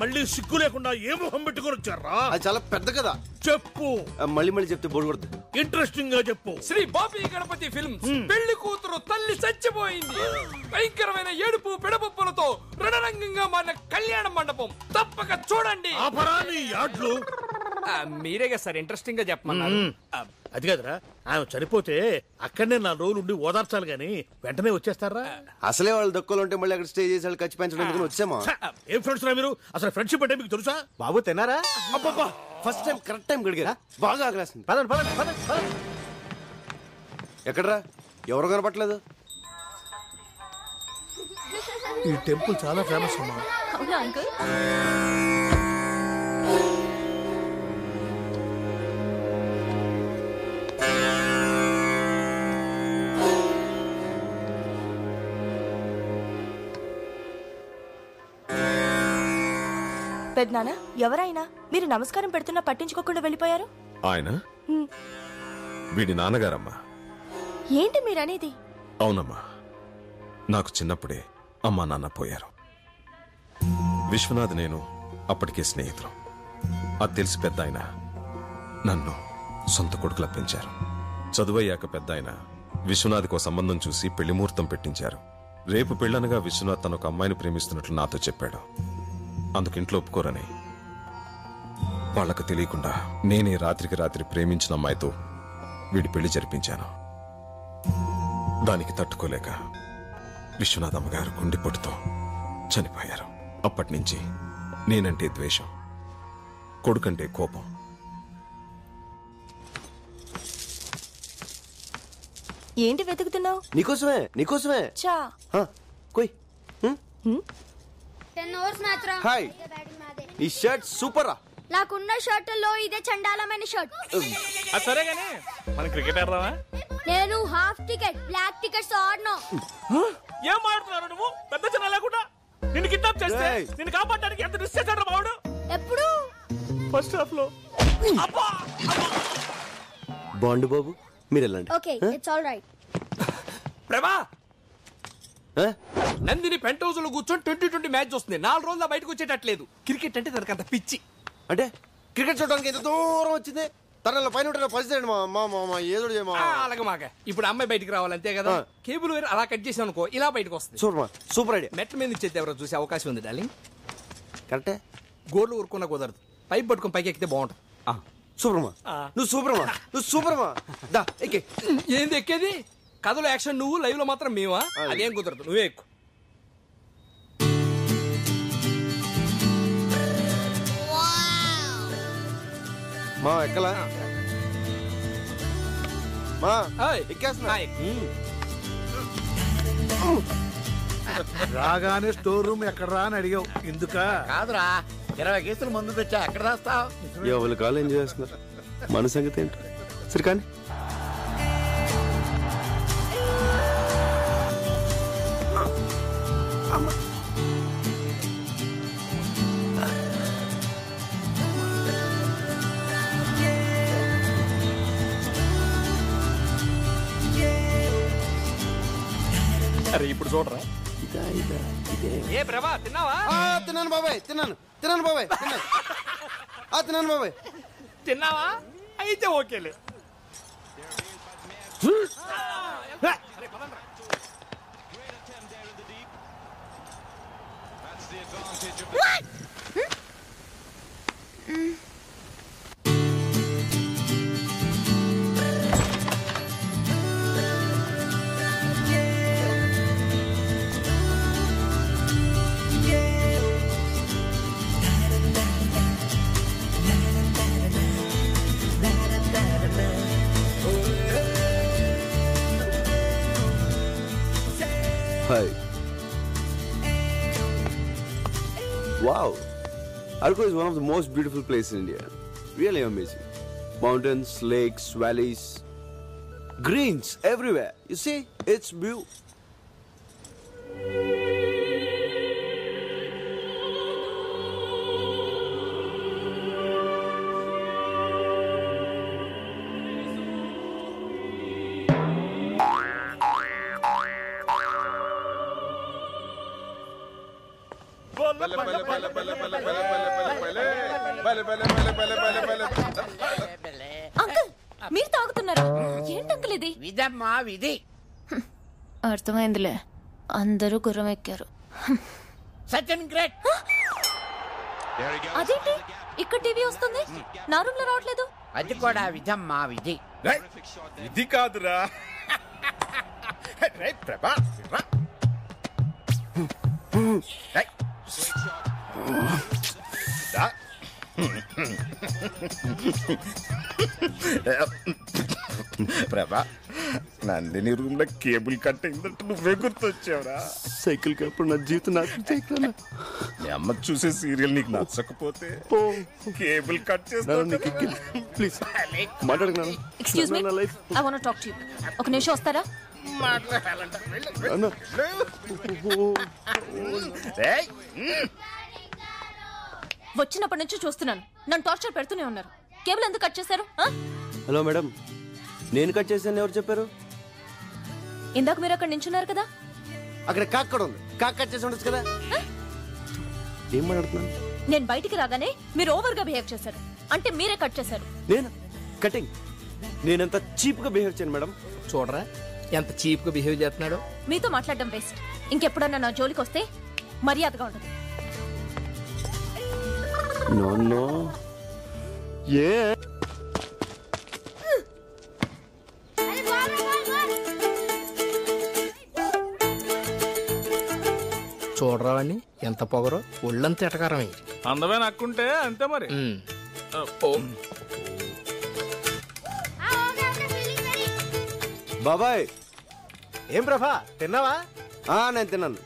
మళ్ళీ సిగ్గు లేకుండా ఏ మొహం పెట్టుకుని వచ్చారా? అది చాలా పెద్ద కదా. చెప్పు. మళ్ళీ చెప్తే బోర్డు కొడుతుంది. ఇంట్రెస్టింగ్ గా చెప్పు. శ్రీ బాబీ గణపతి ఫిల్మ్స్ పెళ్లి కూతురు తల్లి చచ్చిపోయింది. భయంకరమైన ఏడుపు పిడపప్పులతో రణరంగంగా మారిన కళ్యాణ మండపం తప్పక చూడండి. మీరేగా సార్ ఇంట్రెస్టింగ్ గా చెప్పమన్నారు. అది కదరా, ఆమె చనిపోతే అక్కడనే 4 రోజులు ఉండి ఓదార్చాలి గాని వెంటనే వచ్చేస్తారా? అసలే వాళ్ళు దక్కులు ఉంటే మళ్ళీ అక్కడ స్టే చేసి ఖర్చు పెంచడానికి వచ్చామా? ఏం ఫ్రెండ్స్ రా మీరు? అసలు ఫ్రెండ్షిప్ అంటే మీకు తెలుసా? బాబు తిన్నారా? అబ్బబ్బా, ఫస్ట్ టైం కరెక్ట్ టైం గడిగారా? బాగా ఆకలేస్తుంది. పదండి పదండి పదండి పదండి. ఎక్కడరా? ఎవరు కనపట్లేదు? ఈ టెంపుల్ చాలా ఫేమస్ అమ్మా. అవునా అంకుల్? పెద్దనాన్న, ఎవరైనా మీరు నమస్కారం పెడుతున్నా పట్టించుకోకుండా వెళ్ళిపోయారు. ఆయన వీడి నాన్నగారమ్మా. ఏంటి మీరనేది? అవునమ్మా, నాకు చిన్నప్పుడే అమ్మా నాన్న పోయారు. విశ్వనాథ్ నేను అప్పటికే స్నేహితులు. అది తెలిసి పెద్ద ఆయన నన్ను సొంత కొడుకులా పెంచారు. చదువయ్యాక పెద్ద ఆయన విశ్వనాథ్కో సంబంధం చూసి పెళ్లి ముహూర్తం పెట్టించారు. రేపు పెళ్ళనగా విశ్వనాథ్ తన ఒక అమ్మాయిని ప్రేమిస్తున్నట్లు నాతో చెప్పాడు. అందుకు ఇంట్లో ఒప్పుకోరని వాళ్లకు తెలియకుండా నేనే రాత్రికి రాత్రి ప్రేమించిన అమ్మాయితో వీడి పెళ్లి జరిపించాను. దానికి తట్టుకోలేక విశ్వనాథమ్మ గారు గుండెపోటుతో చనిపోయారు. అప్పటి నుంచి నేనంటే ద్వేషం, కొడుకంటే కోపం. ఏంటి వెతుకుతున్నావు? నీకోసమే చా కొయ్. 10 hours మ్యాచ్ రా. హాయ్, ఈ షర్ట్ సూపర్ రా. నాకున్న షర్టుల్లో ఇదే చండాలమైన షర్ట్. సరే గానీ మన క్రికెట్ ఆడదామా? నేను హాఫ్ టికెట్ బ్లాక్ టికెట్స్ ఆడను. ఏం ఆడుతున్నారు నువ్వు? పెద్ద చిన్న లేకుండా నిన్ను కిడ్నాప్ చేస్తే నిన్ను కాపాడడానికి ఎంత రిస్క్ చేశాడు బావుడు? ఎప్పుడు? ఫస్ట్ హాఫ్ లో. బాండు బాబు మీరు వెళ్ళండి. Okay, it's all right. ప్రభా, నందిని పెంట్ హౌస్ లో కూర్చొని 2020 మ్యాచ్ వస్తుంది. 4 రోజుల్లో బయటకు వచ్చేటట్లేదు. క్రికెట్ అంటే తనకు అంత పిచ్చి. అంటే క్రికెట్ చూడడానికి ఎంత దూరం వచ్చింది. తన పైన పరిస్థితి ఏదో అలాగే మాక. ఇప్పుడు అమ్మాయి బయటికి రావాలి అంతే కదా. కేబుల్ వేరు అలా కట్ చేసాం అనుకో, ఇలా బయటకు వస్తుంది. Super idea. మెట్ల మీద ఇచ్చేది ఎవరో చూసే అవకాశం ఉంది డార్లింగ్. కరెక్టే. గోర్లు ఊరుకున్నా కుదరదు. పైప్ పట్టుకుని పైకి ఎక్కితే బాగుంటుంది. నువ్వు సూపర్మా దా ఎక్కే. ఏంది ఎక్కేది? కథలో యాక్షన్ నువ్వు, లైవ్ లో మాత్రం మేమా? అదేం కుదరదు, నువ్వే ఎక్కువ. మా ఎక్కలా మా ఎక్కేస్తున్నా. రాగానే స్టోర్ రూమ్ ఎక్కడరా అని అడిగావు. ఎందుకా? కాదురా, 20 కేసులు మందు తెచ్చా. ఎక్కడ రాస్తావు? ఎవరి కాలు ఎంజాయ్ చేస్తున్నారు. మన సంగతి ఏంటి? సరే కానీ అరే ఇప్పుడు చూడరా. ఏ ప్రభా, తిన్నావా? తిన్నాను బాబాయ్. తిన్నాను బాబాయ్. తిన్నావా? అయితే ఓకేలే. Hi. Wow. Arco is one of the most beautiful places in India. Really amazing. Mountains, lakes, valleys, greens everywhere. You see, it's beautiful. Uncle, మీరు తాగుతున్నారా? ఏంటి అంకుల్ ఇది? విధమ్మా విధి. అర్థమైందిలే, అందరూ గుర్రం ఎక్కారు. సచిన్ గ్రేట్. అదేంటి ఇక్కడ టీవీ వస్తుంది, నా రూమ్ లో రావట్లేదు? అది కూడా విధమ్మా విధి. ఇది కాదురా. ప్రభా ప్రభా, నందిని రూమ్ లో కేబుల్ కట్ అయిందంటే నువ్వే గుర్తొచ్చావురా. సైకిల్ కప్పుడు నా జీవితం నాకు మీ అమ్మ చూసే సీరియల్ నీకు నచ్చకపోతే కేబుల్ కట్ చేస్తాను. ప్లీజ్ మాట్లాడుకున్నాను. Excuse me, I want to talk to you. ఒక నిమిషం వస్తారా? వచ్చినప్పటి నుంచి చూస్తున్నాను, నన్ను టార్చర్ పెడుతూనే ఉన్నారు. కేబుల్ ఎందుకు కట్ చేశారు? హలో మేడం, నేను కట్ చేశాను ఎవరు చెప్పారు? ఇందాక మీరు అక్కడ నించున్నారు కదా. అక్కడ కాక్ కూడా ఉంది. కాక్ కట్ చేసి ఉండొచ్చు కదా. ఏం మాట్లాడుతున్నాను? నేను బయటికి రాగానే మీరు ఓవర్ గా బిహేవ్ చేశారు. అంటే మీరే కట్ చేశారు. నేను కటింగ్? నేనంత చీప్ గా బిహేవ్ చేయను మేడం. చూడరా ఎంత చీప్ గా బిహేవ్ చేస్తున్నాడు. మీతో మాట్లాడడం వేస్ట్. ఇంకెప్పుడన్నా నా జోలికి వస్తే మర్యాదగా ఉండదు. నో ఏ చూడరావని ఎంత పొగరో ఒళ్ళంత ఎటకారమే. అందమైన అక్కుంటే అంతే మరి. బాబాయ్ ఏం ప్రభా తిన్నావా? నేను తిన్నాను.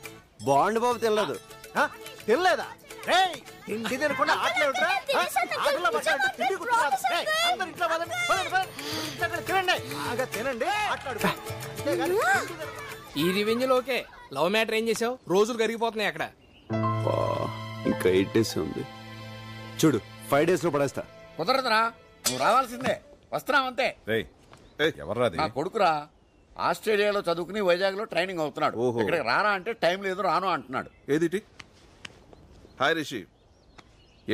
బాండ్ బాబు తినలేదు. తినలేదా? తిండి తినకుండా ఆటలు తినండి. ఈ రివెంజ్ లోకే లవ్ మ్యాటర్ ఏం చేసావు? రోజులు కరిగిపోతున్నాయి అక్కడ. ఇంకా 8 days ఉంది. చూడు 5 days లో పడేస్తా. కుదరదురా, నువ్వు రావాల్సిందే. వస్తున్నావంతే. ఎవర్రాది? నా కొడుకురా, ఆస్ట్రేలియాలో చదువుకుని వైజాగ్ లో ట్రైనింగ్ అవుతున్నాడు. ఇక్కడికి రారా అంటే టైం లేదు రాను అంటున్నాడు. ఏదిటి? హాయ్ రిషి,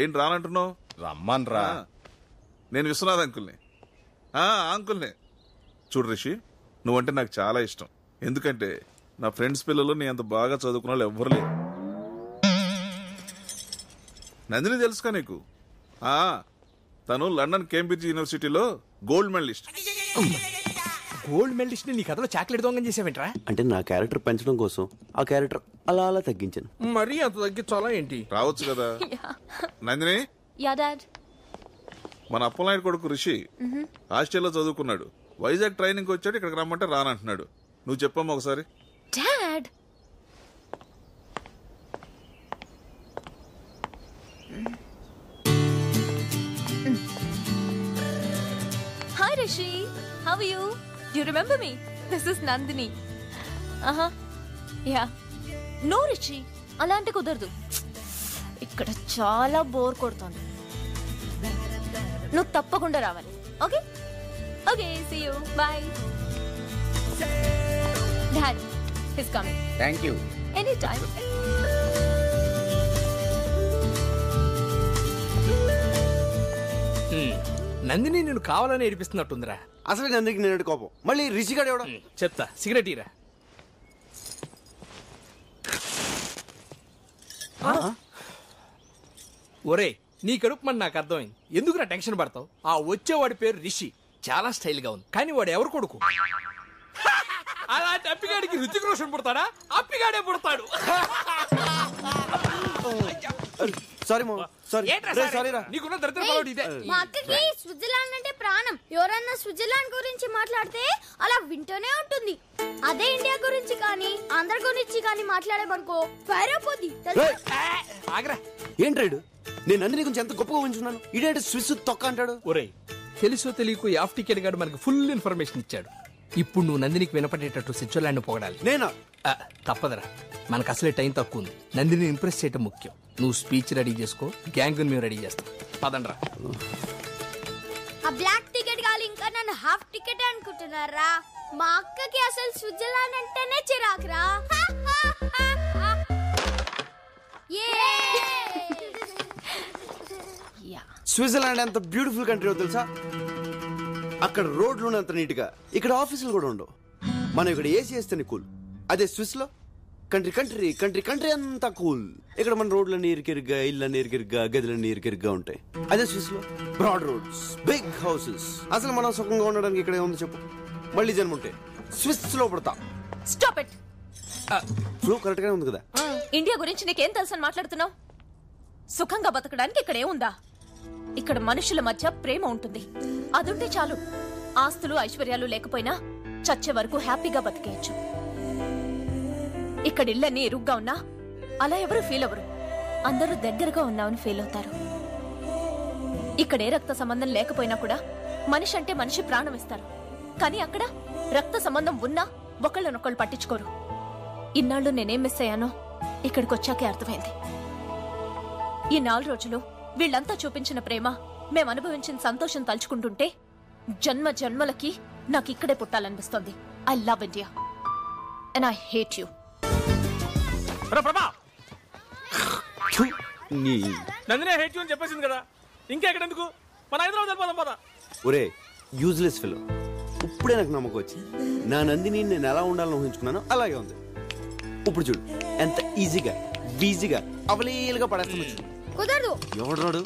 ఏంటి రానంటున్నావు? రమ్మన్ రా. నేను విశ్వనాథ్ అంకుల్ని. అంకుల్ని. చూడు రిషి, నువ్వంటే నాకు చాలా ఇష్టం. ఎందుకంటే నా ఫ్రెండ్స్ పిల్లలు నీ అంత బాగా చదువుకున్న వాళ్ళు ఎవ్వరు లేరు. నందిని తెలుసుకా నీకు? తను లండన్ కేంబ్రిడ్జ్ యూనివర్సిటీలో గోల్డ్ మెడలిస్ట్. గోల్డ్ మెడలిస్ట్ నీ కథలో చాక్లెట్ దొంగ చేసావేంట్రా? అంటే నా క్యారెక్టర్ పెంచడం కోసం ఆ క్యారెక్టర్ అలా అలా తగ్గించాను. మరీ అంత తగ్గించాలా ఏంటి? రావచ్చు కదా. నందిని, మన అప్పలనాయుడు కొడుకు రిషి ఆస్ట్రేలియాలో చదువుకున్నాడు. వైజాగ్ ట్రైనింగ్ వచ్చాడు. ఇక్కడికి రమ్మంటే రానంటున్నాడు. నువ్వు చెప్పమ్మా ఒకసారి. Dad, hi Rishi, how are you? Do you remember me? This is Nandini. Yeah. No Rishi, అలాంటి కుదరదు. ఇక్కడ చాలా బోర్ కొడుతోంది. నువ్వు తప్పకుండా రావాలి. Okay okay, see you, bye. Dad, his coming. Thank you. Any time. Nandini నేను కావాలని ఏడిపిస్తున్నట్టుందిరా. అసలు నందినికి నేను కోపం. మళ్ళీ రిషిగాడు ఎవడం? చెప్తా, సిగరెట్ ఇరా. ఒరే, నీ కడుపు మన నాకు అర్థమైంది. ఎందుకురా టెన్షన్ పడతావు? ఆ వచ్చేవాడి పేరు రిషి, చాలా స్టైల్ గా ఉంది. కానీ వాడు ఎవరు కొడుకు? అలాంటి అప్పిగాడికి రుచిక రోషన్ పుడతాడా? అప్పిగాడే పుడతాడు. నీకున్న దరిద్ర ఇదే. మా అక్కకి స్విట్జర్లాండ్ అంటే ప్రాణం. ఎవరన్నా స్విట్జర్లాండ్ గురించి మాట్లాడితే అలా వింటూనే ఉంటుంది. అదే ఇండియా గురించి కానీ ఆంధ్ర గురించి కానీ మాట్లాడేమనుకో ఫైర్ అయిపోద్ది. ఏంట్రాడు? నేను నందిని గురించి ఎంత గొప్పగా ఉంచున్నాను. ఇడే స్విస్ తొక్క అంటాడు. ఒరే, తెలుసో తెలియకు యాఫ్ టికెట్ గాడు మనకి ఫుల్ ఇన్ఫర్మేషన్ ఇచ్చాడు. ఇప్పుడు నువ్వు నందినికి వినపడేటట్టు స్విట్జర్లాండ్ పొగడాలి. నేనా? తప్పదరా, మనకు అసలే టైం తక్కువ ఉంది. నందిని ఇంప్రెస్ చేయటం ముఖ్యం. నువ్వు స్పీచ్ రెడీ చేసుకో, గ్యాంగ్ మేము రెడీ చేస్తాం. పదండ్రా. ఆ బ్లాక్ టికెట్ గాలి ఇంకా నన్ను హాఫ్ టికెట్ అనుకుంటున్నారా? మా అక్కకి అసలు స్విట్జర్లాండ్ అంటేనే చిరాకురా. స్విట్జర్లాండ్ ఎంత బ్యూటిఫుల్ కంట్రీ తెలుసా? అక్కడ రోడ్లు అంత నీట్ గా, ఇక్కడ ఆఫీసులు కూడా ఉండవు. మనం ఇక్కడ ఏసీ వేస్తేనే కూల్. అదే స్విస్ లో కంట్రీ కంట్రీ కంట్రీ కంట్రీ అంతా కూల్. ఇక్కడ మన రోడ్లన్నీ ఇరికిరిగ్గా, ఇళ్ళన్నీ ఇరికిరిగ్గా, గదులన్నీ ఇరికిరిగ్గా ఉంటాయి. అదే స్విస్ లో బ్రాడ్ రోడ్స్, బిగ్ హౌసెస్. అసలు మనం సుఖంగా ఉండడానికి ఇక్కడ ఏముంది చెప్పు? మళ్ళీ జన్మ ఉంటే స్విస్ లో పడతా. Stop it. ఫ్లో కరెక్ట్ గానే ఉంది కదా? ఇండియా గురించి నీకేం తెలుసు అని మాట్లాడుతున్నావు? సుఖంగా బతకడానికి ఇక్కడ ఏముందా? ఇక్కడ మనుషుల మధ్య ప్రేమ ఉంటుంది. అదుంటే చాలు. ఆస్తులు ఐశ్వర్యాలు లేకపోయినా చచ్చే వరకు హ్యాపీగా బతికేయచ్చు. ఇక్కడ ఇళ్ళన్నీ ఇరుగ్గా ఉన్నా అలా ఎవరు ఫీల్ అవ్వరు. అందరూ దగ్గరగా ఉన్నామని ఫీల్ అవుతారు. ఇక్కడ ఏ రక్త సంబంధం లేకపోయినా కూడా మనిషి అంటే మనిషి ప్రాణం ఇస్తారు. కానీ అక్కడ రక్త సంబంధం ఉన్నా ఒకళ్ళనొకళ్ళు పట్టించుకోరు. ఇన్నాళ్ళు నేనేం మిస్ అయ్యానో ఇక్కడికి వచ్చాకే అర్థమైంది. ఈ 4 రోజులు వీళ్ళంతా చూపించిన ప్రేమ, మేం అనుభవించిన సంతోషం తలుచుకుంటుంటే జన్మ జన్మలకి నాకు ఇక్కడే పుట్టాలనిపిస్తోంది. I love India and I hate you. Prabha, Nandini hate you అని చెప్పేసింది కదా, ఇంకా ఎక్కడెందుకు? మన హైదరాబాద్ వెళ్ళిపోదాం పద. ఒరే యూజ్లెస్ ఫెలో, ఇప్పుడే నాకు నమ్మకం వచ్చింది. నా నందిని నేను ఎలా ఉండాలని ఊహించుకున్నానో అలాగే ఉంది. ఇప్పుడు చూడు ఎంత ఈజీగా ఈజీగా అవలీలుగా పడేస్తాను. కుదరదు. ఎవడు?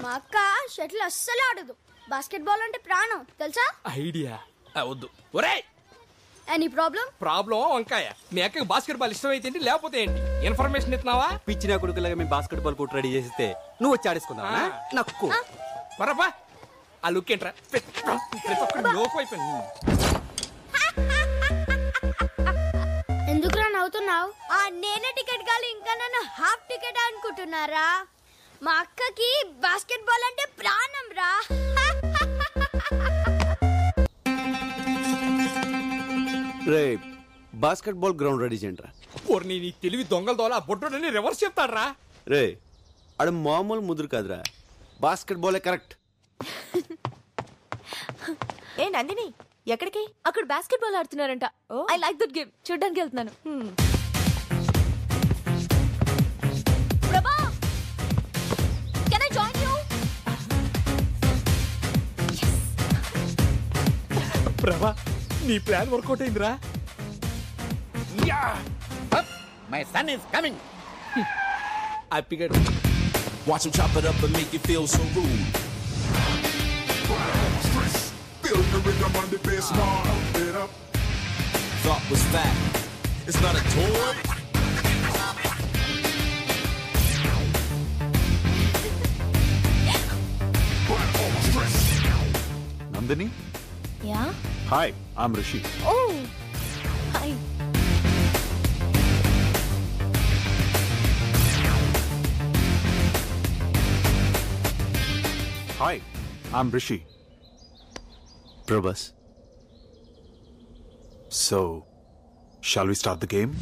మా అక్క షటిల్ అస్సలు ఆడదు. బాస్కెట్ బాల్ అంటే ప్రాణం తెలుసా? ఐడియా వద్దు. ఒరే ఎనీ ప్రాబ్లం? ప్రాబ్లం వంకాయ. మీ అక్కకి బాస్కెట్ బాల్ ఇష్టం అయితే ఏంటి, లేకపోతే ఏంటి? ఇన్ఫర్మేషన్ ఇస్తున్నావా? పిచ్చిన కొడుకులాగా మేము బాస్కెట్ బాల్ కోర్టు రెడీ చేస్తే నువ్వు వచ్చి ఆడేసుకుందావా? నక్కు పరపా ఆ లుక్ ఏంట్రా, ప్రతి ఒక్కరు లోకు అయిపోయింది. ఎందుకురా నవ్వుతున్నావు? నేనే టికెట్ కాదు, ఇంకా నన్ను హాఫ్ టికెట్ అనుకుంటున్నారా? మా అక్కకి బాస్కెట్ బాల్ అంటే ప్రాణం రా. రే బాస్కెట్ బాల్ గ్రౌండ్ రెడీ చేయండి. నీ తెలివి దొంగల దోల బొట్టుని రివర్స్ చెప్తాడ్రా. రే ఆడ మామూలు ముదురు కాదురా, బాస్కెట్ బాలే కరెక్ట్. ఏ నందిని ఎక్కడికి? అక్కడ బాస్కెట్ బాల్ ఆడుతున్నారంట. ఐ లైక్ దట్ గేమ్, చూడ్డానికి వెళ్తున్నాను. Prabha, can I join you? Prabha నీ ప్లాన్ వర్కౌట్ అయిందిరా. My son is coming. హ్యాపీగా Watch him chop it up and make you feel so rude. Feel the rhythm on the bass, pump it up. Thought was that. It's not a toy. Nandini? Yeah? Hi, I'm Rishi. Oh, hi. Hi, I'm Rishi. Prabhas. So, shall we start the game?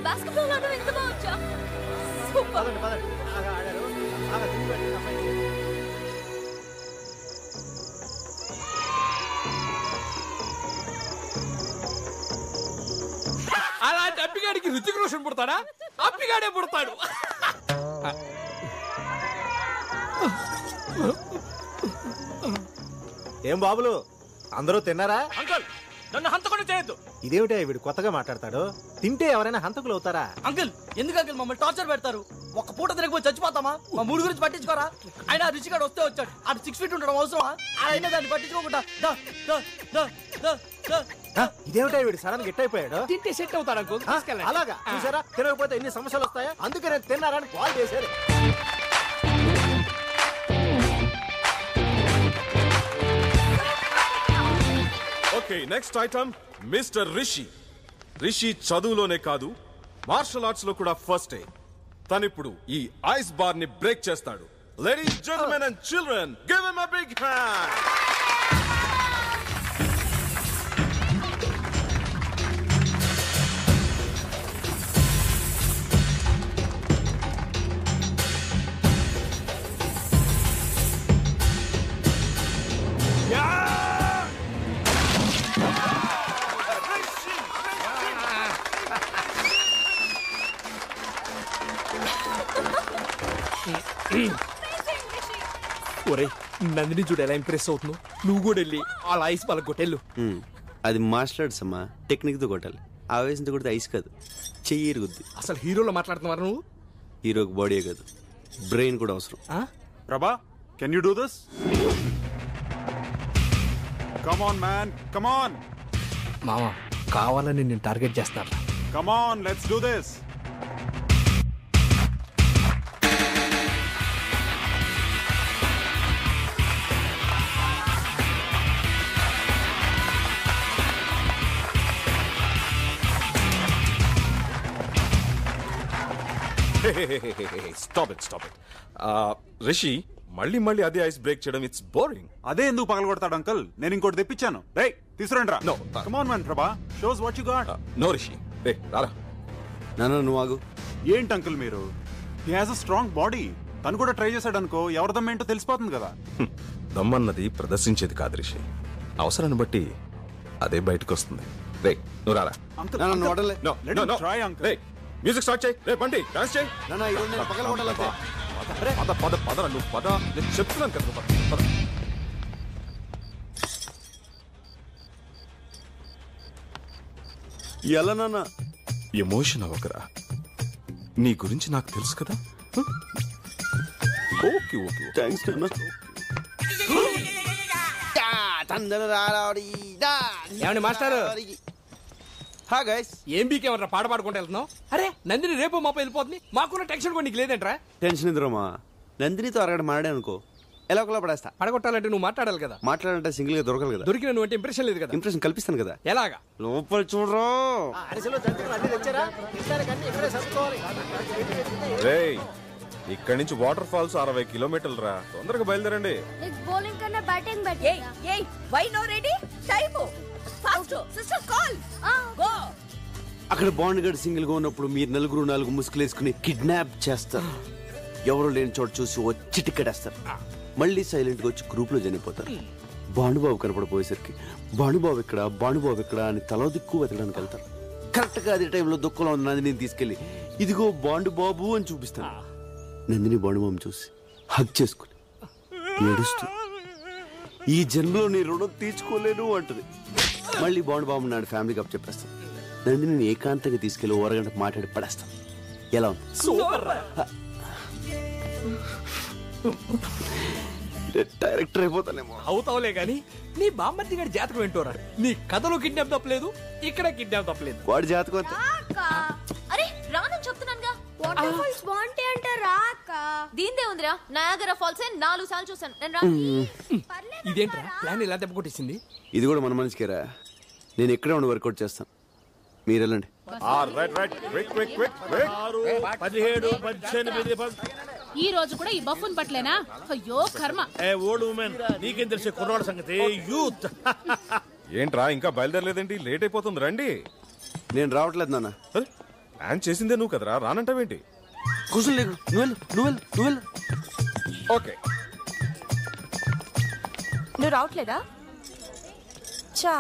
Basketball ఆడడం ఎంత బాగుంచా. Super. అలాంటి అప్పిగాడికి రుచిక్ రోషన్ పుడతాడా? అప్పిగాడే పుడతాడు. ఏం బాబులు అందరూ తిన్నారా? Uncle నన్ను హంతకుండా చేయొద్దు. ఇదేమిటా వీడు కొత్తగా మాట్లాడతాడు? తింటే ఎవరైనా హంతకులు అవుతారా? అంకుల్ ఎందుకు అంకుల్ మమ్మల్ని టార్చర్ పెడతారు? ఒక్క పూట తిరగపోయి చచ్చిపోతామా? మా మూడు గురించి పట్టించుకోరా? ఆయన రుచిగాడు వస్తే వచ్చాడు, ఆడు 6 feet ఉండడం అవసరమా? ఆయన దాన్ని పట్టించుకోకుండా ఇదేమిటా వీడు సడన్ గెట్ అయిపోయాడు? తింటే సెట్ అవుతాడు అంకుల్. అలాగా చూసారా, తినకపోతే ఎన్ని సమస్యలు వస్తాయా? అందుకే నేను తిన్నారని కాల్ చేశారు. Okay next item mister Rishi. Rishi చదువులోనే కాదు మార్షల్ ఆర్ట్స్ లో కూడా ఫస్ట్. తనిప్పుడు ఈ ఐస్ బార్ ని బ్రేక్ చేస్తాడు. Ladies gentlemen and children give him a big hand. ఒరే నందిని చూడు ఎలా ఇంప్రెస్ అవుతున్నావు. నువ్వు కూడా వెళ్ళి అలా ఐస్ బాల్ కొట్టెళ్ళు. అది మార్షల్ ఆర్ట్స్ అమ్మా, టెక్నిక్ తో కొట్టాలి. ఆవేశంతో కొడితే ఐస్ కాదు, చెయ్యి ఇరుగుద్ది. అసలు హీరోలో మాట్లాడుతున్నారు నువ్వు. హీరోకి బాడీ కాదు, బ్రెయిన్ కూడా అవసరం. ప్రభా, can you do this? Come on, man. Come on. మామ కావాలని నేను టార్గెట్ చేస్తాను. Come on, let's do this. Stop it Rishi మళ్ళీ అదే ఐస్ బ్రేక్ చేయడం ఇట్స్ బోరింగ్. అదే ఎందుకు పగలగొడతాడు అంకల్? నేను ఇంకోటి తెప్పించాను. రేయ్ తీసుకురండి రా. No come on man Prabha, show us what you got. No Rishi, రే రారా. నాన్న నువ్వు ఆగు. ఏంటి అంకుల్ మీరు? He has a strong body. తను కూడా ట్రై చేశాడు అనుకో, ఎవరి దమ్ ఏంటో తెలిసిపోతుంది కదా. దమ్మన్నది ప్రదర్శించేది కాదు రిషి, అవసరాన్ని బట్టి అదే బయటకు వస్తుంది. రే నువ్వు రారా. మ్యూజిక్ స్టార్ట్ చేయి. రే బండి డాన్స్ చేయి. పద నువ్వు పద, నేను చెప్తున్నాను కదా. పద. ఎలా నాన్న? ఎమోషన్ అవ్వకరా, నీ గురించి నాకు తెలుసు కదా. ఓకే ఓకే థ్యాంక్స్ నాన్న. ఏమండి మాస్టర్? హా గైస్. ఏం బీకేమన్నా పాట పాడుకుంటూ వెళ్తున్నావు? అరే నందిని రేపు మాప వెళ్ళిపోతుంది, మాకున్న టెన్షన్ కూడా నీకు లేదంట్రా? టెన్షన్ ఎందురమ్మా, నందినితో అరగడ మాడే అనుకో ఎలా ఒకలా పడేస్తా. పడగొట్టాలంటే నువ్వు మాట్లాడాలి కదా. మాట్లాడాలంటే సింగిల్ గా దొరకాలి కదా. దొరికిన నువ్వు అంటే ఇంప్రెషన్ లేదు కదా. ఇంప్రెషన్ కల్పిస్తాను కదా. ఎలాగా? లోపల చూడరా. రేయ్ ఇక్కడి నుంచి వాటర్ ఫాల్స్ 60 కిలోమీటర్లు రా, తొందరగా బయలుదేరండి. బౌలింగ్ కన్నా బ్యాటింగ్ ఏయ్ why no ready time fast sister call go. అక్కడ బాండ్ గడ్ సింగిల్ గా ఉన్నప్పుడు మీరు నలుగురు 4 ముసుగులేసుకుని కిడ్నాప్ చేస్తారు. ఎవరు లేని చోటు చూసి వచ్చి టికెట్ వేస్తారు. మళ్ళీ సైలెంట్ గా వచ్చి గ్రూప్ లో చనిపోతారు. భానుబాబు కనపడిపోయేసరికి భానుబాబు ఇక్కడ అని తలో దిక్కు వెతకడానికి వెళ్తారు. కరెక్ట్ గా అదే టైంలో దుఃఖంలో ఉన్న నందిని తీసుకెళ్లి ఇదిగో బాండుబాబు అని చూపిస్తాను. నందిని బాండుబాబు చూసి హగ్ చేసుకుని ఏడుస్తూ ఈ జన్మలో నీ రుణం తీర్చుకోలేను అంటది. మళ్ళీ బాండుబాబు నాడు ఫ్యామిలీకి అప్ చెప్పేస్తాను. నందిని ఏకాంతంగా తీసుకెళ్లి 1 గంట మాట్లాడి పడేస్తాను. ఎలా ఉంది? డైరెక్టర్ అయిపోతానేమో. అవుతావులే గాని నీ బామ్మర్ది గారి జాతకం ఏంటోరా. నీ కథలో కిడ్నాప్ తప్పలేదు, ఇక్కడ కిడ్నాప్ తప్పలేదు. వాడి జాతకం అంతే. అరే రానని చెప్తున్నానుగా. వాటర్ ఫాల్స్ బాగుంటాయి అంట రాక. దీందే ఉందిరా, నయాగరా ఫాల్స్ 4 సార్లు చూసాను నేను రా. ఇదేంట్రా ప్లాన్ ఇలా దెబ్బ కొట్టేసింది? ఇది కూడా మన మనిషికేరా. నేను ఎక్కడే ఉండి వర్కౌట్ చేస్తాను, మీరు వెళ్ళండి. 17, 18. ఈ రోజు కూడా ఈ బఫ్ఫున్ పట్లేనా? అయ్యో కర్మ. ఓల్డ్ ఉమెన్ నీకేం తెలిసే కుర్రాళ్ళ సంగతి. యూత్ ఏంట్రా ఇంకా బయలుదేరలేదేంటి? లేట్ అయిపోతుంది, రండి. నేను రావట్లేదు నాన్న. ప్లాన్ చేసిందే నువ్వు కదరా, రానంటావేంటి? కూర్చొని నువ్వు ఓకే. నువ్వు రావట్లేదా? చా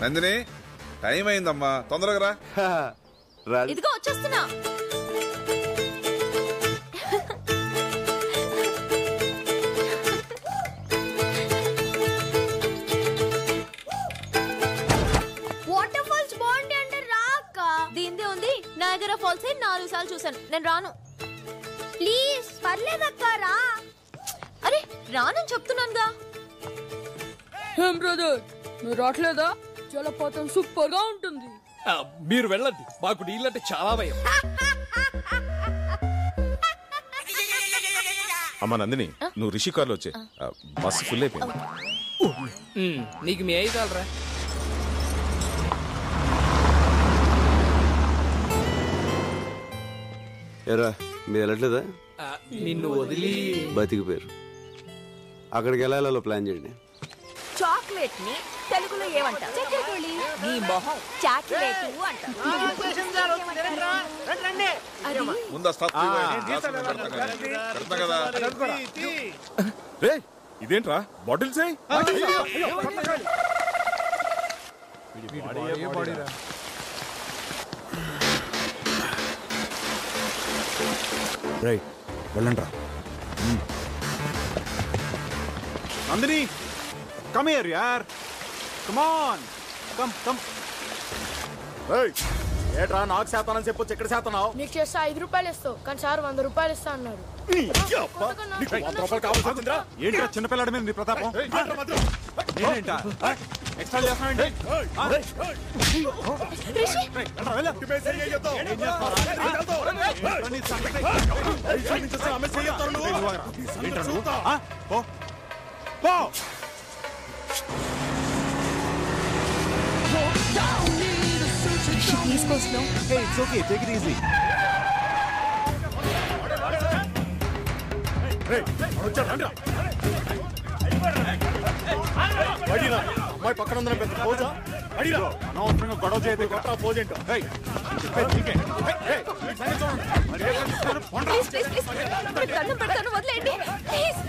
నందిని టైం అయిందమ్మా, తొందరగా రా. ఇదిగో వచ్చేస్తున్నా. వాటర్ ఫాల్స్ బాగుంటాయి అంట రాక. దీందే ఉంది, నయాగరా ఫాల్స్ 4 సార్లు చూసాను నేను రాను. ప్లీజ్ పర్లేదక్క రా. అరే రానని చెప్తున్నానుగా. ఏం బ్రదర్ నువ్వు రావట్లేదా? జలపాతం సూపర్ గా ఉంటుంది. మీరు వెళ్ళండి, మాకు నీళ్ళంటే చాలా భయం. అమ్మా నందిని నువ్వు రిషి కార్లో వచ్చే, బస్సు ఫుల్ అయిపోయింది. నీకు మీ అయ్యి చాలరా. ఎరా మీరు వెళ్ళట్లేదా? నిన్ను వదిలి బతికిపోయారు. అక్కడికి వెళ్ళాలో ప్లాన్ చేయండి. చాక్లెట్ ని తెలుగులో ఏమంటారు? నీ మొహం చాక్లెట్ అంట. రే ఇదేంట్రా బాటిల్స్? రైట్ వెళ్ళండి రా. నందిని కమ్ హియర్ యార్, కమ్ ఆన్, కమ్. ఏట్రా నాకు శాతానని చెప్పొచ్చు ఎక్కడ శాతనావు? నీకు చేస్తే 5 రూపాయలు ఇస్తావు కానీ సార్ 100 రూపాయలు ఇస్తా అన్నాడు. ఏంట్రా చిన్నపిల్లాడి మీద నీ ప్రతాపం? నేనేంటా ఎక్స్ట్రా చేస్తానండి? Please go slow. Hey, it's okay. Take it easy. అమ్మాయి పక్కన ఉందని పెద్ద పోజా అనవసరంగా గొడవ చేయదు పోజ్ ఏంటో. దండం పెడతాను వదిలేయండి ప్లీజ్.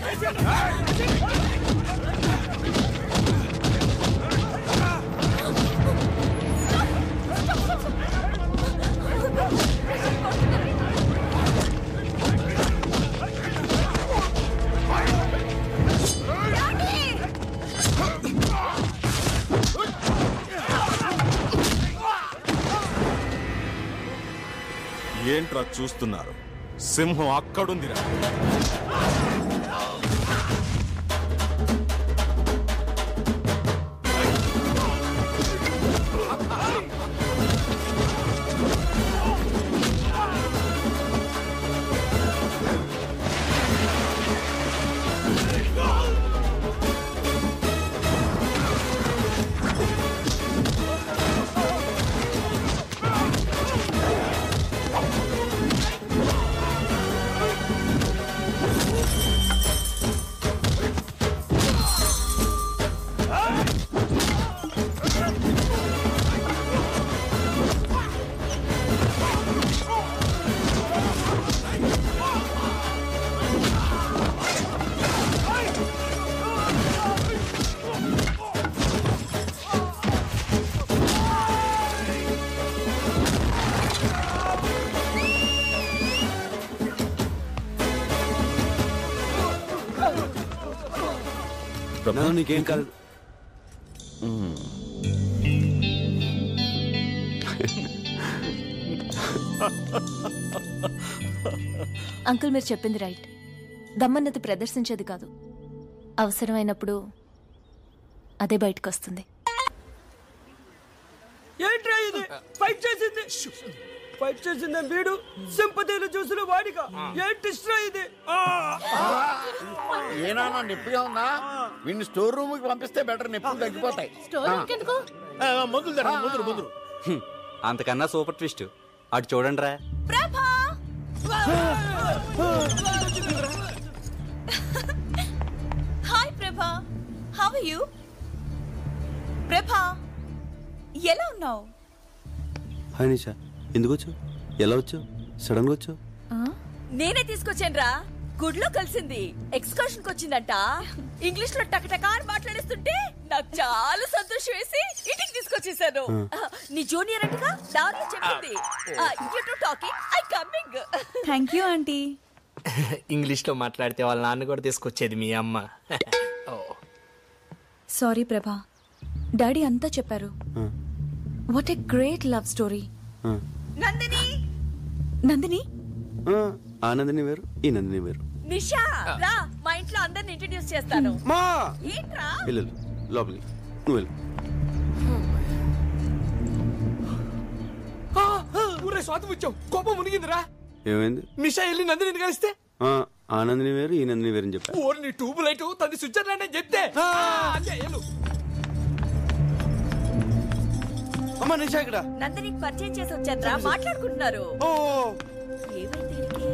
ఏంట్రా చూస్తున్నారు? సింహం అక్కడుందిరా. నీకేం కాదు. అంకుల్ మీరు చెప్పింది రైట్. దమ్మన్నది ప్రదర్శించేది కాదు, అవసరమైనప్పుడు అదే బయటకు వస్తుంది. ఏంట్రా ఇది? ఫైట్ చేసింది వీడు, సింపతిలు చూసిన వాడిగా. ఏంటి ఇది? ఏనా నొప్పిగా ఉందా? వీడిని స్టోర్ రూమ్ కి పంపిస్తే బెటర్, నొప్పులు తగ్గిపోతాయి. అంతకన్నా సూపర్ ట్విస్ట్ అటు చూడండి రా. హాయ్ ప్రభా, హౌ ఆర్ యు? ప్రభా ఎలా ఉన్నావు? హాయ్ నిషా, ఎందుకు వచ్చావు? ఎలా వచ్చావు? సడన్ గా వచ్చావు? నేనే తీసుకొచ్చాను రా. గుడ్లో కలిసింది, ఎక్స్కర్షన్ కి వచ్చిందంట. ఇంగ్లీష్ లో టకటకా అని మాట్లాడేస్తుంటే నాకు చాలా సంతోషం వేసి ఇంటికి తీసుకొచ్చేసాను. నీ జూనియర్ అంటగా దారిలో చెప్పింది. You to talking, I coming. Thank you aunty. English లో మాట్లాడితే వాళ్ళ నాన్న కూడా తీసుకొచ్చేది మీ అమ్మ. సారీ ప్రభా, డాడీ అంతా చెప్పారు. What a great love story. Nandini Nandini ఆ నందిని వేరు, ఈ నందిని వేరు. నిషా రా, మా ఇంట్లో అందరిని ఇంట్రడ్యూస్ చేస్తాను. మా ఏంట్రా? వెళ్ళు లోపలికి, నువ్వు వెళ్ళు. స్వాతి వచ్చావు, కోపం మునిగిందిరా. ఏమైంది? మిషా వెళ్ళి నందిని కలిస్తే ఆ నందిని వేరు, ఈ నందిని వేరు అని చెప్పా. ఓర్ నీ ట్యూబ్ లైట్ తది స్విట్జర్లాండ్ అని చెప్తే అమ్మా నిషా ఇక్కడ. నందినికి పరిచయం చేసి వచ్చారా, మాట్లాడుకుంటున్నారు. ఏమైంది?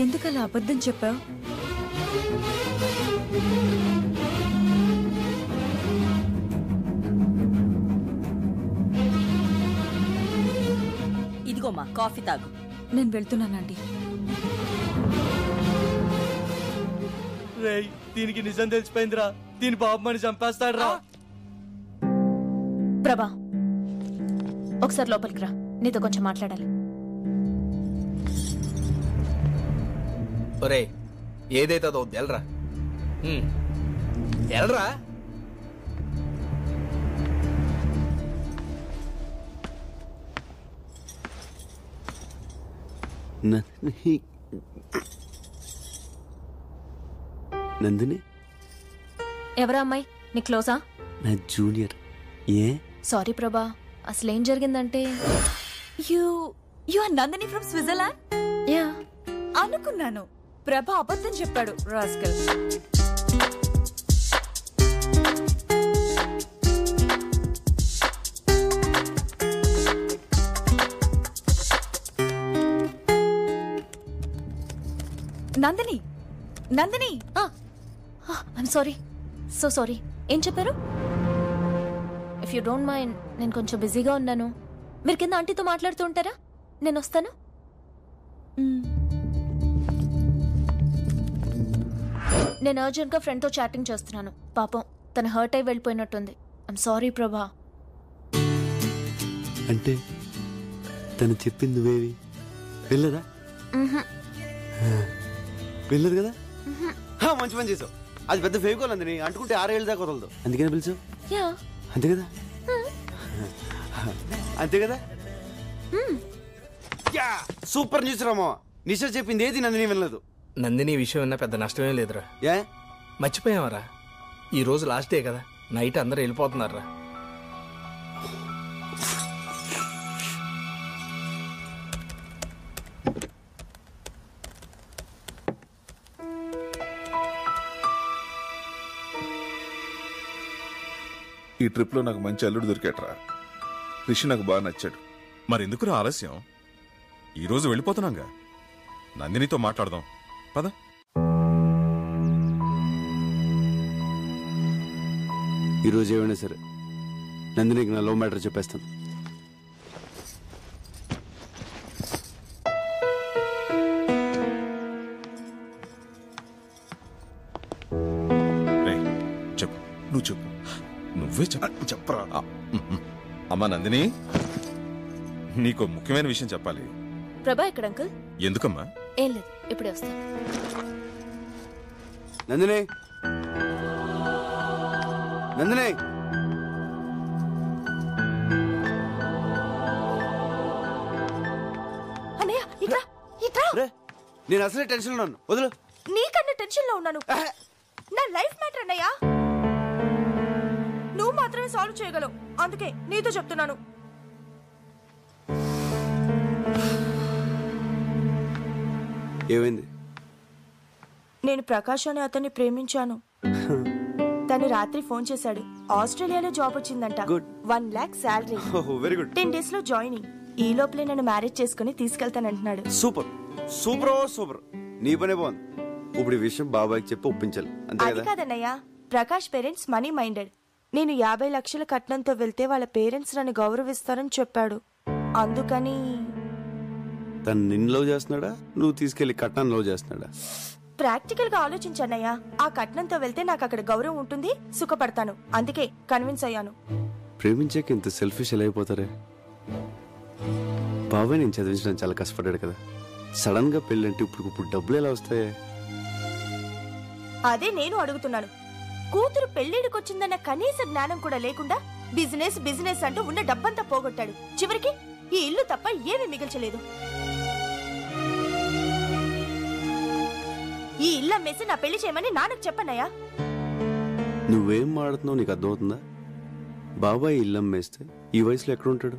ఎందుకలా అబద్ధం చెప్పావు? ఇదిగోమ్మా కాఫీ తాగు. నేను వెళ్తున్నానండి. దీనికి నిజం తెలిసిపోయిందిరా. దీని బాబు మని చంపేస్తాడు రా. ప్రభా ఒకసారి లోపలికి రా, నీతో కొంచెం మాట్లాడాలి. ఒరే ఏదైతే అదో ఎల్రా ఎల్రా. నందిని ఎవరా అమ్మాయి? నీ క్లోజా? నా జూనియర్. ఏ సారీ ప్రభా, అసలేం జరిగిందంటే you are Nandini from Switzerland? Yeah అనుకున్నాను. ప్రభా అబద్ధం చెప్పాడు rascal. Nandini Nandini I'm sorry, so sorry. ఏం చెప్పారు? ఇఫ్ యూ డోంట్ మైండ్, నేను కొంచెం బిజీగా ఉన్నాను. మీరు కింద ఆంటీతో మాట్లాడుతూ ఉంటారా? నేను వస్తాను. నేను అర్జెంట్గా ఫ్రెండ్తో చాటింగ్ చేస్తున్నాను. పాపం తను హర్ట్ అయి వెళ్ళిపోయినట్టుంది. ఐమ్ సారీ ప్రభా. అంటే తను చెప్పింది నువ్వేవి వెళ్ళదా? వెళ్ళదు కదా? మంచి పని చేసావు. అది పెద్ద ఫేకోల్ అందని అంటుకుంటే 6 ఏళ్ళ దాకా వదలదు. అందుకనే పిలిచావు. అంతే కదా? అంతే కదా? Super news Rama. నిషా చెప్పింది ఏది నందిని వినలేదు. నందిని విషయం విన్నా పెద్ద నష్టమేం లేదురా. ఏ మర్చిపోయావరా? ఈ రోజు లాస్ట్ డే కదా, నైట్ అందరూ వెళ్ళిపోతున్నారా. ఈ ట్రిప్ లో నాకు మంచి అల్లుడు దొరికాట్రా. రిషి నాకు బాగా నచ్చాడు. మరెందుకురా ఆలస్యం? ఈరోజు వెళ్ళిపోతున్నాగా. నందినితో మాట్లాడదాం పద. ఈరోజు ఏమైనా సరే నందినికి నా లవ్ మ్యాటర్ చెప్పేస్తాను. చెప్పు. నువ్వు చెప్పు. నువ్వే చెప్పరా. అమ్మా నందిని, నీకు ముఖ్యమైన విషయం చెప్పాలి. ప్రభా ఎక్కడ అంకుల్? ఎందుకమ్మా? ఏం లేదు, ఇప్పుడే వస్తాను. నందిని నందిని అన్నయ్య ఇట్రా ఇట్రా. నేను అసలే టెన్షన్ ఉన్నాను, వదులు. నీకన్నా టెన్షన్ లో ఉన్నాను. నా లైఫ్ మ్యాటర్ అన్నయ్య. నువ్వు మాత్రమే సాల్వ్ చేయగలవు, అందుకే నీతో చెప్తున్నాను. ఏమైంది? నేను ప్రకాష్ అనే అతన్ని ప్రేమించాను. తను రాత్రి ఫోన్ చేశాడు. ఆస్ట్రేలియాలో జాబ్ వచ్చిందంట. 1 lakh salary. Very good. 10 days లో జాయినింగ్. ఈ లోపలే నన్ను మ్యారేజ్ చేసుకుని తీసుకెళ్తానంటున్నాడు. Super super super. నీ పనే బాగుంది. ఇప్పుడు ఈ విషయం బాబాయ్కి చెప్పి ఒప్పించాలి, అంతే అది కదా? కాదన్నయ్య, ప్రకాష్ పేరెంట్స్ మనీ మైండెడ్. నేను 50 లక్షల కట్నంతో వెళ్తే వాళ్ళ పేరెంట్స్ నన్ను గౌరవిస్తారని చెప్పాడు. అందుకని తను నిన్ను లవ్ చేస్తున్నాడా, నువ్వు తీసుకెళ్లి కట్నాన్ని లవ్ చేస్తున్నాడా? ప్రాక్టికల్ గా ఆలోచించన్నయ్య. ఆ కట్నంతో వెళ్తే నాకు అక్కడ గౌరవం ఉంటుంది, సుఖపడతాను. అందుకే కన్విన్స్ అయ్యాను. ప్రేమించాక ఇంత సెల్ఫిష్ ఎలా అయిపోతారే? బాబాయ్ నేను చదివించడం చాలా కష్టపడ్డాడు కదా. సడన్ గా పెళ్ళంటే ఇప్పుడు డబ్బులు ఎలా వస్తాయి? అదే నేను అడుగుతున్నాను. కూతురు పెళ్లిడికొచ్చిందన్న కనీస జ్ఞానం కూడా లేకుండా బిజినెస్ బిజినెస్ అంటూ ఉన్న డబ్బంతా పోగొట్టాడు. చివరికి ఈ ఇల్లు తప్ప ఏమీ మిగల్చలేదు. ఈ ఇల్లు అమ్మేసి నా పెళ్లి చేయమని నాన్నకు చెప్పన్నయ్యా. నువ్వేం మాడుతున్నావు నీకు అర్థమవుతుందా? బాబాయ్ ఇల్లు అమ్మేస్తే ఈ వయసులో ఎక్కడుంటాడు?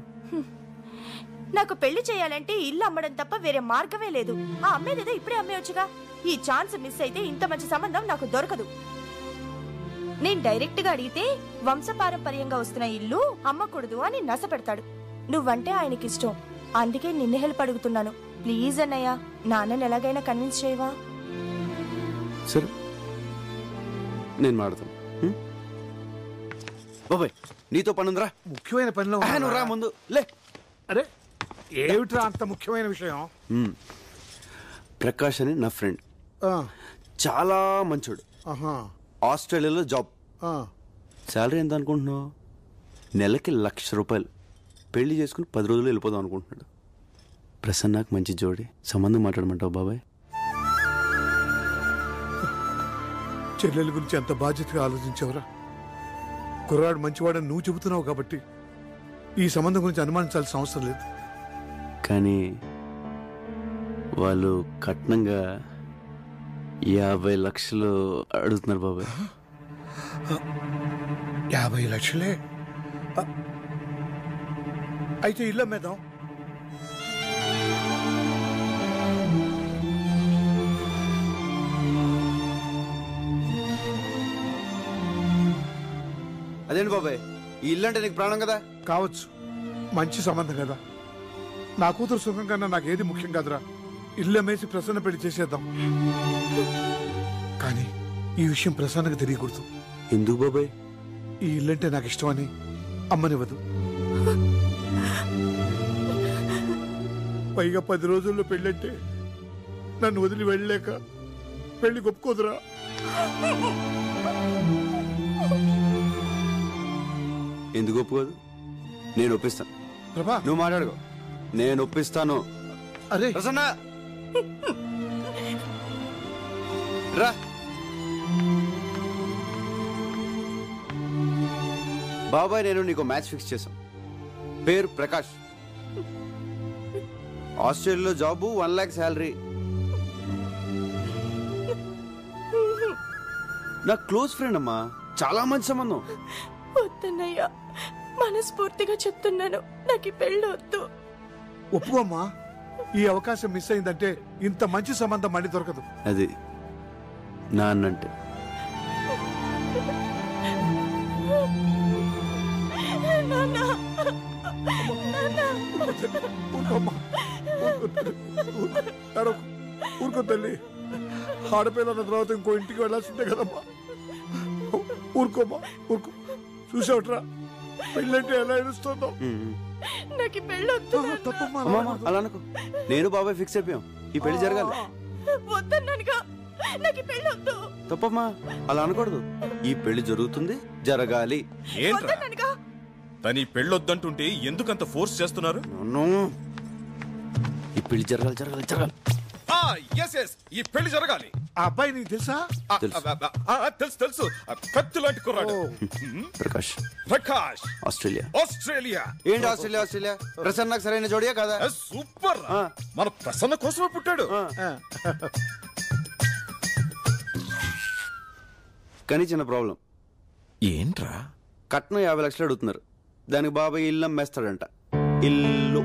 నాకు పెళ్లి చేయాలంటే ఇల్లు అమ్మడం తప్ప వేరే మార్గమే లేదు. ఆ అమ్మేదేదో ఇప్పుడే అమ్మేయొచ్చుగా. ఈ ఛాన్స్ మిస్ అయితే ఇంత మంచి సంబంధం నాకు దొరకదు. నేను డైరెక్ట్ గా అడిగితే వంశపారంపర్యంగా వస్తున్న ఇల్లు అమ్మకూడదు అని నస పెడతాడు. నువ్వంటే ఆయనకి ఇష్టం, అందుకే నిన్ను హెల్ప్ అడుగుతున్నాను. ప్లీజ్ అన్నయ్య, నాన్నని ఎలాగైనా కన్విన్స్ చేయవా? సరే నేను మాడతాను. బాబాయ్ నీతో పనుందిరా. ముఖ్యమైన పనిలో నువ్వు రా ముందు లే. అరే ఏమిట్రా అంత ముఖ్యమైన విషయం? ప్రకాష్ అని నా ఫ్రెండ్, చాలా మంచోడు. ఆస్ట్రేలియాలో జాబ్. శాలరీ ఎంత అనుకుంటున్నావు? నెలకి ₹1,00,000 పెళ్లి చేసుకుని 10 రోజులు వెళ్ళిపోదాం అనుకుంటున్నాడు. ప్రసన్నకు మంచి జోడి, సంబంధం మాట్లాడమంటావు బాబాయ్? చెల్లెల గురించి అంత బాధ్యతగా ఆలోచించావురా? కుర్రాడు మంచివాడని నువ్వు చెబుతున్నావు కాబట్టి ఈ సంబంధం గురించి అనుమానించాల్సిన అవసరం లేదు. కానీ వాళ్ళు కట్నంగా 50 లక్షలు అడుగుతున్నారు బాబాయ్. 50 లక్షలే? అయితే ఇల్లు అమ్మేద్దాం. అదేంటి బాబాయ్, ఈ ఇల్లు అంటే నీకు ప్రాణం కదా? కావచ్చు, మంచి సంబంధం కదా. నా కూతురు సుఖం కన్నా నాకేది ముఖ్యం కాదురా. ఇల్లు అమ్మేసి ప్రసన్న పెళ్లి చేసేద్దాం. కానీ ఈ విషయం ప్రసన్నకు తెలియకూడదు. ఎందుకు బాబాయ్? ఈ ఇల్లంటే నాకు ఇష్టమని అమ్మనివ్వదు. పైగా 10 రోజుల్లో పెళ్ళంటే నన్ను వదిలి వెళ్ళలేక పెళ్లి ఒప్పుకోదురా. ఎందుకు ఒప్పుకోదు? నేను ఒప్పిస్తాను. ప్రభా, నువ్వు మాట్లాడుకో, నేను ఒప్పిస్తాను. అరే ప్రసన్న రా. బాబాయ్ నేను నీకు మ్యాచ్ ఫిక్స్ చేశాం. పేరు ప్రకాష్, ఆస్ట్రేలియాలో జాబు, 1 lakh శాలరీ. నా క్లోజ్ ఫ్రెండ్ అమ్మా, చాలా మంచి సంబంధం. వద్దన్నయ్యా, మనస్ఫూర్తిగా చెప్తున్నాను, నాకు ఈ పెళ్ళి వద్దు. ఒప్పుకోమ్మా. ఈ అవకాశం మిస్ అయిందంటే ఇంత మంచి సంబంధం మళ్ళీ దొరకదు. అది నాన్నంటే. ఊరుకో తల్లి, ఆడపిల్ల తర్వాత ఇంకో ఇంటికి వెళ్ళాల్సిందే కదమ్మా. ఊరుకోమ్మా, ఊరుకో. చూసావుట్రా పెళ్ళంటే ఎలా ఏడుస్తుందో. నాకు ఈ పెళ్ళి వద్దు. తప్పమ్మా, అలా అనుకో. నేను బాబాయ్ ఫిక్స్ అయిపోయాం, ఈ పెళ్లి జరగాలి. వద్దన్నానుగా, నాకు ఈ పెళ్ళి వద్దు. తప్పమ్మా, అలా అనకూడదు. ఈ పెళ్లి జరుగుతుంది, జరగాలి. ఏంట్రా తని పెళ్ళొద్దంటుంటే ఎందుకంత ఫోర్స్ చేస్తున్నారు? ఈ పెళ్లి జరగాలి, జరగాలి, జరగాలి. ఈ పెళ్లి జరగాలి. ఆ అబ్బాయి నీకు తెలుసా? తెలుసు తెలుసు, కత్తి లాంటి కుర్రాడు. ప్రకాష్. ప్రకాష్, ఆస్ట్రేలియా. ఆస్ట్రేలియా ఏంటి ఆస్ట్రేలియా? ఆస్ట్రేలియా ప్రసన్నకు సరైన జోడియా కదా? సూపర్. మన ప్రసన్న కోసమే పుట్టాడు. కానీ చిన్న ప్రాబ్లం. ఏంట్రా? కట్నం 50 లక్షలు అడుగుతున్నారు. దానికి బాబాయ్ ఇల్లు అమ్మేస్తాడంట. ఇల్లు.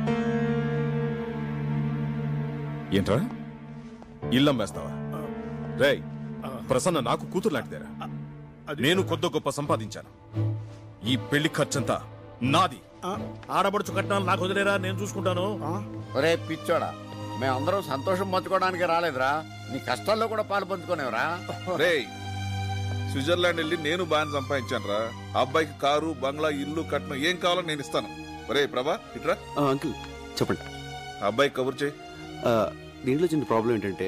ఏంట్రా ఇల్లు అమ్మేస్తావా? రేయ్, ప్రసన్న నాకు కూతురు లాంటిదేరా. నేను కొద్ది గొప్ప సంపాదించాను. ఈ పెళ్లి ఖర్చంతా నాది. ఆడబడుచు కట్నాలు నాకు వదిలేరా, నేను చూసుకుంటాను. ఒరే పిచ్చోడా, మేమందరం సంతోషం పంచుకోవడానికి రాలేదురా, నీ కష్టాల్లో కూడా పాలు పంచుకోనేవరా. రేయ్, స్విట్జర్లాండ్ వెళ్ళి నేను బాగా సంపాదించాను రా. అబ్బాయికి కారు, బంగ్లా, ఇల్లు, కట్నం ఏం కావాలో నేను ఇస్తాను. ఒరే ప్రభా, ఇట్రా. అంకుల్ చెప్పండి. అబ్బాయి కబుర్ చేయి. దీంట్లో చిన్న ప్రాబ్లం ఏంటంటే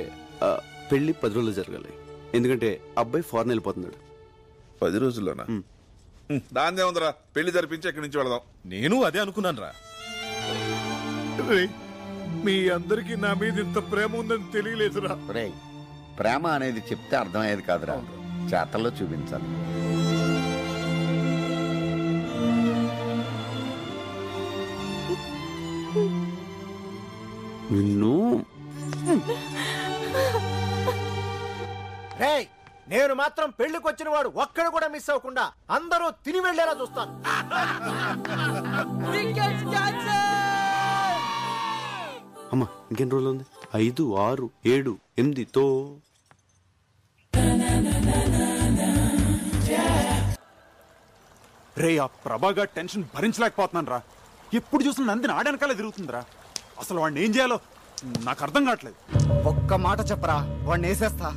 పెళ్లి 10 రోజులు జరగాలి. ఎందుకంటే అబ్బాయి ఫారెన్ వెళ్ళిపోతున్నాడు. 10 రోజుల్లోనా? దాందే ఉందిరా, పెళ్లి జరిపించి ఎక్కడి నుంచి వెళదాం. నేను అదే అనుకున్నాను రా. మీ అందరికి నా మీద ఇంత ప్రేమ ఉందని తెలియలేదురా. ప్రేమ అనేది చెప్తే అర్థమయ్యేది కాదురా, చేతల్లో చూపించాలి. నిన్ను రేయ్, నేను మాత్రం పెళ్లికి వచ్చిన వాడు ఒక్కడు కూడా మిస్ అవ్వకుండా అందరూ తిని వెళ్లేలా చూస్తాను. అమ్మా ఇంకెన్ని రోజులు ఉంది? 5, 6, 7, 8తో. రే, ఆ ప్రభాగా టెన్షన్ భరించలేకపోతున్నాను రా. ఎప్పుడు చూసిన నందిని ఆడనకాలే తిరుగుతుందిరా. అసలు వాడిని ఏం చేయాలో నాకు అర్థం కావట్లేదు. ఒక్క మాట చెప్పరా, వాడిని వేసేస్తా.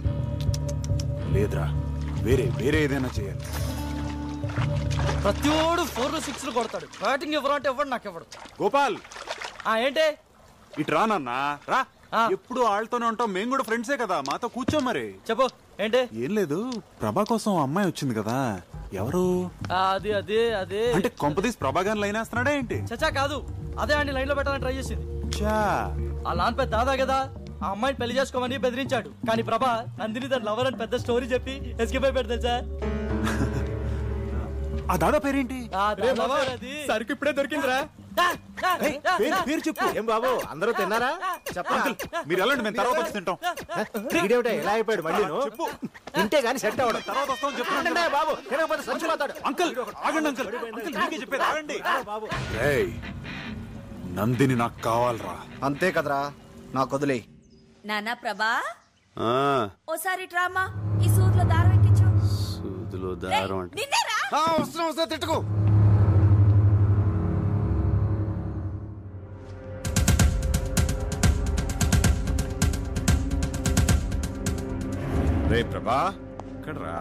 లేదురా, వేరే ఏదైనా చేయాలి. ప్రతివాడు 4, 6 కొడతాడు. బ్యాటింగ్ ఎవరు అంటే ఎవడు నాకు ఎవడు. గోపాల్, ఏంటే ఇటు రా నాన్న, రా. ఎప్పుడు వాళ్ళతోనే ఉంటాం, మేము కూడా ఫ్రెండ్సే కదా, మాతో కూర్చో మరి. చెప్పు ఏంటి? ఏం లేదు, ప్రభా కోసం అమ్మాయి వచ్చింది కదా, ఎవరు? అది అదే అదే అంటే కొంపదీసి ప్రభా గారిని లైన్ వేస్తున్నాడా ఏంటి? చచ్చా కాదు, అదే అండి లైన్ లో పెట్టాలని ట్రై చేసింది. ఆ లాన్ పెద్ద దాదా కదా, ఆ అమ్మాయిని పెళ్లి చేసుకోమని బెదిరించాడు. కానీ ప్రభా నందిని తన లవర్ అని పెద్ద స్టోరీ చెప్పి ఎస్కేప్ అయిపోయాడు తెలుసా. ఆ దాదా పేరేంటి? సరుకు ఇప్పుడే దొరికిందిరా. పేరు చెప్పు. ఏం బాబు అందరూ తిన్నారా? అంకుల్ మీరు వెళ్ళండి, మేము తర్వాత వచ్చి తింటాం. ఇదేమిటా ఎలా అయిపోయాడు మళ్ళీ? చెప్పు. తింటే గానీ సెట్ అవ్వడం. తర్వాత వస్తాం చెప్పండి బాబు, తినకపోతే చచ్చిపోతాడు. అంకుల్ ఆగండి అంకుల్, మీకే చెప్పేది ఆగండి. నందిని నాకు కావాలరా. అంతే కదరా, నాకు వదిలే. నానా ప్రభా ఓసారి డ్రామా ఈ సూదిలో దారం ఎక్కించు. సూదిలో దారం అంటే నిన్నేరా? వస్తున్నా తిట్టుకో. రే ప్రభా, ఎక్కడ రా?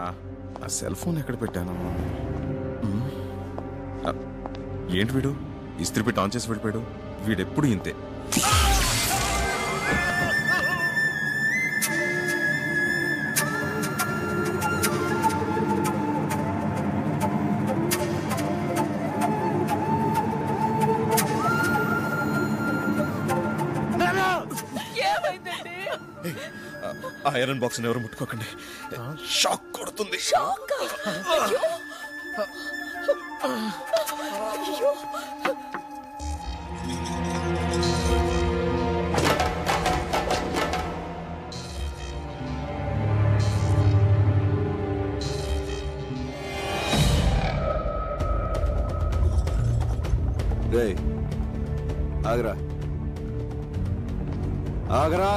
ఆ సెల్ ఫోన్ ఎక్కడ పెట్టాను? ఏంటి వీడు ఇస్త్రీ పెట్టి ఆన్ చేసి వెళ్ళిపోయాడు? వీడెప్పుడు ఇంతే. ఆ ఐరన్ బాక్స్ ఎవరు ముట్టుకోకండి, షాక్ కొడుతుంది. రేయ్ ఆగరా, ఆగరా.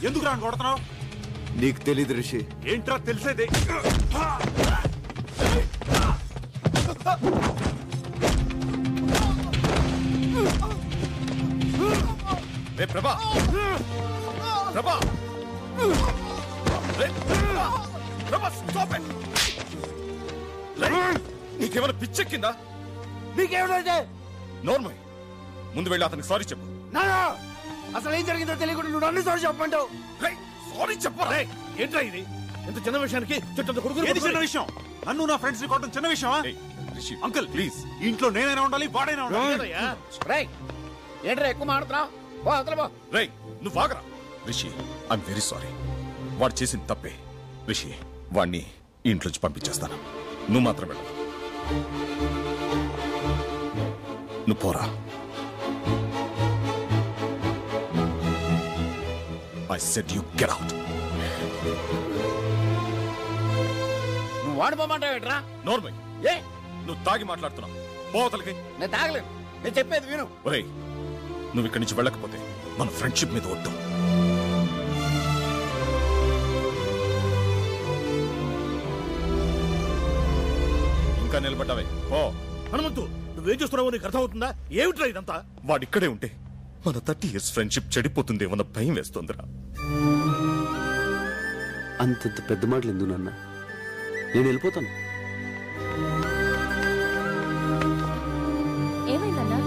ఎందుకు రాని కొడుతున్నావు? నీకు తెలీదు రిషి. ఏంట్రా తెలిసేది? రే ప్రభా, ప్రభా, ప్రభా స్టాప్ ఇట్. నీకేమైనా పిచ్చెక్కిందా? నీకేమిటైతే నోర్మల్, ముందు వెళ్ళి అతనికి సారీ చెప్పు. అసలు ఏం జరిగిందో తెలియకుండా నువ్వు నన్ను సారీ చెప్పమంటావు? సారీ చెప్పరా? ఏంట్రా ఇది? ఎంత చిన్న విషయానికి ఏది చిన్న విషయం? నన్ను నా ఫ్రెండ్స్ ని కొట్టడం చిన్న విషయమా? అంకుల్ ప్లీజ్, ఇంట్లో నేనైనా ఉండాలి, వాడైనా ఉండాలి. ఏంట్రా ఎక్కువ మాడుతున్నావు? రేయ్ నువ్వు ఆగరా. రిషి ఐఎమ్ వెరీ సారీ, వాడు చేసింది తప్పే. రిషి వాడిని ఇంట్లోంచి పంపించేస్తాను, నువ్వు మాత్రం వెళ్ళవు. నువ్వు పోరా. I said you get out. నువ్వు వాడిపోమంటావేట్రా? నోర్మల్, ఏ నువ్వు తాగి మాట్లాడుతున్నావు. పోతలకి నేను తాగలేను, నేను చెప్పేది విను. ఒరేయ్ నువ్వు ఇక్కడి నుంచి వెళ్ళకపోతే మన ఫ్రెండ్షిప్ మీద ఒట్టు. ఇంకా నిలబడ్డావే పో. హనుమంతు నువ్వేం చూస్తున్నావో నీకు అర్థమవుతుందా? ఏమిట్రా ఇదంతా? వాడిక్కడే ఉంటే మన 30 years ఫ్రెండ్షిప్ చెడిపోతుందేమన్న భయం వేస్తోందిరా. అంతంత పెద్ద మాటలు ఎందుకు నాన్న? నేను వెళ్ళిపోతాను. ఏమైందన్నా?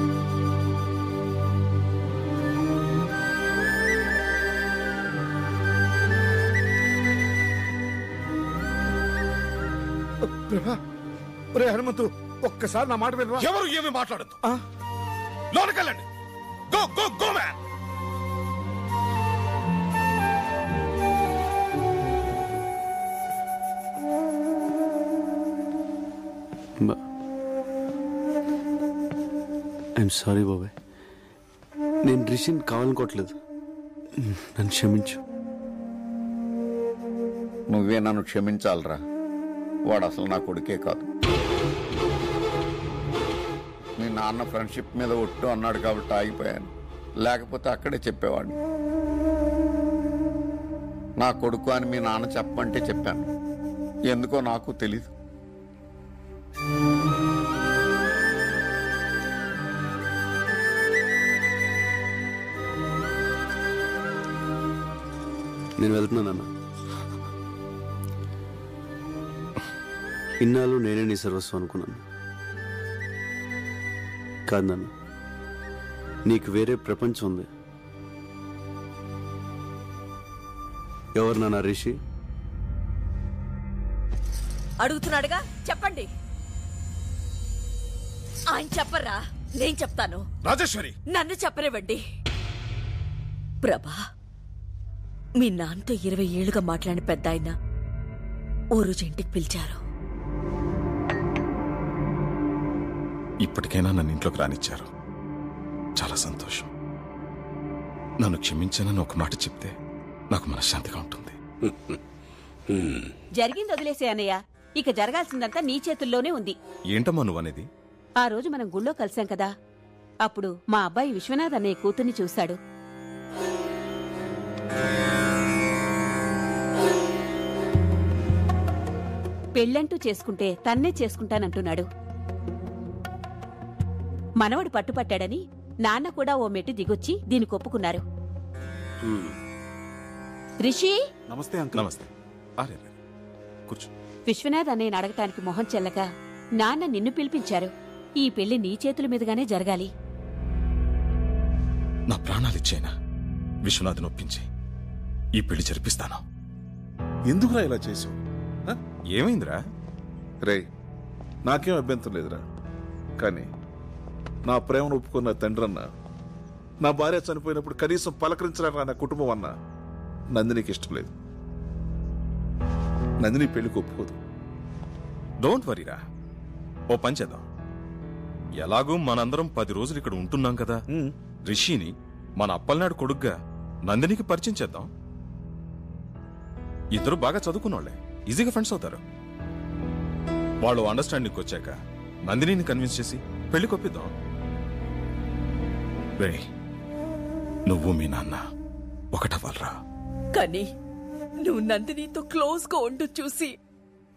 ఒరే హనుమంతు, ఒక్కసారి నా మాట వినవా? ఎవరు ఏమి మాట్లాడద్దు, లోనకెళ్ళండి. Go go go man. I'm sorry బాబాయ్, నేను రిషిని కావాలనుకోవట్లేదు, నన్ను క్షమించు. నువ్వే నన్ను క్షమించాలరా, వాడు అసలు నా కొడుకే కాదు. మీ నాన్న ఫ్రెండ్షిప్ మీద ఒట్టు అన్నాడు కాబట్టి ఆగిపోయాను, లేకపోతే అక్కడే చెప్పేవాడిని. నా కొడుకు అని మీ నాన్న చెప్పమంటే చెప్పాను, ఎందుకో నాకు తెలీదు. నేను వెళ్తున్నానన్నా. ఇన్నాళ్ళు నేనే నీ సర్వస్వం అనుకున్నాను. కాదు నాన్న, నీకు వేరే ప్రపంచం ఉంది. ఎవరు నాన్న రిషి? అడుగుతున్నాడుగా, చెప్పండి. ఆయన చెప్పరా, నేను చెప్తాను. రాజేశ్వరి, నన్ను చెప్పనివ్వండి. ప్రభా, మీ నాన్నతో 20 ఏళ్లుగా మాట్లాడిన పెద్ద ఆయన ఓ రోజు ఇంటికి పిలిచారు. ఇప్పటికైనా నన్ను ఇంట్లోకి రానిచ్చారు. చాలా సంతోషం. నన్ను క్షమించానని ఒక మాట చెప్తే నాకు మనశ్శాంతిగా ఉంటుంది. జరిగింది వదిలేసే అన్నయ్య. ఇక జరగాల్సిందంతా నీ చేతుల్లోనే ఉంది. ఏంటమ్మా నువ్వనేది? ఆ రోజు మనం గుళ్ళో కలిసాం కదా, అప్పుడు మా అబ్బాయి విశ్వనాథ్ అన్నయ్య కూతుర్ని చూశాడు. పెళ్ళంటూ చేసుకుంటే తన్నే చేసుకుంటానంటున్నాడు. మనవడు పట్టుపట్టాడని నాన్న కూడా ఓ మెట్టు దిగొచ్చి దీనికి ఒప్పుకున్నారు. రిషి, నమస్తే అంకుల్. నమస్తే. కూర్చో. విశ్వనాథ్ అన్నయ్యని అడగటానికి మొహం చెల్లక నాన్న నిన్ను పిలిపించారు. ఈ పెళ్లి నీ చేతుల మీదుగానే జరగాలి. నా ప్రాణాలిచ్చేనా విశ్వనాథ్ నొప్పించి ఈ పెళ్లి జరిపిస్తాను. ఎందుకురా ఇలా చేసావు? ఏమైందిరా? రే, నాకేం అభ్యంతరం లేదురా. కానీ నా ప్రేమను ఒప్పుకున్న తండ్రన్న, నా భార్య చనిపోయినప్పుడు కనీసం పలకరించడానికి నా కుటుంబం అన్న నందినికి ఇష్టం లేదు. నందిని పెళ్లికి ఒప్పుకోదు. డోంట్ వరీరా, ఓ పని చేద్దాం. ఎలాగూ మనందరం 10 రోజులు ఇక్కడ ఉంటున్నాం కదా, రిషిని మన అప్పలనాడు కొడుగ్గా నందినికి పరిచయం చేద్దాం. ఇద్దరు బాగా చదువుకున్నోళ్లే, ఈజీగా ఫ్రెండ్స్ అవుతారు. వాళ్ళు అండర్స్టాండింగ్ వచ్చాక నందినిని కన్విన్స్ చేసి పెళ్లి కొప్పిద్దాం. రే, నువ్వు మీ నాన్న ఒకటవ్వాలరా. కానీ నువ్వు నందినితో క్లోజ్ గా ఉంటూ చూసి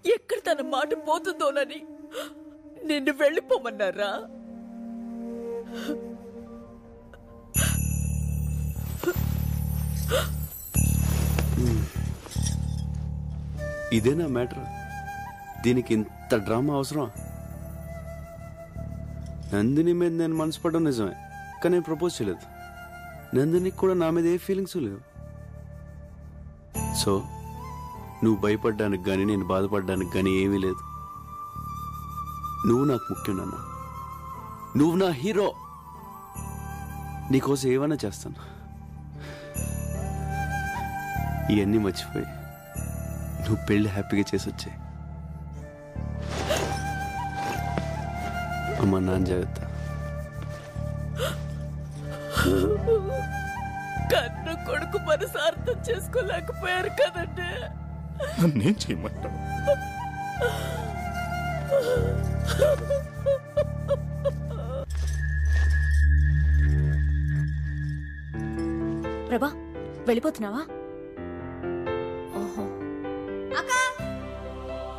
ఎక్కడ తన మాట పోతుందోనని నిన్ను వెళ్ళిపోమన్నారా? ఇదేనా మ్యాటర్? దీనికి ఇంత డ్రామా అవసరం? నందిని మీద నేను మనసు పడడం నిజమే, కానీ నేను ప్రపోజ్ చేయలేదు. నందినికి కూడా నా మీద ఏ ఫీలింగ్స్ లేవు. సో నువ్వు భయపడ్డానికి కానీ నేను బాధపడ్డానికి కానీ ఏమీ లేదు. నువ్వు నాకు ముఖ్యం నాన్న. నువ్వు నా హీరో. నీకోసం ఏమైనా చేస్తాను. ఇవన్నీ మర్చిపోయి నువ్వు పెళ్లి హ్యాపీగా చేసి వచ్చాయి. అమ్మ, నాన్న జాగ్రత్త. కన్ను కొడుకు మనసు అర్థం చేసుకోలేకపోయారు కదండి. నన్నేం చేయమంటావు? ప్రభా, వెళ్ళిపోతున్నావా?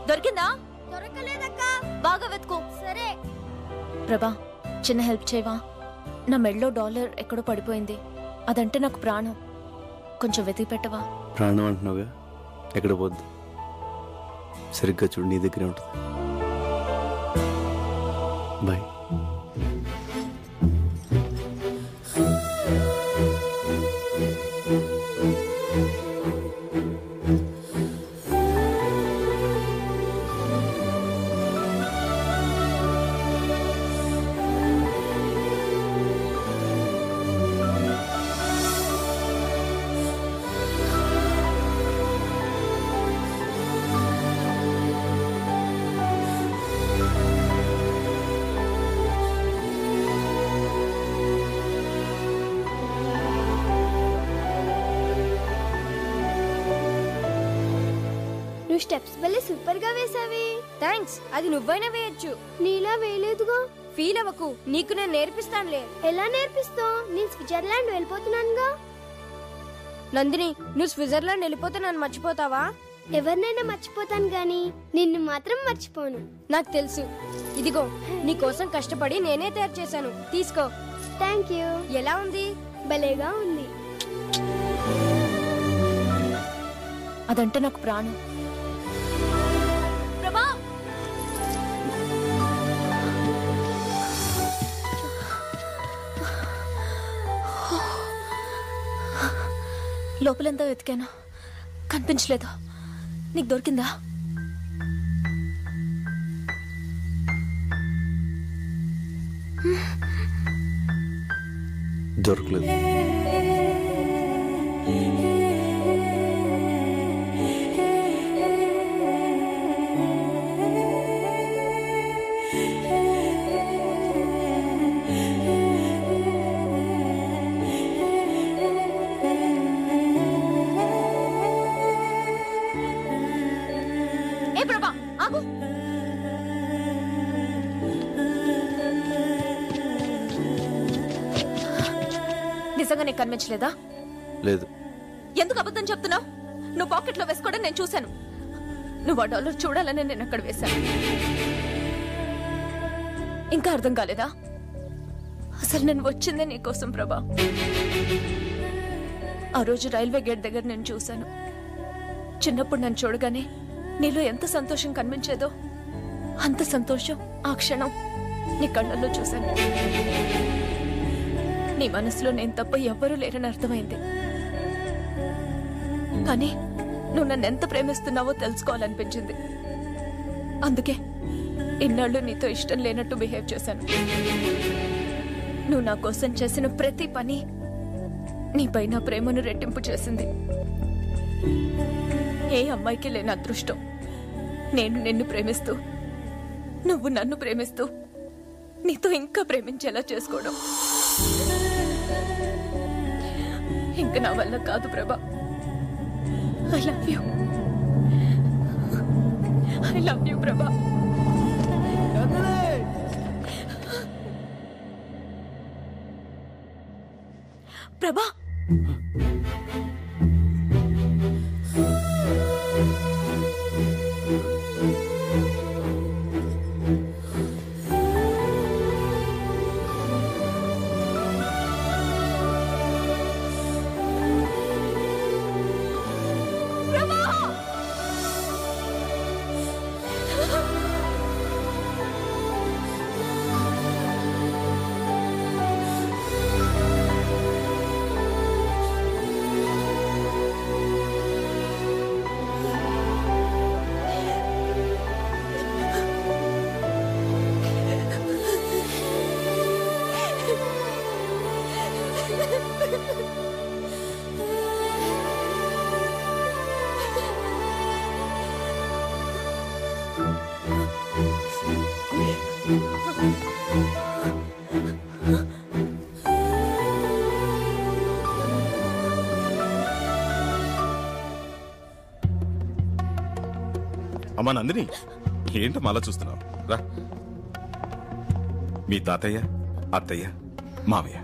దొరికిందా? దొరకలేదక్కా. బాగా వెతుకో. సరే. ప్రభా, చిన్న హెల్ప్ చేయవా? నా మెడలో $1 ఎక్కడో పడిపోయింది. అదంటే నాకు ప్రాణం. కొంచెం వెతికి పెట్టవా? ప్రాణం అంటున్నావుగా, ఎక్కడ పోద్దు. సరిగ్గా చూడు, నీ దగ్గరే ఉంటుంది. బాయ్. నువ్వు స్టెప్స్ భలే సూపర్ గా వేసావి. థ్యాంక్స్. అది నువ్వైనా వేయొచ్చు. నీలా వేయలేదుగా. ఫీల్ అవ్వకు, నీకు నేను నేర్పిస్తానులే. ఎలా నేర్పిస్తావు? నేను స్విట్జర్లాండ్ వెళ్ళిపోతున్నానుగా. నందిని, నువ్వు స్విట్జర్లాండ్ వెళ్ళిపోతే నన్ను మర్చిపోతావా? ఎవరినైనా మర్చిపోతాను గాని నిన్ను మాత్రం మర్చిపోను. నాకు తెలుసు. ఇదిగో, నీ కోసం కష్టపడి నేనే తయారు చేశాను. తీసుకో. Thank you. ఎలా ఉంది? భలేగా ఉంది. అదంటే నాకు ప్రాణం. ప్రభా, లోపలంతా వెతికాను, కనిపించలేదు. నీకు దొరికిందా? దొరకలేదు. ఏ ప్రభా, ఆగు. నిజంగా నీకు కనిపించలేదా? లేదు. ఎందుకు అబద్ధం చెప్తున్నావు? నువ్వు పాకెట్లో వేసుకోవడం నేను చూశాను. నువ్వు ఆ డాలర్ చూడాలని నేను అక్కడ వేశాను. ఇంకా అర్థం కాలేదా? అసలు నేను వచ్చిందే నీకోసం ప్రభా. ఆ రోజు రైల్వే గేట్ దగ్గర నేను చూశాను. చిన్నప్పుడు నన్ను చూడగానే నీలో ఎంత సంతోషం కనిపించేదో అంత సంతోషం ఆ క్షణం నీ కళ్ళల్లో చూశాను. నీ మనసులో నేను తప్ప ఎవ్వరూ లేరని అర్థమైంది. కానీ నువ్వు నన్ను ఎంత ప్రేమిస్తున్నావో తెలుసుకోవాలనిపించింది. అందుకే ఇన్నాళ్ళు నీతో ఇష్టం లేనట్టు బిహేవ్ చేశాను. నువ్వు నా కోసం చేసిన ప్రతి పని నీపై నా ప్రేమను రెట్టింపు చేసింది. ఏ అమ్మాయికి లేని అదృష్టం నేను నిన్ను ప్రేమిస్తూ, నువ్వు నన్ను ప్రేమిస్తూ, నీతో ఇంకా ప్రేమించేలా చేసుకోవడం. ఇంక నా వల్ల కాదు ప్రభా. I love you. I love you ప్రభా. ప్రభా, అమ్మా నందిని, ఏంటమ్మా అలా చూస్తున్నావు? రా. మీ తాతయ్య, అత్తయ్య, మామయ్య.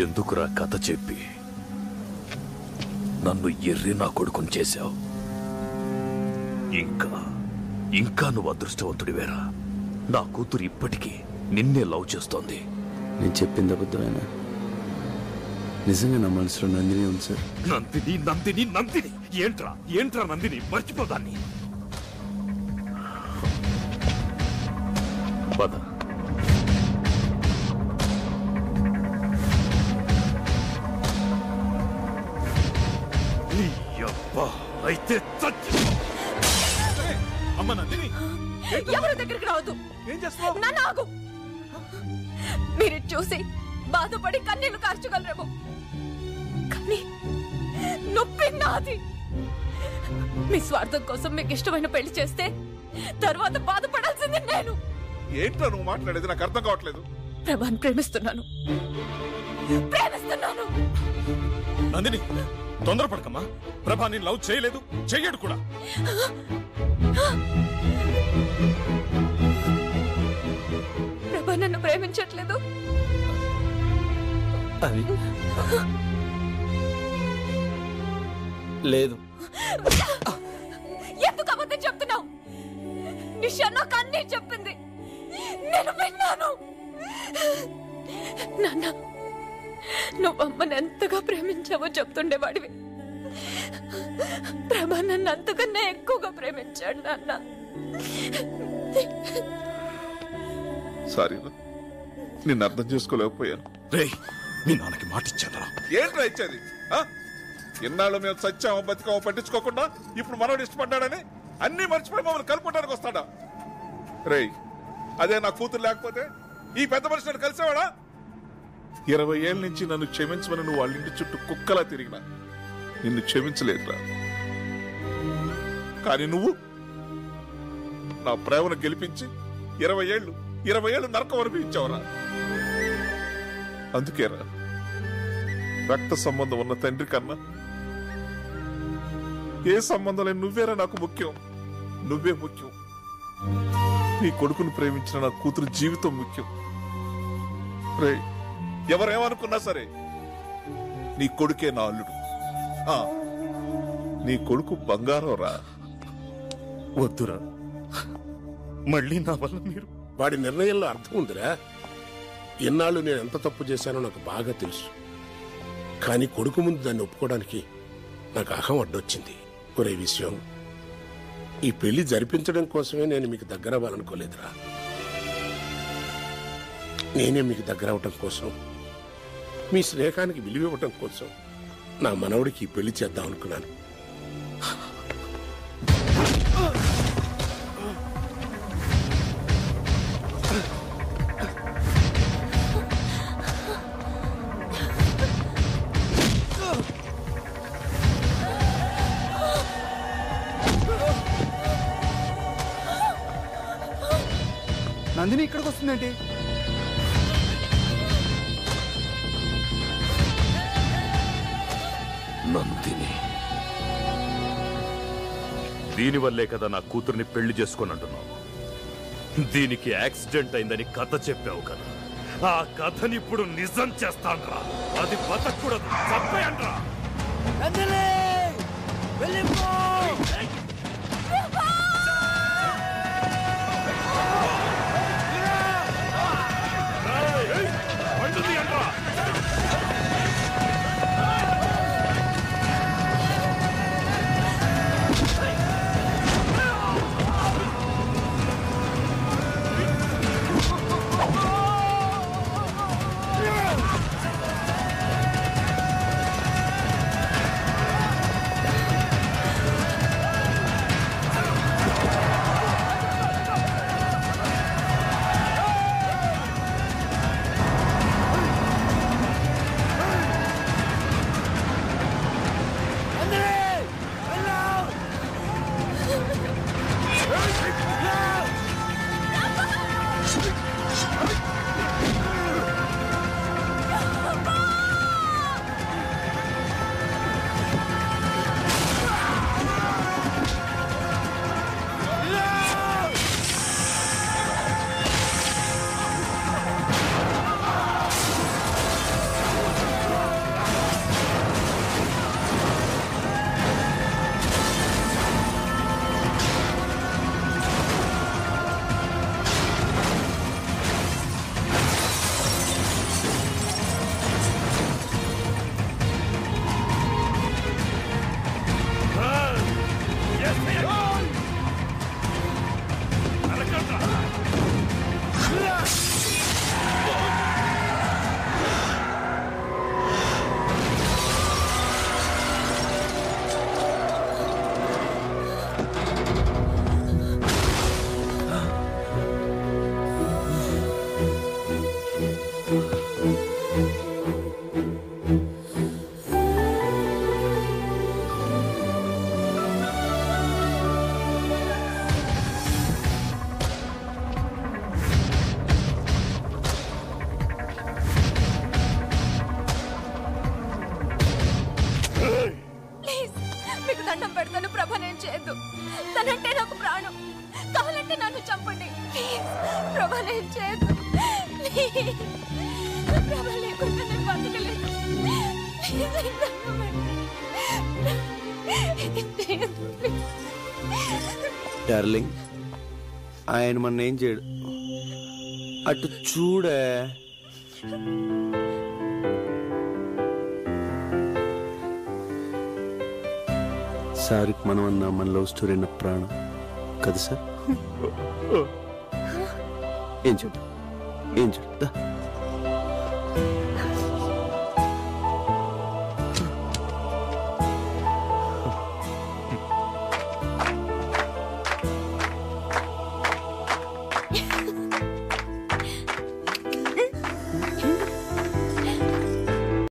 ఎందుకురా కథ చెప్పి నన్ను ఎర్రి నా కొడుకుని చేశావు? ఇంకా నువ్వు అదృష్టవంతుడివేరా. నా కూతురు ఇప్పటికీ నిన్నే లవ్ చేస్తోంది. నేను చెప్పింది అబద్ధమేనా? నిజంగా నా మనసులో నందిని ఉంది సార్. నందిని నందిని నందిని ఏంట్రా నందిని? మర్చిపోదాన్ని. పద. అయితే అమ్మ నందిని, ఎవరి దగ్గరికి రావద్దు. నన్ను ఆగు. మీరు చూసి బాధపడి కన్నీళ్లు కార్చగలరేమో, కానీ నొప్పి నాది. మీ స్వార్థం కోసం మీకు ఇష్టమైన పెళ్లి చేస్తే తర్వాత బాధపడాల్సింది నేను. ఏంటో నువ్వు మాట్లాడేది నాకు అర్థం కావట్లేదు. ప్రభాని ప్రేమిస్తున్నాను. నందిని తొందరపడకమ్మా. ప్రభా నేను లవ్ చేయలేదు, చెయ్యడు కూడా. ప్రభా నన్ను ప్రేమించట్లేదు. అది లేదు. ఎందుకు అబద్ధం చెప్తున్నావు? నిషా నాకు అన్నీ చెప్పింది, నేను విన్నాను. నాన్న, నువ్వు అమ్మని ఎంతగా ప్రేమించావో చెప్తుండేవాడివి. ప్రభా నన్ను అంతకన్నా ఎక్కువగా ప్రేమించాడు నాన్న. సారీ, నిన్ను అర్థం చేసుకోలేకపోయాను. రే, మీ నాన్నకి మాట ఇచ్చాను. ఏంట్రా ఇచ్చేది? ఇన్నాళ్ళు మేము సత్యామో బతికామో పట్టించుకోకుండా ఇప్పుడు మనోడు ఇష్టపడ్డాడని అన్ని మర్చిపోయి మమ్మల్ని కలుపుకోవడానికి వస్తాడా? రేయ్, అదే నా కూతురు లేకపోతే ఈ పెద్ద మనిషి నన్ను కలిసేవాడా? 20 ఏళ్ళ నుంచి నన్ను క్షమించమని నువ్వు వాళ్ళ ఇంటి చుట్టూ కుక్కలా తిరిగినా నిన్ను క్షమించలేదురా. కానీ నువ్వు నా ప్రేమను గెలిపించి 20 ఏళ్ళు నరకం అనిపించావురా. అందుకేరా రక్త సంబంధం ఉన్న తండ్రి కన్నా ఏ సంబంధం లేని నువ్వేరా నాకు ముఖ్యం. నువ్వే ముఖ్యం. నీ కొడుకును ప్రేమించిన నా కూతురు జీవితం ముఖ్యం. రే, ఎవరేమనుకున్నా సరే నీ కొడుకే నా అల్లుడు. నీ కొడుకు బంగారం రా. వద్దురా, మళ్ళీ నా వల్ల మీరు. వాడి నిర్ణయంలో అర్థం ఉందిరా. ఎన్నాళ్ళు నేను ఎంత తప్పు చేశానో నాకు బాగా తెలుసు. కానీ కొడుకు ముందు దాన్ని ఒప్పుకోవడానికి నాకు అహం అడ్డొచ్చింది. ఒరే విషయం, ఈ పెళ్లి జరిపించడం కోసమే నేను మీకు దగ్గర అవ్వాలనుకోలేదురా. నేనే మీకు దగ్గర అవటం కోసం, మీ స్నేహానికి విలువ ఇవ్వటం కోసం నా మనవడికి ఈ పెళ్లి చేద్దాం అనుకున్నాను. నందిని ఇక్కడికి వస్తుందేంటి? నందిని, దీనివల్లే కదా నా కూతుర్ని పెళ్లి చేసుకొని అంటున్నావు. దీనికి యాక్సిడెంట్ అయిందని కథ చెప్పావు కదా, ఆ కథని ఇప్పుడు నిజం చేస్తాన్రా. అది బతకూడదు, చంపేయండ్రా. చేయొద్దు. తనంటే నాకు ప్రాణం. కావాలంటే నన్ను చంపండి ప్లీజ్. ప్రభాని ఏం చేయొద్దు ప్లీజ్. ప్రభా లేకుండా నేను బతకలేను. ప్లీజ్ డార్లింగ్, ఆయన మన ఏం చేయడు. అటు చూడే. సార్కి మనం అన్న మన లవ్ స్టోరీ అన్న ప్రాణం కదా సార్? ఏం చూడు, ఏం చూడు.